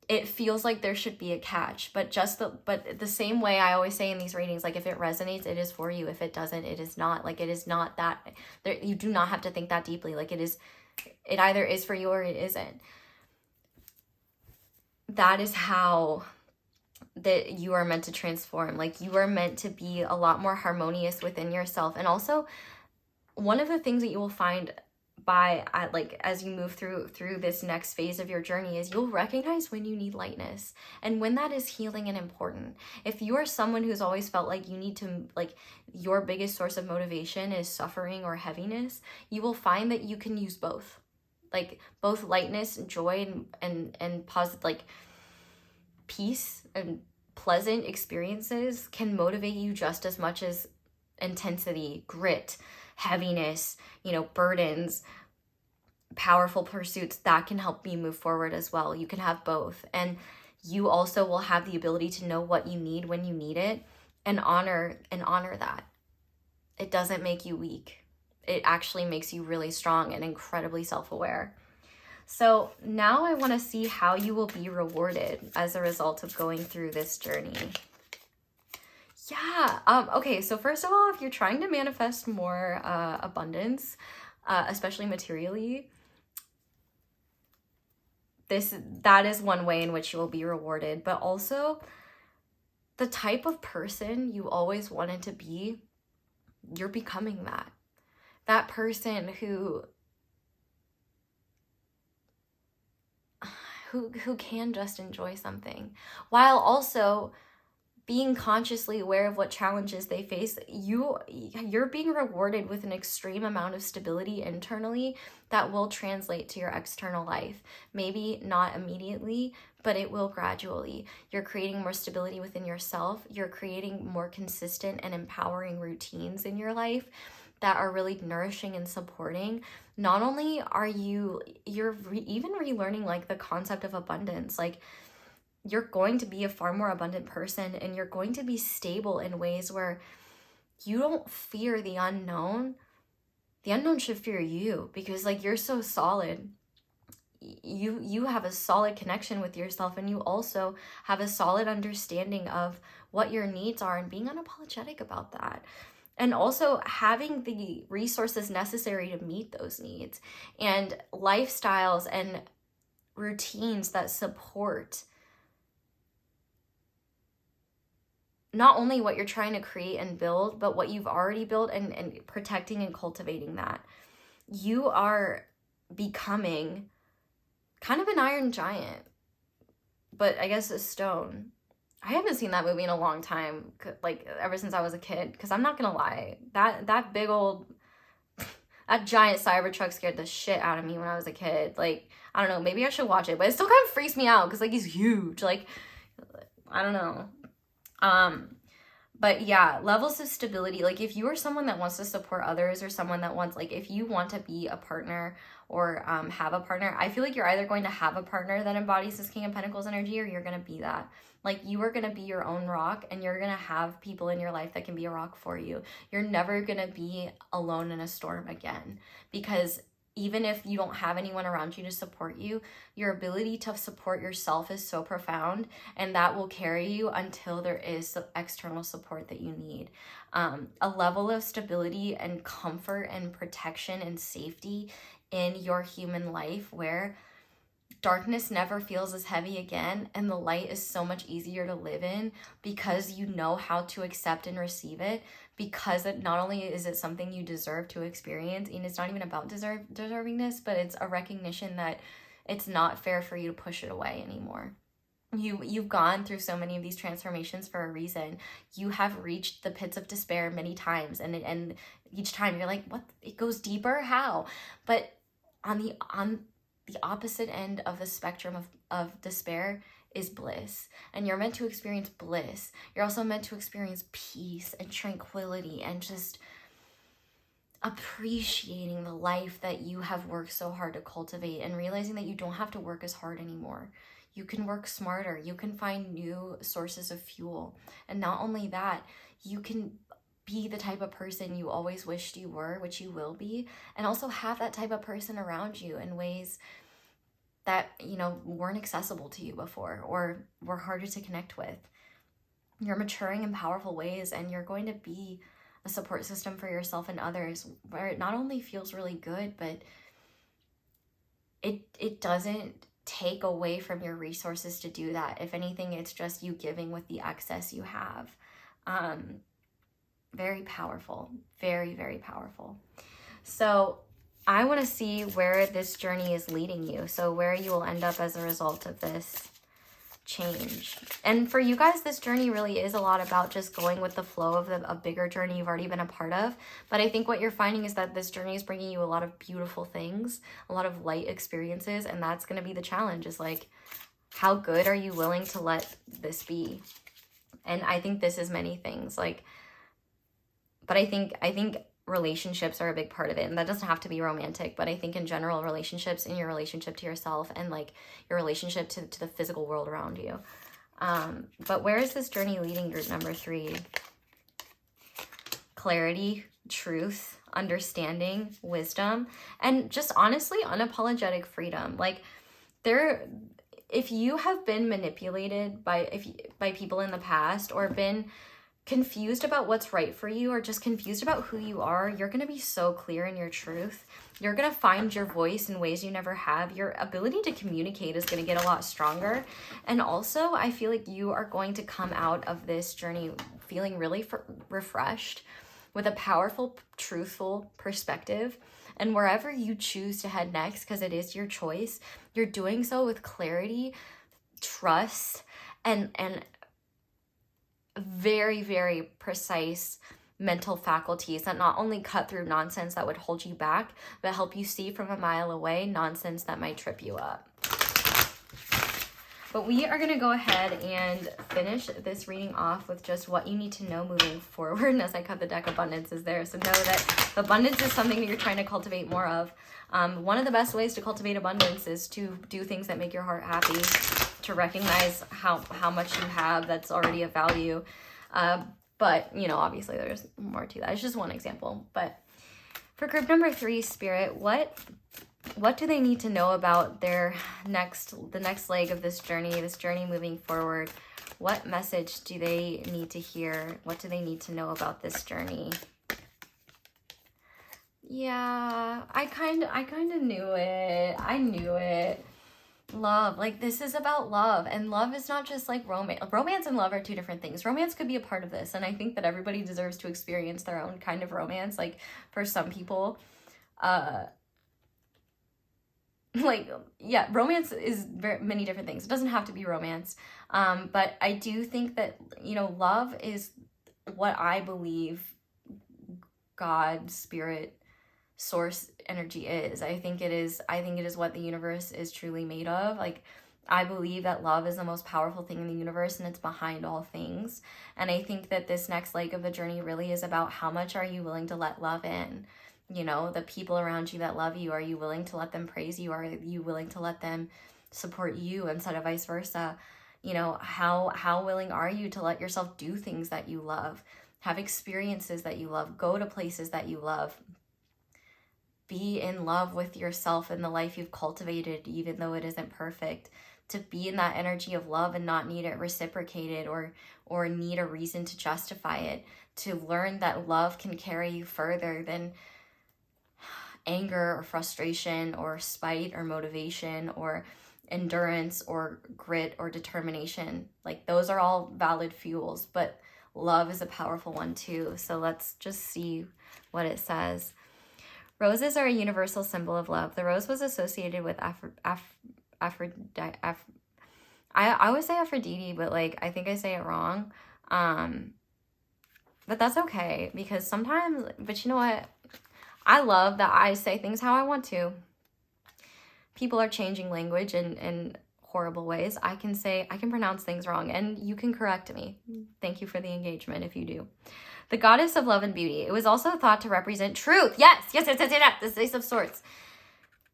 it feels like there should be a catch, but the same way I always say in these readings, like if it resonates, it is for you. If it doesn't, it is not. Like it is not that there, you do not have to think that deeply. Like it either is for you or it isn't. That is how that you are meant to transform. Like you are meant to be a lot more harmonious within yourself. And also one of the things that you will find as you move through this next phase of your journey is you'll recognize when you need lightness and when that is healing and important. If you are someone who's always felt like you need to, like your biggest source of motivation is suffering or heaviness, you will find that you can use both. Like both lightness, joy, and positive, like peace and pleasant experiences can motivate you just as much as intensity, grit, heaviness, burdens, powerful pursuits that can help you move forward as well. You can have both. And you also will have the ability to know what you need when you need it and honor that. It doesn't make you weak. It actually makes you really strong and incredibly self-aware. So now I want to see how you will be rewarded as a result of going through this journey. Yeah. Okay. So first of all, if you're trying to manifest more abundance, especially materially, that is one way in which you will be rewarded. But also, the type of person you always wanted to be, you're becoming that. That person who can just enjoy something while also being consciously aware of what challenges they face. You're being rewarded with an extreme amount of stability internally that will translate to your external life. Maybe not immediately, but it will gradually. You're creating more stability within yourself. You're creating more consistent and empowering routines in your life that are really nourishing and supporting. Not only are you're even relearning like the concept of abundance, like you're going to be a far more abundant person, and you're going to be stable in ways where you don't fear the unknown. The unknown should fear you, because like you're so solid. You have a solid connection with yourself, and you also have a solid understanding of what your needs are and being unapologetic about that. And also having the resources necessary to meet those needs, and lifestyles and routines that support not only what you're trying to create and build, but what you've already built, and protecting and cultivating that. You are becoming kind of an iron giant, but I guess a stone. I haven't seen that movie in a long time, like ever since I was a kid, because I'm not gonna lie, that big old, that giant Cybertruck scared the shit out of me when I was a kid. Like, I don't know, maybe I should watch it, but it still kind of freaks me out because like he's huge. Like, I don't know. But yeah, levels of stability. Like if you are someone that wants to support others, or someone that wants, like if you want to be a partner or have a partner, I feel like you're either going to have a partner that embodies this King of Pentacles energy, or you're going to be that. Like you are going to be your own rock, and you're going to have people in your life that can be a rock for you. You're never going to be alone in a storm again, because even if you don't have anyone around you to support you, your ability to support yourself is so profound, and that will carry you until there is the external support that you need. A level of stability and comfort and protection and safety in your human life where darkness never feels as heavy again, and the light is so much easier to live in because you know how to accept and receive it, because it not only is it something you deserve to experience, and it's not even about deservingness, but it's a recognition that it's not fair for you to push it away anymore. You've gone through so many of these transformations for a reason. You have reached the pits of despair many times, and each time you're like, what? It goes deeper? How? But on the opposite end of the spectrum of despair is bliss, and you're meant to experience bliss. You're also meant to experience peace and tranquility, and just appreciating the life that you have worked so hard to cultivate, and realizing that you don't have to work as hard anymore. You can work smarter. You can find new sources of fuel. And not only that, you can be the type of person you always wished you were, which you will be, and also have that type of person around you in ways that, you know, weren't accessible to you before or were harder to connect with. You're maturing in powerful ways, and you're going to be a support system for yourself and others where it not only feels really good, but it doesn't take away from your resources to do that. If anything, it's just you giving with the excess you have. Very powerful, very, very powerful. So I want to see where this journey is leading you. So where you will end up as a result of this change. And for you guys, this journey really is a lot about just going with the flow of a bigger journey you've already been a part of. But I think what you're finding is that this journey is bringing you a lot of beautiful things, a lot of light experiences, and that's going to be the challenge, is like, how good are you willing to let this be? And I think this is many things, like, but I think relationships are a big part of it, and that doesn't have to be romantic, but I think in general, relationships, and your relationship to yourself, and like your relationship to the physical world around you. But where is this journey leading, group number 3? Clarity, truth, understanding, wisdom, and just honestly unapologetic freedom. Like, if you have been manipulated by people in the past, or been confused about what's right for you, or just confused about who you are, you're going to be so clear in your truth. You're going to find your voice in ways you never have. Your ability to communicate is going to get a lot stronger. And also, I feel like you are going to come out of this journey feeling really refreshed, with a powerful, truthful perspective. And wherever you choose to head next, because it is your choice, you're doing so with clarity, trust, and very, very precise mental faculties that not only cut through nonsense that would hold you back, but help you see from a mile away nonsense that might trip you up. But we are going to go ahead and finish this reading off with just what you need to know moving forward. And as I cut the deck, abundance is there. So know that abundance is something that you're trying to cultivate more of. One of the best ways to cultivate abundance is to do things that make your heart happy, to recognize how much you have that's already of value. But, you know, obviously there's more to that. It's just one example. But for group number 3, Spirit, what do they need to know about the next leg of this journey moving forward? What message do they need to hear? What do they need to know about this journey? Yeah, I kind of knew it. I knew it. Love, like, this is about love, and love is not just like romance. Romance and love are 2 different things. Romance could be a part of this, and I think that everybody deserves to experience their own kind of romance. Like, for some people, like, yeah, romance is many different things. It doesn't have to be romance. But I do think that, you know, love is what I believe God, spirit, source energy is. I think it is what the universe is truly made of. Like, I believe that love is the most powerful thing in the universe, and it's behind all things. And I think that this next leg of the journey really is about how much are you willing to let love in. You know, the people around you that love you, are you willing to let them praise you? Are you willing to let them support you instead of vice versa? You know, how willing are you to let yourself do things that you love, have experiences that you love, go to places that you love, be in love with yourself and the life you've cultivated, even though it isn't perfect, to be in that energy of love and not need it reciprocated or need a reason to justify it, to learn that love can carry you further than anger or frustration or spite or motivation or endurance or grit or determination. Like, those are all valid fuels, but love is a powerful one too. So let's just see what it says. Roses are a universal symbol of love. The rose was associated with Aphrodite. I always say Aphrodite, but like, I think I say it wrong. But that's okay, because sometimes, but you know what? I love that I say things how I want to. People are changing language in horrible ways. I can pronounce things wrong, and you can correct me. Thank you for the engagement if you do. The goddess of love and beauty. It was also thought to represent truth. Yes. The Ace of Swords.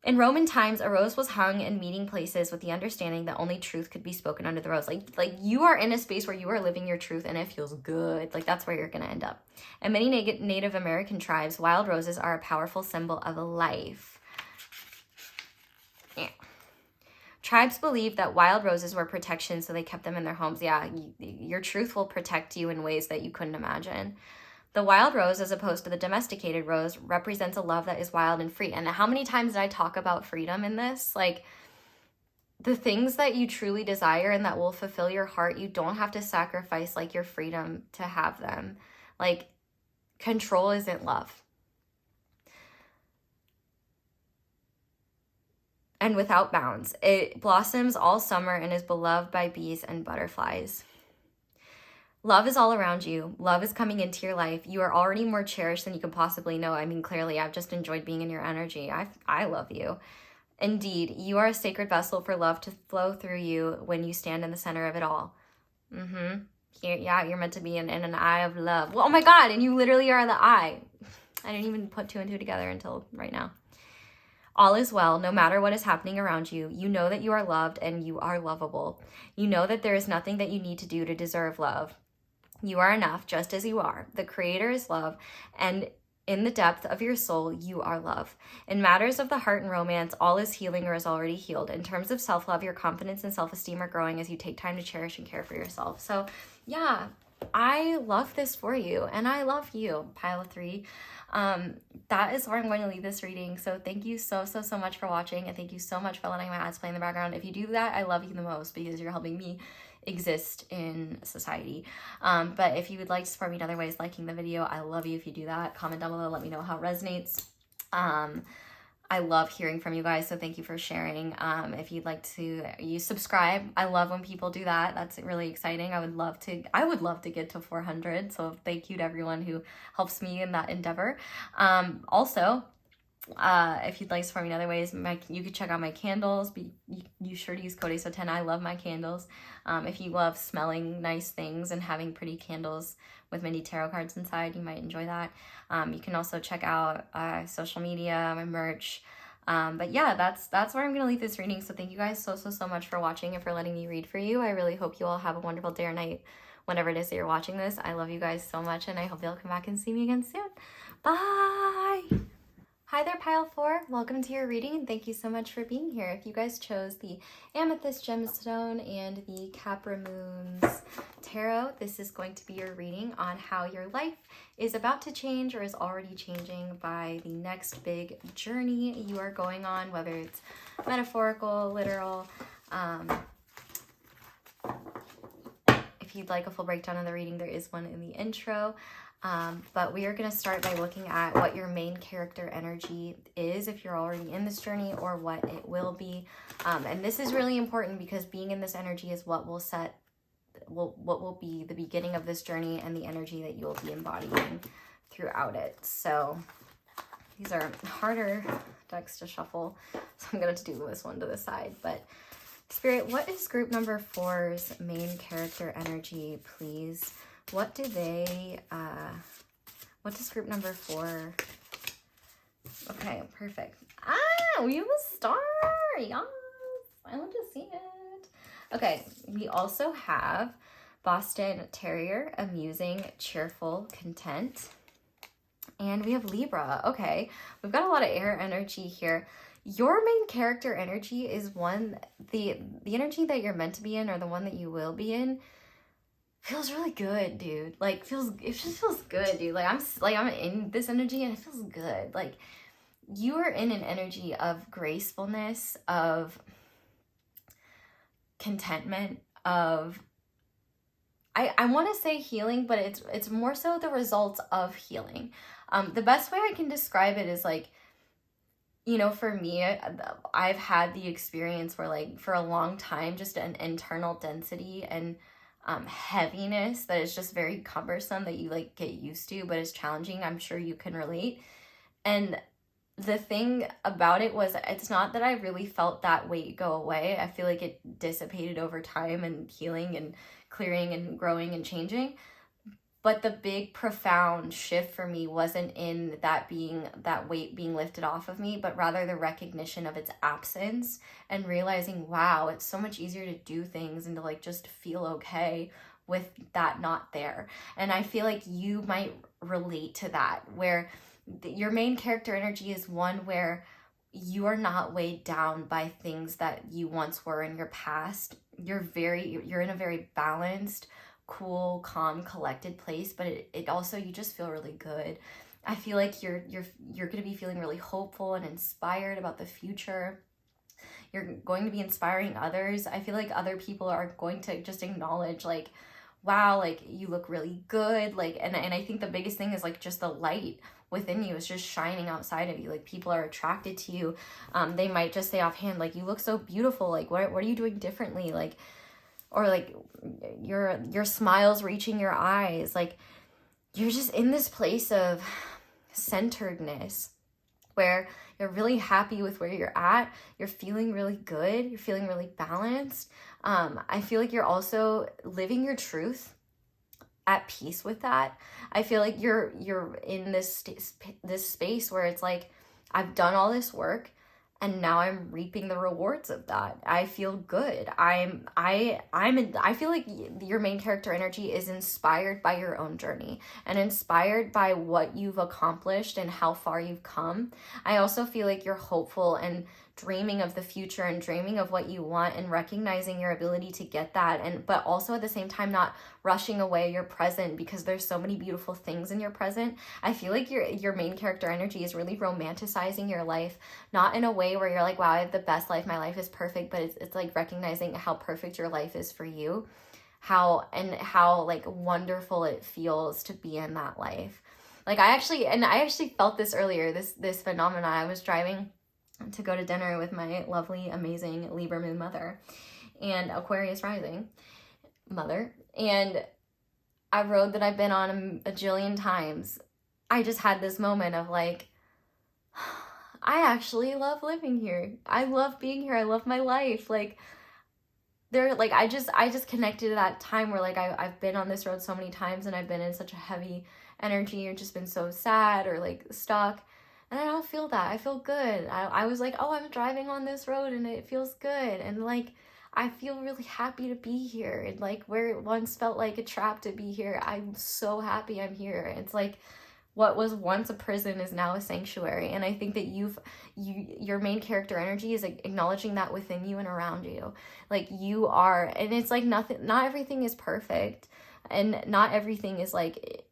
In Roman times, a rose was hung in meeting places with the understanding that only truth could be spoken under the rose. Like you are in a space where you are living your truth and it feels good. Like, that's where you're going to end up. In many Native American tribes, wild roses are a powerful symbol of life. Yeah. Tribes believed that wild roses were protection, so they kept them in their homes. Yeah, your truth will protect you in ways that you couldn't imagine. The wild rose, as opposed to the domesticated rose, represents a love that is wild and free. And how many times did I talk about freedom in this? Like, the things that you truly desire and that will fulfill your heart, you don't have to sacrifice like your freedom to have them. Like, control isn't love. And without bounds. It blossoms all summer and is beloved by bees and butterflies. Love is all around you. Love is coming into your life. You are already more cherished than you can possibly know. I mean, clearly, I've just enjoyed being in your energy. I love you. Indeed, you are a sacred vessel for love to flow through you when you stand in the center of it all. You're meant to be in an eye of love. Well, oh my God, and you literally are the eye. I didn't even put two and two together until right now. All is well, no matter what is happening around you. You know that you are loved and you are lovable. You know that there is nothing that you need to do to deserve love. You are enough just as you are. The Creator is love, and in the depth of your soul, you are love. In matters of the heart and romance, all is healing or is already healed. In terms of self-love, your confidence and self-esteem are growing as you take time to cherish and care for yourself. So yeah, I love this for you, and I love you, pile of three. That is where I'm going to leave this reading. So thank you so much for watching, and thank you so much for letting my ads play in the background. If you do that, I love you the most because you're helping me exist in society. But if you would like to support me in other ways, liking the video, I love you if you do that. Comment down below, let me know how it resonates. I love hearing from you guys, so thank you for sharing. If you'd like to, you subscribe. I love when people do that. That's really exciting. I would love to get to 400. So thank you to everyone who helps me in that endeavor. Also, if you'd like to support me in other ways, you could check out my candles. Be sure to use code ASO10. I love my candles. If you love smelling nice things and having pretty candles with many tarot cards inside, you might enjoy that. You can also check out social media, my merch. But yeah, that's where I'm gonna leave this reading. So thank you guys so much for watching and for letting me read for you. I really hope you all have a wonderful day or night whenever it is that you're watching this. I love you guys so much, and I hope you'll come back and see me again soon. Bye! Hi there, Pile 4. Welcome to your reading, and thank you so much for being here. If you guys chose the Amethyst Gemstone and the Caprimoon's Tarot, this is going to be your reading on how your life is about to change or is already changing by the next big journey you are going on, whether it's metaphorical, literal. If you'd like a full breakdown of the reading, there is one in the intro. But we are going to start by looking at what your main character energy is if you're already in this journey, or what it will be. And this is really important because being in this energy is what will be the beginning of this journey and the energy that you will be embodying throughout it. So these are harder decks to shuffle, so I'm going to do this one to the side. But Spirit, what is group number 4's main character energy, please? What do they, what does group number 4, okay, perfect. Ah, we have a star, yes, I want to see it. Okay, we also have Boston Terrier, amusing, cheerful, content. And we have Libra. Okay, we've got a lot of air energy here. Your main character energy is one, the energy that you're meant to be in, or the one that you will be in, feels really good, dude. Like, it just feels good, dude. Like, I'm in this energy and it feels good. Like, you are in an energy of gracefulness, of contentment, of, I want to say healing, but it's more so the results of healing. The best way I can describe it is like, you know, for me, I've had the experience where, like, for a long time, just an internal density and heaviness that is just very cumbersome that you like get used to, but it's challenging. I'm sure you can relate. And the thing about it was, it's not that I really felt that weight go away. I feel like it dissipated over time and healing and clearing and growing and changing. But the big profound shift for me wasn't in that weight being lifted off of me, but rather the recognition of its absence and realizing, wow, it's so much easier to do things and to like just feel okay with that not there. And I feel like you might relate to that, where your main character energy is one where you are not weighed down by things that you once were in your past. You're in a very balanced, cool, calm, collected place, but it also, you just feel really good. I feel like you're going to be feeling really hopeful and inspired about the future. You're going to be inspiring others. I feel like other people are going to just acknowledge, like, wow, like, you look really good. Like, and I think the biggest thing is, like, just the light within you is just shining outside of you. Like, people are attracted to you. They might just say offhand, like, you look so beautiful. Like, what are you doing differently? Like, or like your smile's reaching your eyes. Like, you're just in this place of centeredness where you're really happy with where you're at. You're feeling really good. You're feeling really balanced. I feel like you're also living your truth, at peace with that. I feel like you're in this space where it's like, I've done all this work and now I'm reaping the rewards of that. I feel good. I feel like your main character energy is inspired by your own journey and inspired by what you've accomplished and how far you've come. I also feel like you're hopeful and dreaming of the future and dreaming of what you want and recognizing your ability to get that, and but also at the same time not rushing away your present because there's so many beautiful things in your present. I feel like your main character energy is really romanticizing your life, not in a way where you're like, wow, I have the best life, my life is perfect, but it's like recognizing how perfect your life is for you, how like wonderful it feels to be in that life. Like, I actually felt this earlier, this phenomena. I was driving to go to dinner with my lovely, amazing Libra moon mother and Aquarius rising mother, and a road that I've been on a jillion times. I just had this moment of like, I actually love living here. I love being here. I love my life. Like, I just connected to that time where like I've been on this road so many times and I've been in such a heavy energy or just been so sad or like stuck. And I don't feel that. I feel good. I was like, oh, I'm driving on this road and it feels good. And like, I feel really happy to be here. And like, where it once felt like a trap to be here, I'm so happy I'm here. It's like, what was once a prison is now a sanctuary. And I think that your main character energy is like acknowledging that within you and around you. Like, you are, and it's like not everything is perfect. And not everything is like,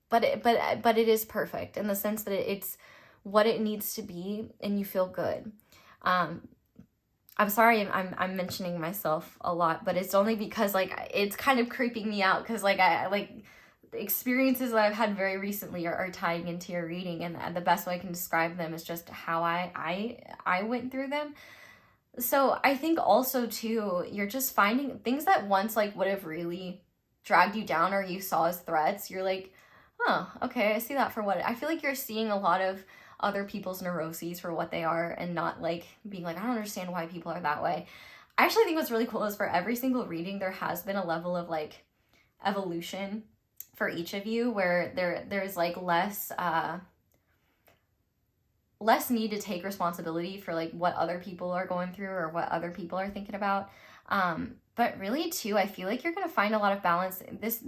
but it is perfect in the sense that it's what it needs to be, and you feel good. I'm sorry I'm mentioning myself a lot, but it's only because like it's kind of creeping me out, because like I like experiences that I've had very recently are tying into your reading, and the best way I can describe them is just how I went through them. So I think also too, you're just finding things that once like would have really dragged you down or you saw as threats. You're like, oh, okay, I see that for what I feel like you're seeing a lot of other people's neuroses for what they are, and not like being like, I don't understand why people are that way. I actually think what's really cool is for every single reading, there has been a level of like evolution for each of you, where there's like less need to take responsibility for like what other people are going through or what other people are thinking about. But really too, I feel like you're going to find a lot of balance. This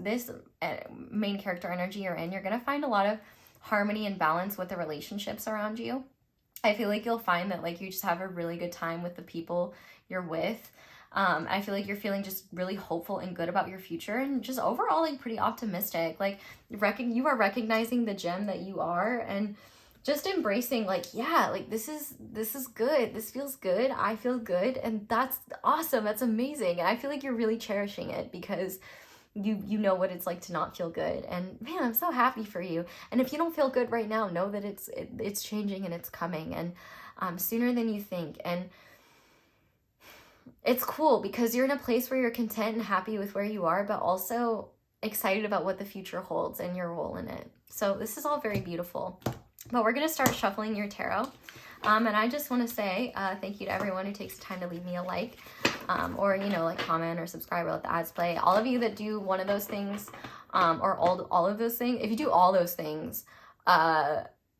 main character energy you're in, you're going to find a lot of harmony and balance with the relationships around you. I feel like you'll find that like you just have a really good time with the people you're with. I feel like you're feeling just really hopeful and good about your future, and just overall like pretty optimistic. Like, you are recognizing the gem that you are, and just embracing like, yeah, like this is good. This feels good. I feel good. And that's awesome. That's amazing. And I feel like you're really cherishing it because you know what it's like to not feel good. And man, I'm so happy for you. And if you don't feel good right now, know that it's changing and it's coming, and sooner than you think. And it's cool because you're in a place where you're content and happy with where you are, but also excited about what the future holds and your role in it. So this is all very beautiful. But we're going to start shuffling your tarot. And I just want to say thank you to everyone who takes the time to leave me a like, or, you know, like comment or subscribe or let the ads play. All of you that do one of those things, or all of those things, if you do all those things,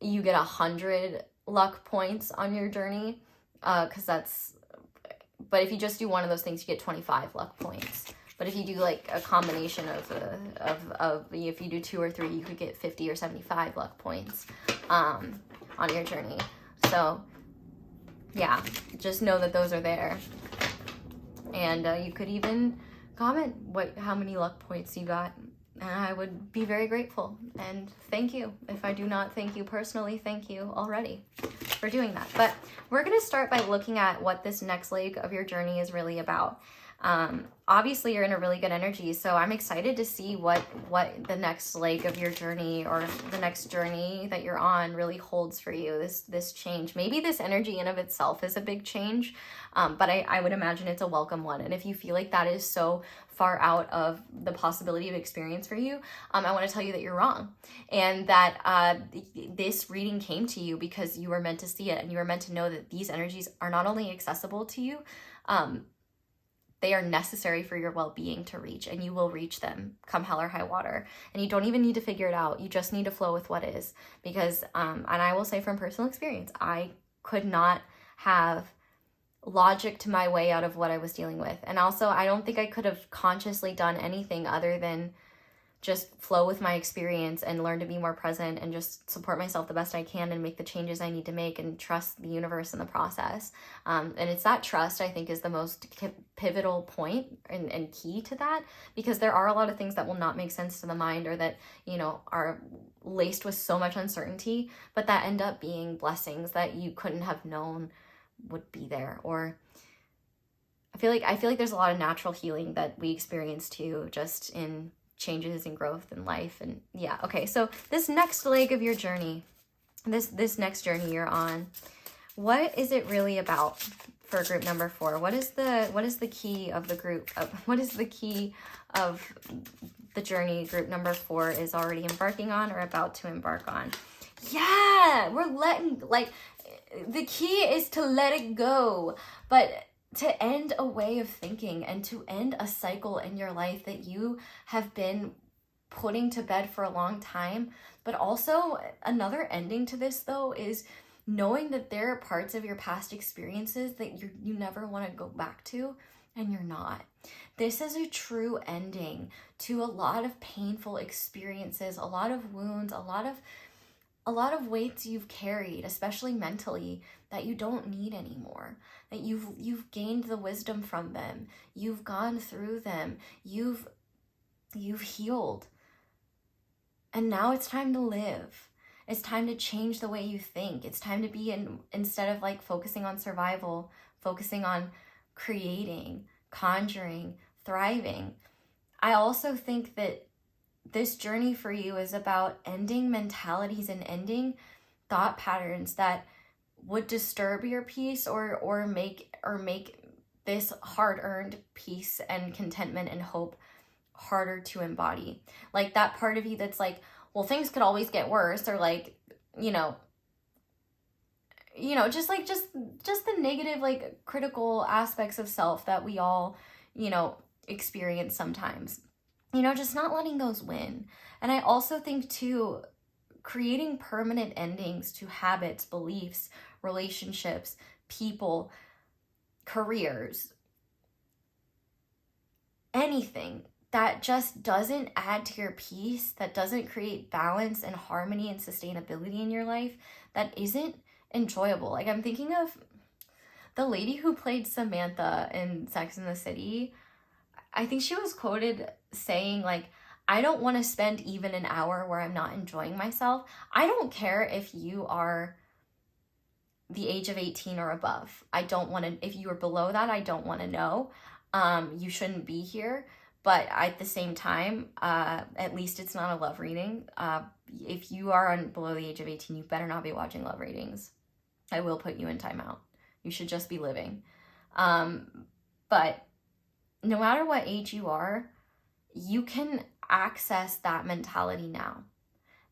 you get 100 luck points on your journey. But if you just do one of those things, you get 25 luck points. But if you do like a combination of if you do 2 or 3, you could get 50 or 75 luck points on your journey. So yeah, just know that those are there. And you could even comment how many luck points you got. And I would be very grateful. And thank you. If I do not thank you personally, thank you already for doing that. But we're going to start by looking at what this next leg of your journey is really about. Obviously you're in a really good energy, so I'm excited to see what the next leg of your journey, or the next journey that you're on, really holds for you. This change, maybe this energy in of itself is a big change, but I would imagine it's a welcome one. And if you feel like that is so far out of the possibility of experience for you, I want to tell you that you're wrong, and that this reading came to you because you were meant to see it, and you were meant to know that these energies are not only accessible to you, they are necessary for your well-being to reach, and you will reach them come hell or high water. And you don't even need to figure it out. You just need to flow with what is, because, and I will say from personal experience, I could not have logic to my way out of what I was dealing with. And also, I don't think I could have consciously done anything other than just flow with my experience and learn to be more present and just support myself the best I can and make the changes I need to make and trust the universe in the process. And it's that trust, I think, is the most pivotal point and key to that, because there are a lot of things that will not make sense to the mind, or that, you know, are laced with so much uncertainty, but that end up being blessings that you couldn't have known would be there. Or I feel like there's a lot of natural healing that we experience too, just in changes and growth in life. And yeah, okay, so this next leg of your journey, this next journey you're on, what is it really about for group number 4? What is the key of the group? What is the key of the journey group number 4 is already embarking on, or about to embark on? Yeah, we're letting, like, the key is to let it go, but to end a way of thinking, and to end a cycle in your life that you have been putting to bed for a long time. But also, another ending to this, though, is knowing that there are parts of your past experiences that you never want to go back to, and you're not. This is a true ending to a lot of painful experiences, a lot of wounds, a lot of weights you've carried, especially mentally, that you don't need anymore, that you've gained the wisdom from them, you've gone through them, you've healed. And now it's time to live. It's time to change the way you think. It's time to be instead of like focusing on survival, focusing on creating, conjuring, thriving. I also think that this journey for you is about ending mentalities and ending thought patterns that would disturb your peace, or make this hard-earned peace and contentment and hope harder to embody. Like that part of you that's like, well, things could always get worse, or like, you know, just the negative, like, critical aspects of self that we all, you know, experience sometimes. You know, just not letting those win. And I also think too, creating permanent endings to habits, beliefs, relationships, people, careers, anything that just doesn't add to your peace, that doesn't create balance and harmony and sustainability in your life, that isn't enjoyable. Like, I'm thinking of the lady who played Samantha in Sex and the City. I think she was quoted saying, like, I don't want to spend even an hour where I'm not enjoying myself. I don't care if you are the age of 18 or above. I don't want to, if you are below that, I don't want to know. You shouldn't be here. But at the same time, at least it's not a love reading. If you are below the age of 18, you better not be watching love readings. I will put you in timeout. You should just be living. But no matter what age you are, you can access that mentality now.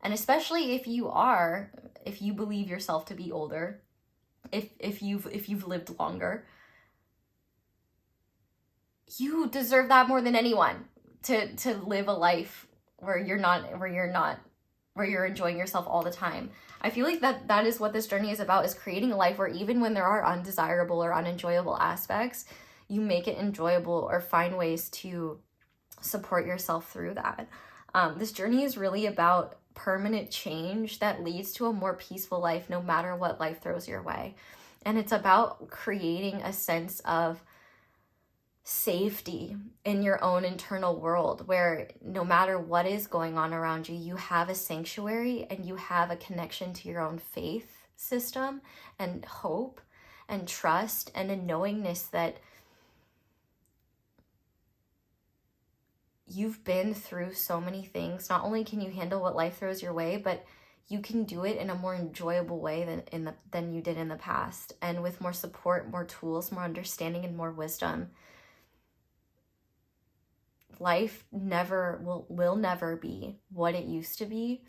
And especially if you believe yourself to be older, if you've lived longer, you deserve that more than anyone, to live a life where you're enjoying yourself all the time. I feel like that is what this journey is about, is creating a life where even when there are undesirable or unenjoyable aspects, you make it enjoyable or find ways to support yourself through that. This journey is really about permanent change that leads to a more peaceful life no matter what life throws your way. And it's about creating a sense of safety in your own internal world where no matter what is going on around you, you have a sanctuary and you have a connection to your own faith system and hope and trust and a knowingness that you've been through so many things. Not only can you handle what life throws your way, but you can do it in a more enjoyable way than you did in the past, and with more support, more tools, more understanding, and more wisdom. Life will never be what it used to be,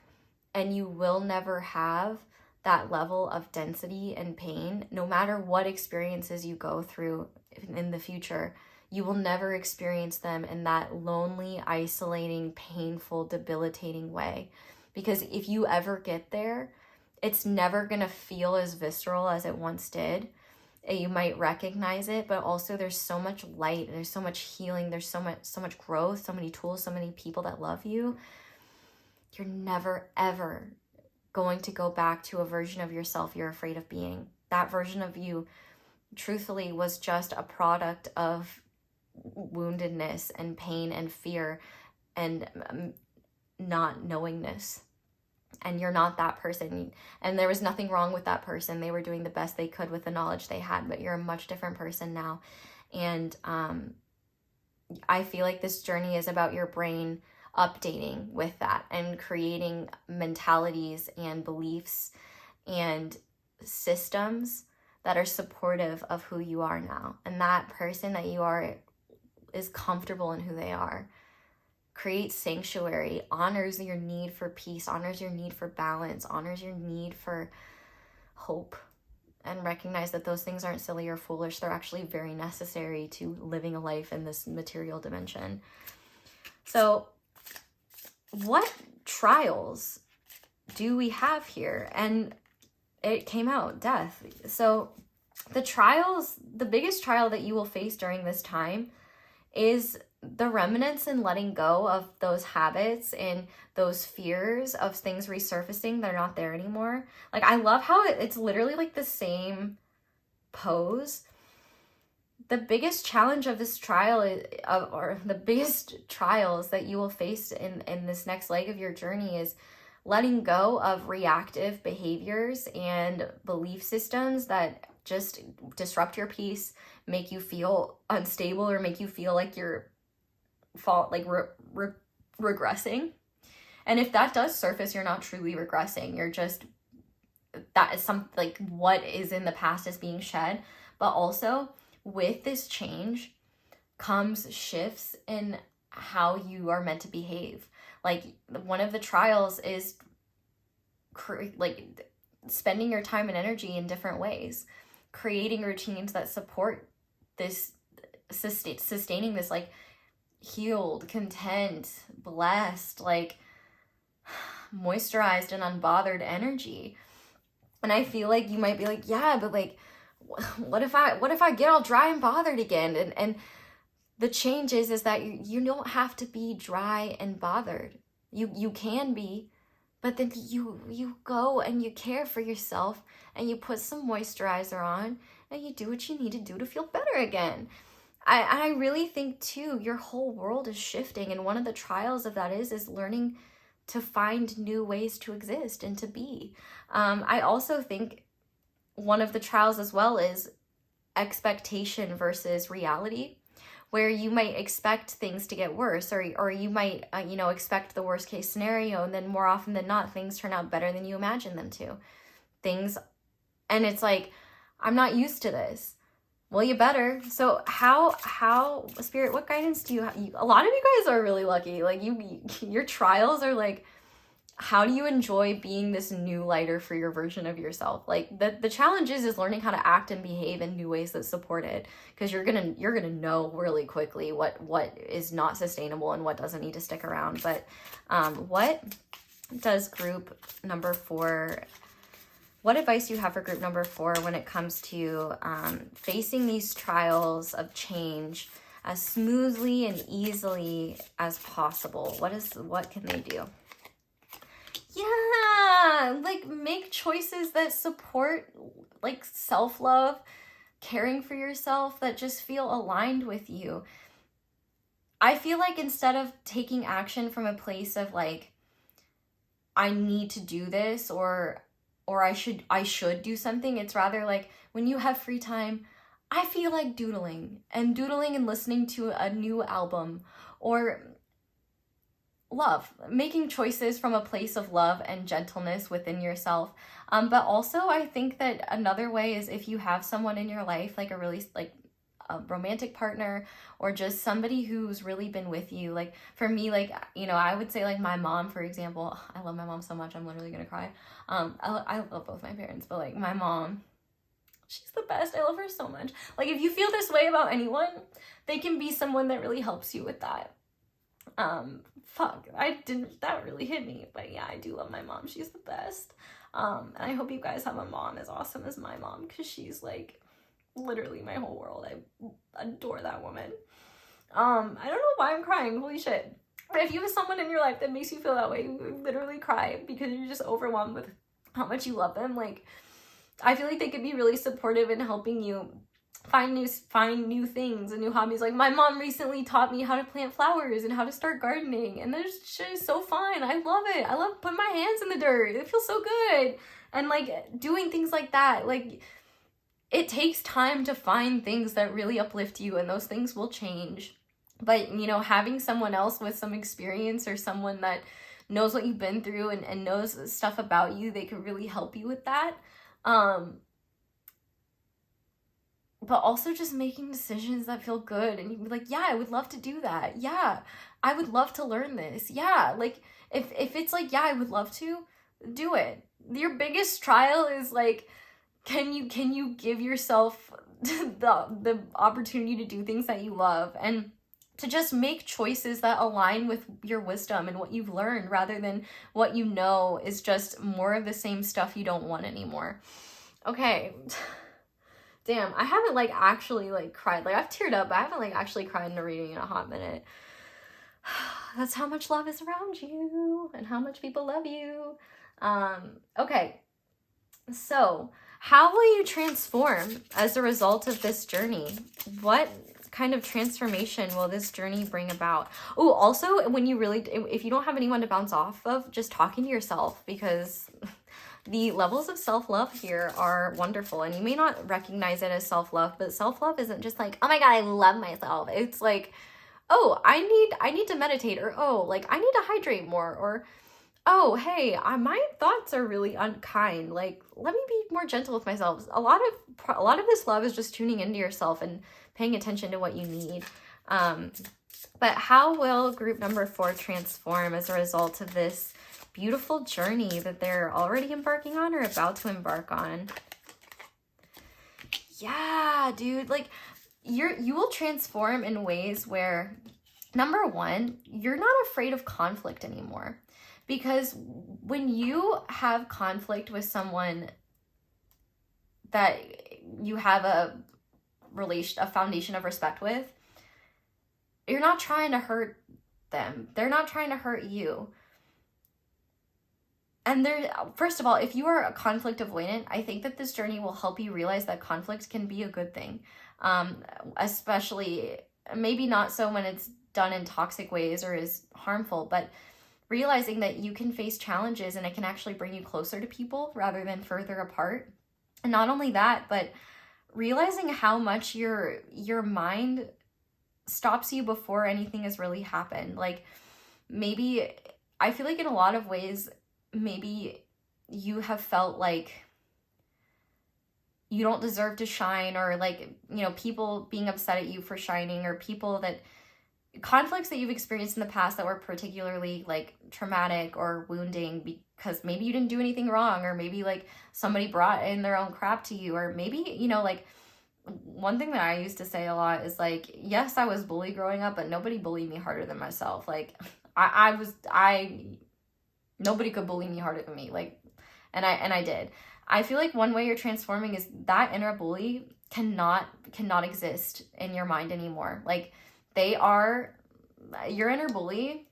and you will never have that level of density and pain. No matter what experiences you go through in the future, you will never experience them in that lonely, isolating, painful, debilitating way. Because if you ever get there, it's never going to feel as visceral as it once did. You might recognize it, but also there's so much light, there's so much healing, there's so much growth, so many tools, so many people that love you. You're never, ever going to go back to a version of yourself you're afraid of being. That version of you, truthfully, was just a product of woundedness and pain and fear and not knowingness. And you're not that person. And there was nothing wrong with that person. They were doing the best they could with the knowledge they had, but you're a much different person now. And I feel like this journey is about your brain updating with that and creating mentalities and beliefs and systems that are supportive of who you are now. And that person that you are is comfortable in who they are. Creates sanctuary, honors your need for peace, honors your need for balance, honors your need for hope, and recognize that those things aren't silly or foolish. They're actually very necessary to living a life in this material dimension. So what trials do we have here? And it came out, death. So the trials, the biggest trial that you will face during this time is the remnants and letting go of those habits and those fears of things resurfacing that are not there anymore. Like, I love how it's literally like the same pose. The biggest challenge of this trial or the biggest trials that you will face in this next leg of your journey is letting go of reactive behaviors and belief systems that just disrupt your peace, make you feel unstable, or make you feel like you're regressing. And if that does surface, you're not truly regressing. You're just, that is some, like, what is in the past is being shed. But also with this change comes shifts in how you are meant to behave. Like, one of the trials is spending your time and energy in different ways, creating routines that support this, sustaining this, like, healed, content, blessed, like, moisturized and unbothered energy. And I feel like you might be like, yeah, but like, what if I get all dry and bothered again? And the change is that you don't have to be dry and bothered. You can be, but then you go and you care for yourself and you put some moisturizer on and you do what you need to do to feel better again. I really think too, your whole world is shifting, and one of the trials of that is learning to find new ways to exist and to be. I also think one of the trials as well is expectation versus reality, where you might expect things to get worse, or you might expect the worst case scenario, and then more often than not, things turn out better than you imagined them to. And it's like, I'm not used to this. Well, you better. So how Spirit, what guidance do you have? A lot of you guys are really lucky. Like, your trials are like, how do you enjoy being this new lighter for your version of yourself? Like, the challenge is learning how to act and behave in new ways that support it, because you're gonna know really quickly what is not sustainable and what doesn't need to stick around. But what does group number 4? What advice do you have for group number 4 when it comes to facing these trials of change as smoothly and easily as possible? What can they do? Yeah, like make choices that support like self-love, caring for yourself, that just feel aligned with you. I feel like instead of taking action from a place of like, I need to do this, or I should do something, it's rather like when you have free time, I feel like doodling and listening to a new album, or love, making choices from a place of love and gentleness within yourself. But also I think that another way is if you have someone in your life, like a really like a romantic partner, or just somebody who's really been with you. Like for me, like, you know, I would say like my mom, for example. I love my mom so much, I'm literally gonna cry. I love both my parents, but like my mom, she's the best. I love her so much. Like if you feel this way about anyone, they can be someone that really helps you with that. That really hit me, but yeah, I do love my mom. She's the best. And I hope you guys have a mom as awesome as my mom, because she's like literally my whole world. I adore that woman. I don't know why I'm crying, holy shit. But if you have someone in your life that makes you feel that way, you literally cry because you're just overwhelmed with how much you love them. Like, I feel like they could be really supportive in helping you find new things and new hobbies. Like my mom recently taught me how to plant flowers and how to start gardening, and there's shit is so fun. I love it. I love putting my hands in the dirt. It feels so good. And like doing things like that, like it takes time to find things that really uplift you, and those things will change. But you know, having someone else with some experience, or someone that knows what you've been through and knows stuff about you, they could really help you with that. But also just making decisions that feel good, and you can be like, yeah, I would love to do that. Yeah, I would love to learn this. Yeah, like if it's like, yeah, I would love to do it. Your biggest trial is like, can you give yourself the opportunity to do things that you love, and to just make choices that align with your wisdom and what you've learned, rather than what you know is just more of the same stuff you don't want anymore. Okay. Damn, I haven't like actually like cried. Like I've teared up, but I haven't like actually cried in a reading in a hot minute. That's how much love is around you and how much people love you. Okay. So, how will you transform as a result of this journey? What kind of transformation will this journey bring about? Oh, also, when you really, if you don't have anyone to bounce off of, just talking to yourself, because the levels of self-love here are wonderful, and you may not recognize it as self-love, but self-love isn't just like, oh my god, I love myself. It's like, oh, I need to meditate, or oh, like I need to hydrate more, or oh, hey, my thoughts are really unkind. Like, let me be more gentle with myself. A lot of this love is just tuning into yourself and paying attention to what you need. But how will group number 4 transform as a result of this beautiful journey that they're already embarking on or about to embark on? Yeah, dude, like you will transform in ways where, number 1, you're not afraid of conflict anymore. Because when you have conflict with someone that you have a foundation of respect with, you're not trying to hurt them. They're not trying to hurt you. And first of all, if you are a conflict avoidant, I think that this journey will help you realize that conflict can be a good thing. Especially, maybe not so when it's done in toxic ways or is harmful, but realizing that you can face challenges and it can actually bring you closer to people rather than further apart. And not only that, but realizing how much your mind stops you before anything has really happened. Like, maybe, I feel like in a lot of ways, maybe you have felt like you don't deserve to shine, or like, you know, people being upset at you for shining, or conflicts that you've experienced in the past that were particularly like traumatic or wounding because maybe you didn't do anything wrong, or maybe like somebody brought in their own crap to you, or maybe, you know, like one thing that I used to say a lot is like, yes, I was bullied growing up, but nobody bullied me harder than myself. Like nobody could bully me harder than me. Like, and I did. I feel like one way you're transforming is that inner bully cannot exist in your mind anymore. Like, your inner bully,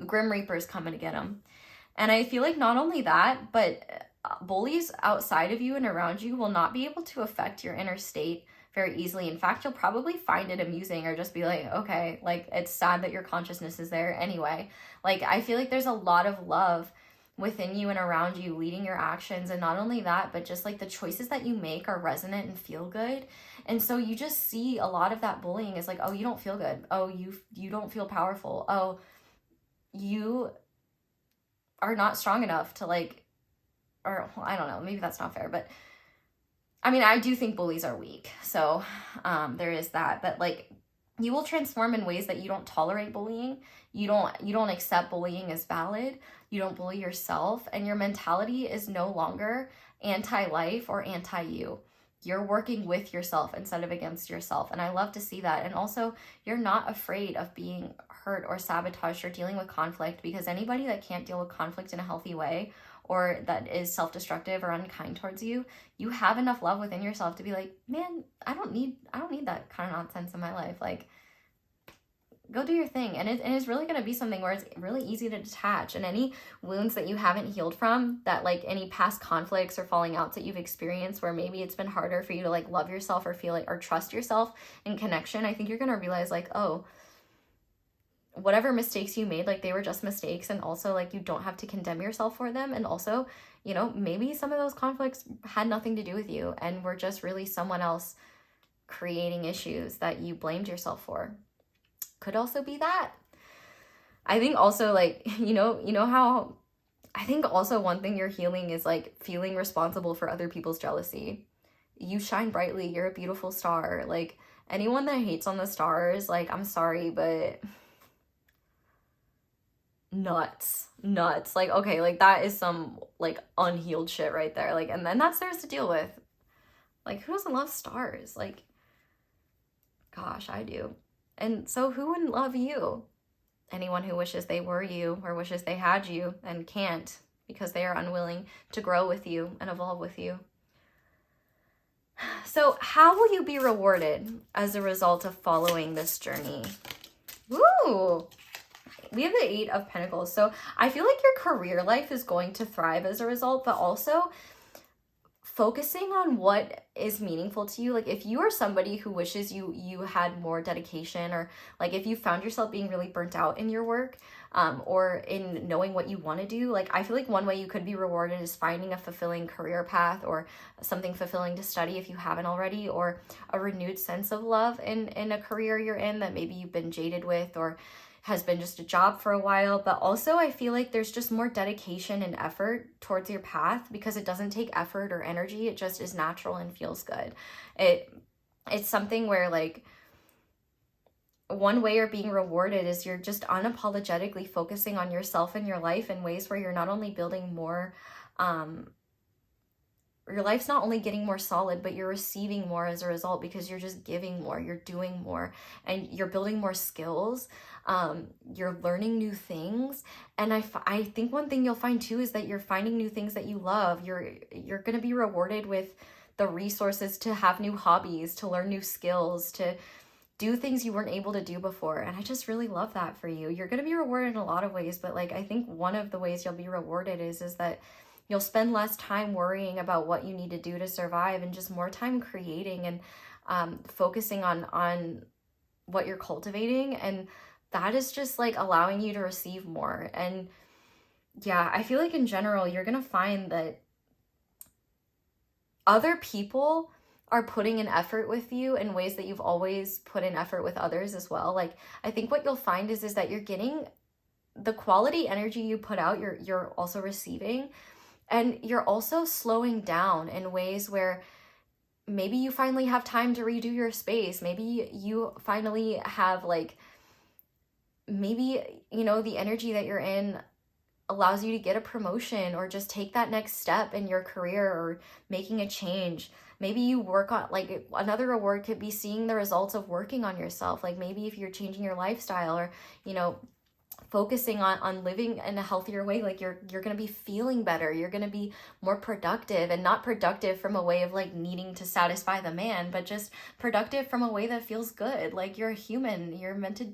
Grim Reaper's coming to get them. And I feel like not only that, but bullies outside of you and around you will not be able to affect your inner state very easily. In fact, you'll probably find it amusing or just be like, okay, like it's sad that your consciousness is there anyway. Like I feel like there's a lot of love within you and around you leading your actions. And not only that, but just like the choices that you make are resonant and feel good. And so you just see a lot of that bullying is like, oh, you don't feel good. Oh, you don't feel powerful. Oh, you are not strong enough to like, or well, I don't know, maybe that's not fair, but I mean, I do think bullies are weak. So there is that, but like you will transform in ways that you don't tolerate bullying. You don't accept bullying as valid. You don't bully yourself, and your mentality is no longer anti-life or anti-you. You're working with yourself instead of against yourself. And I love to see that. And also, you're not afraid of being hurt or sabotaged or dealing with conflict, because anybody that can't deal with conflict in a healthy way or that is self-destructive or unkind towards you, you have enough love within yourself to be like, man, I don't need that kind of nonsense in my life. Like, go do your thing. And it's really going to be something where it's really easy to detach. And any wounds that you haven't healed from, that like any past conflicts or falling outs that you've experienced where maybe it's been harder for you to like love yourself or feel like or trust yourself in connection, I think you're going to realize like, oh, whatever mistakes you made, like they were just mistakes. And also like you don't have to condemn yourself for them. And also, you know, maybe some of those conflicts had nothing to do with you and were just really someone else creating issues that you blamed yourself for. Could also be that. I think also like, you know how I think also one thing you're healing is like feeling responsible for other people's jealousy. You shine brightly. You're a beautiful star. Like anyone that hates on the stars, like I'm sorry, but nuts. Like, okay, like that is some like unhealed shit right there. Like, and then that's theirs to deal with. Like, who doesn't love stars? Like, gosh, I do. And so who wouldn't love you? Anyone who wishes they were you or wishes they had you and can't because they are unwilling to grow with you and evolve with you. So how will you be rewarded as a result of following this journey? Woo! We have the 8 of Pentacles. So I feel like your career life is going to thrive as a result, but also focusing on what is meaningful to you. Like if you are somebody who wishes you had more dedication, or like if you found yourself being really burnt out in your work, or in knowing what you want to do, like I feel like one way you could be rewarded is finding a fulfilling career path or something fulfilling to study if you haven't already, or a renewed sense of love in a career you're in that maybe you've been jaded with or has been just a job for a while. But also I feel like there's just more dedication and effort towards your path because it doesn't take effort or energy. It just is natural and feels good. It's something where like one way you're being rewarded is you're just unapologetically focusing on yourself and your life in ways where you're not only building more, your life's not only getting more solid, but you're receiving more as a result because you're just giving more, you're doing more, and you're building more skills. You're learning new things. And I think one thing you'll find too is that you're finding new things that you love. You're going to be rewarded with the resources to have new hobbies, to learn new skills, to do things you weren't able to do before. And I just really love that for you. You're going to be rewarded in a lot of ways, but like I think one of the ways you'll be rewarded is that you'll spend less time worrying about what you need to do to survive and just more time creating and focusing on what you're cultivating. And that is just like allowing you to receive more. And yeah, I feel like in general, you're going to find that other people are putting an effort with you in ways that you've always put in effort with others as well. Like I think what you'll find is that you're getting the quality energy you put out, you're also receiving. And you're also slowing down in ways where maybe you finally have time to redo your space. Maybe you finally have like, maybe, you know, the energy that you're in allows you to get a promotion or just take that next step in your career or making a change. Maybe you work on, like another reward could be seeing the results of working on yourself. Like maybe if you're changing your lifestyle or, you know, focusing on living in a healthier way, like you're going to be feeling better. You're going to be more productive, and not productive from a way of like needing to satisfy the man, but just productive from a way that feels good. Like you're a human, you're meant to,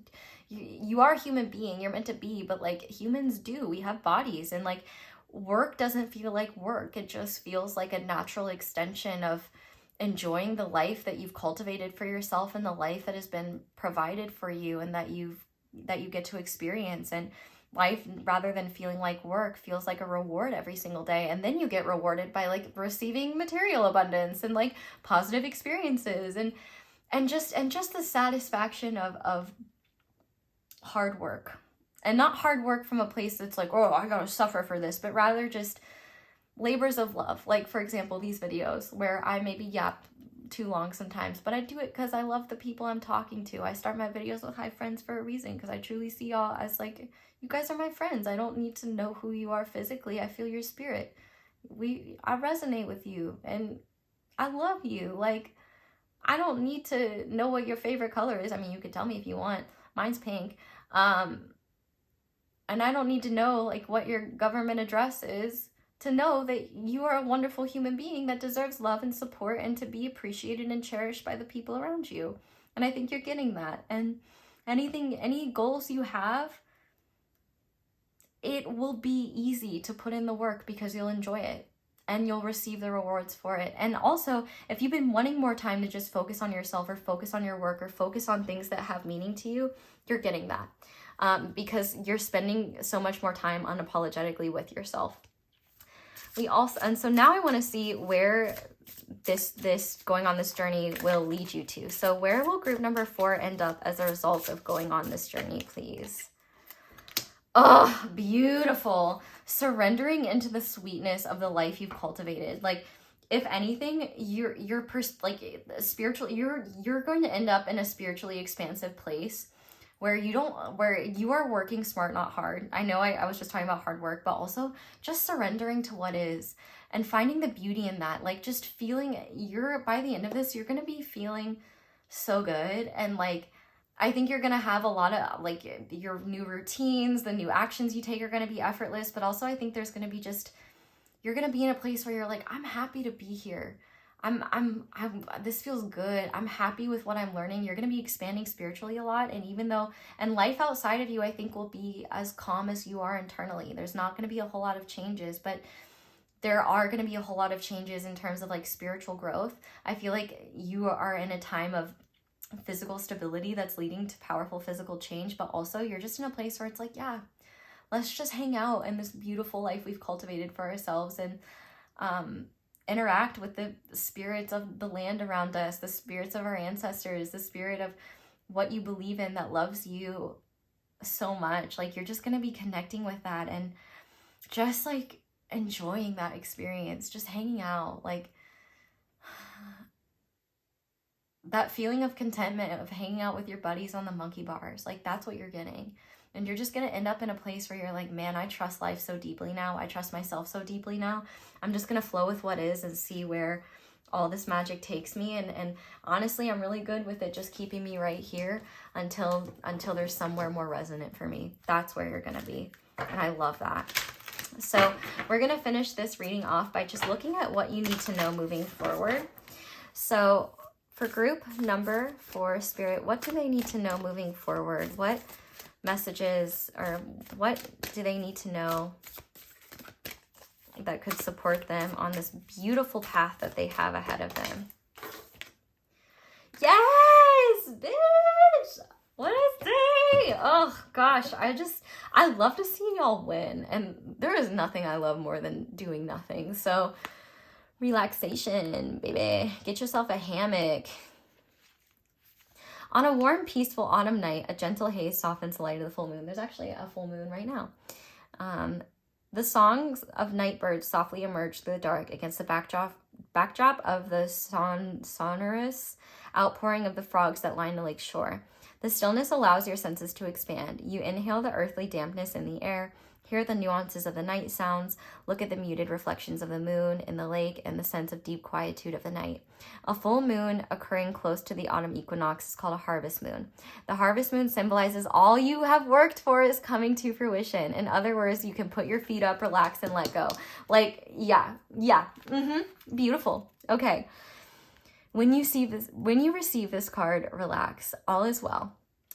you are a human being, you're meant to be, but like humans do, we have bodies, and like work doesn't feel like work. It just feels like a natural extension of enjoying the life that you've cultivated for yourself and the life that has been provided for you and that you get to experience. And life, rather than feeling like work, feels like a reward every single day. And then you get rewarded by like receiving material abundance and like positive experiences and just the satisfaction of hard work. And not hard work from a place that's like, oh, I gotta suffer for this, but rather just labors of love. Like, for example, these videos where I maybe yap too long sometimes, but I do it because I love the people I'm talking to. I start my videos with hi friends for a reason, because I truly see y'all as like, you guys are my friends. I don't need to know who you are physically. I feel your spirit. I resonate with you and I love you. Like, I don't need to know what your favorite color is. I mean, you could tell me if you want. Mine's pink. And I don't need to know like what your government address is to know that you are a wonderful human being that deserves love and support and to be appreciated and cherished by the people around you. And I think you're getting that. And any goals you have, it will be easy to put in the work because you'll enjoy it and you'll receive the rewards for it. And also, if you've been wanting more time to just focus on yourself or focus on your work or focus on things that have meaning to you, you're getting that. Because you're spending so much more time unapologetically with yourself. And so now I want to see where this going on this journey will lead you to. So where will group number 4 end up as a result of going on this journey, please? Oh, beautiful. Surrendering into the sweetness of the life you've cultivated. Like, if anything, you're going to end up in a spiritually expansive place where you are working smart, not hard. I know I was just talking about hard work, but also just surrendering to what is and finding the beauty in that. Like, just feeling by the end of this, you're going to be feeling so good. And like, I think you're going to have a lot of like your new routines, the new actions you take are going to be effortless, but also I think there's going to be you're going to be in a place where you're like, I'm happy to be here. This feels good. I'm happy with what I'm learning. You're going to be expanding spiritually a lot. And life outside of you, I think, will be as calm as you are internally. There's not going to be a whole lot of changes, but there are going to be a whole lot of changes in terms of like spiritual growth. I feel like you are in a time of physical stability that's leading to powerful physical change, but also you're just in a place where it's like, yeah, let's just hang out in this beautiful life we've cultivated for ourselves and, interact with the spirits of the land around us, the spirits of our ancestors, the spirit of what you believe in that loves you so much. Like, you're just going to be connecting with that and just like enjoying that experience, just hanging out, like that feeling of contentment of hanging out with your buddies on the monkey bars. Like, that's what you're getting. And you're just going to end up in a place where you're like, man, I trust life so deeply now. I trust myself so deeply now. I'm just going to flow with what is and see where all this magic takes me. And honestly, I'm really good with it just keeping me right here until there's somewhere more resonant for me. That's where you're going to be. And I love that. So we're going to finish this reading off by just looking at what you need to know moving forward. So for group number 4, Spirit, what do they need to know moving forward? What messages or what do they need to know that could support them on this beautiful path that they have ahead of them? Yes, bitch! What I say? Oh gosh, I love to see y'all win, and there is nothing I love more than doing nothing. So relaxation, baby. Get yourself a hammock. On a warm, peaceful autumn night, a gentle haze softens the light of the full moon. There's actually a full moon right now. The songs of night birds softly emerge through the dark against the backdrop of the sonorous outpouring of the frogs that line the lake shore. The stillness allows your senses to expand. You inhale the earthly dampness in the air, hear the nuances of the night sounds, look at the muted reflections of the moon in the lake, and the sense of deep quietude of the night. A full moon occurring close to the autumn equinox is called a harvest moon. The harvest moon symbolizes all you have worked for is coming to fruition. In other words, you can put your feet up, relax, and let go. Like, yeah, beautiful. Okay. When you receive this card, relax. All is well.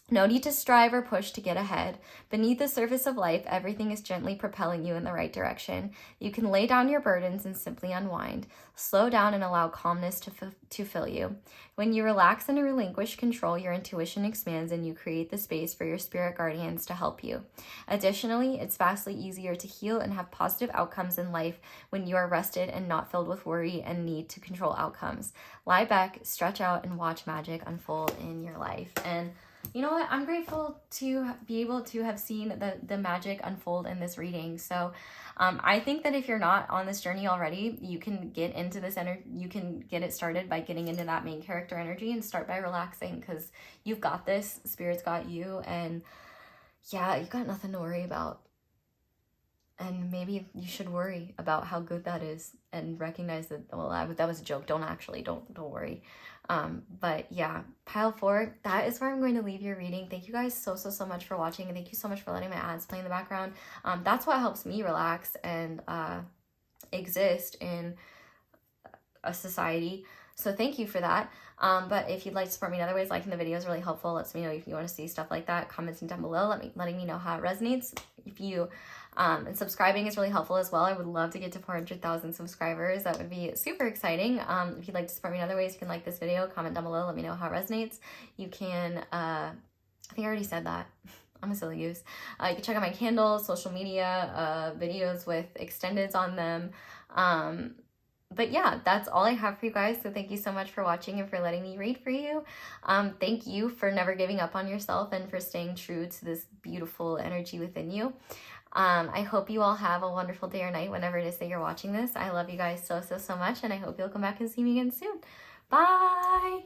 No need to strive or push to get ahead. Beneath the surface of life, everything is gently propelling you in the right direction. You can lay down your burdens and simply unwind. Slow down and allow calmness to fill you. When you relax and relinquish control, your intuition expands and you create the space for your spirit guardians to help you. Additionally, it's vastly easier to heal and have positive outcomes in life when you are rested and not filled with worry and need to control outcomes. Lie back, stretch out, and watch magic unfold in your life. And you know what? I'm grateful to be able to have seen the magic unfold in this reading. So I think that if you're not on this journey already, you can get into this energy. You can get it started by getting into that main character energy and start by relaxing, because you've got this. Spirit's got you, and yeah, you got nothing to worry about. And maybe you should worry about how good that is and recognize that, well, that was a joke. Don't worry. But yeah, pile 4, that is where I'm going to leave your reading. Thank you guys so much for watching, and thank you so much for letting my ads play in the background. That's what helps me relax and exist in a society. So thank you for that. But if you'd like to support me in other ways, liking the video is really helpful. Lets me know if you want to see stuff like that. Commenting down below, letting me know how it resonates. If you and subscribing is really helpful as well. I would love to get to 400,000 subscribers. That would be super exciting. If you'd like to support me in other ways, you can like this video, comment down below, let me know how it resonates. You can, I think I already said that. I'm a silly goose. You can check out my candles, social media, videos with extendeds on them. But yeah, that's all I have for you guys. So thank you so much for watching and for letting me read for you. Thank you for never giving up on yourself and for staying true to this beautiful energy within you. I hope you all have a wonderful day or night whenever it is that you're watching this. I love you guys so much, and I hope you'll come back and see me again soon. Bye!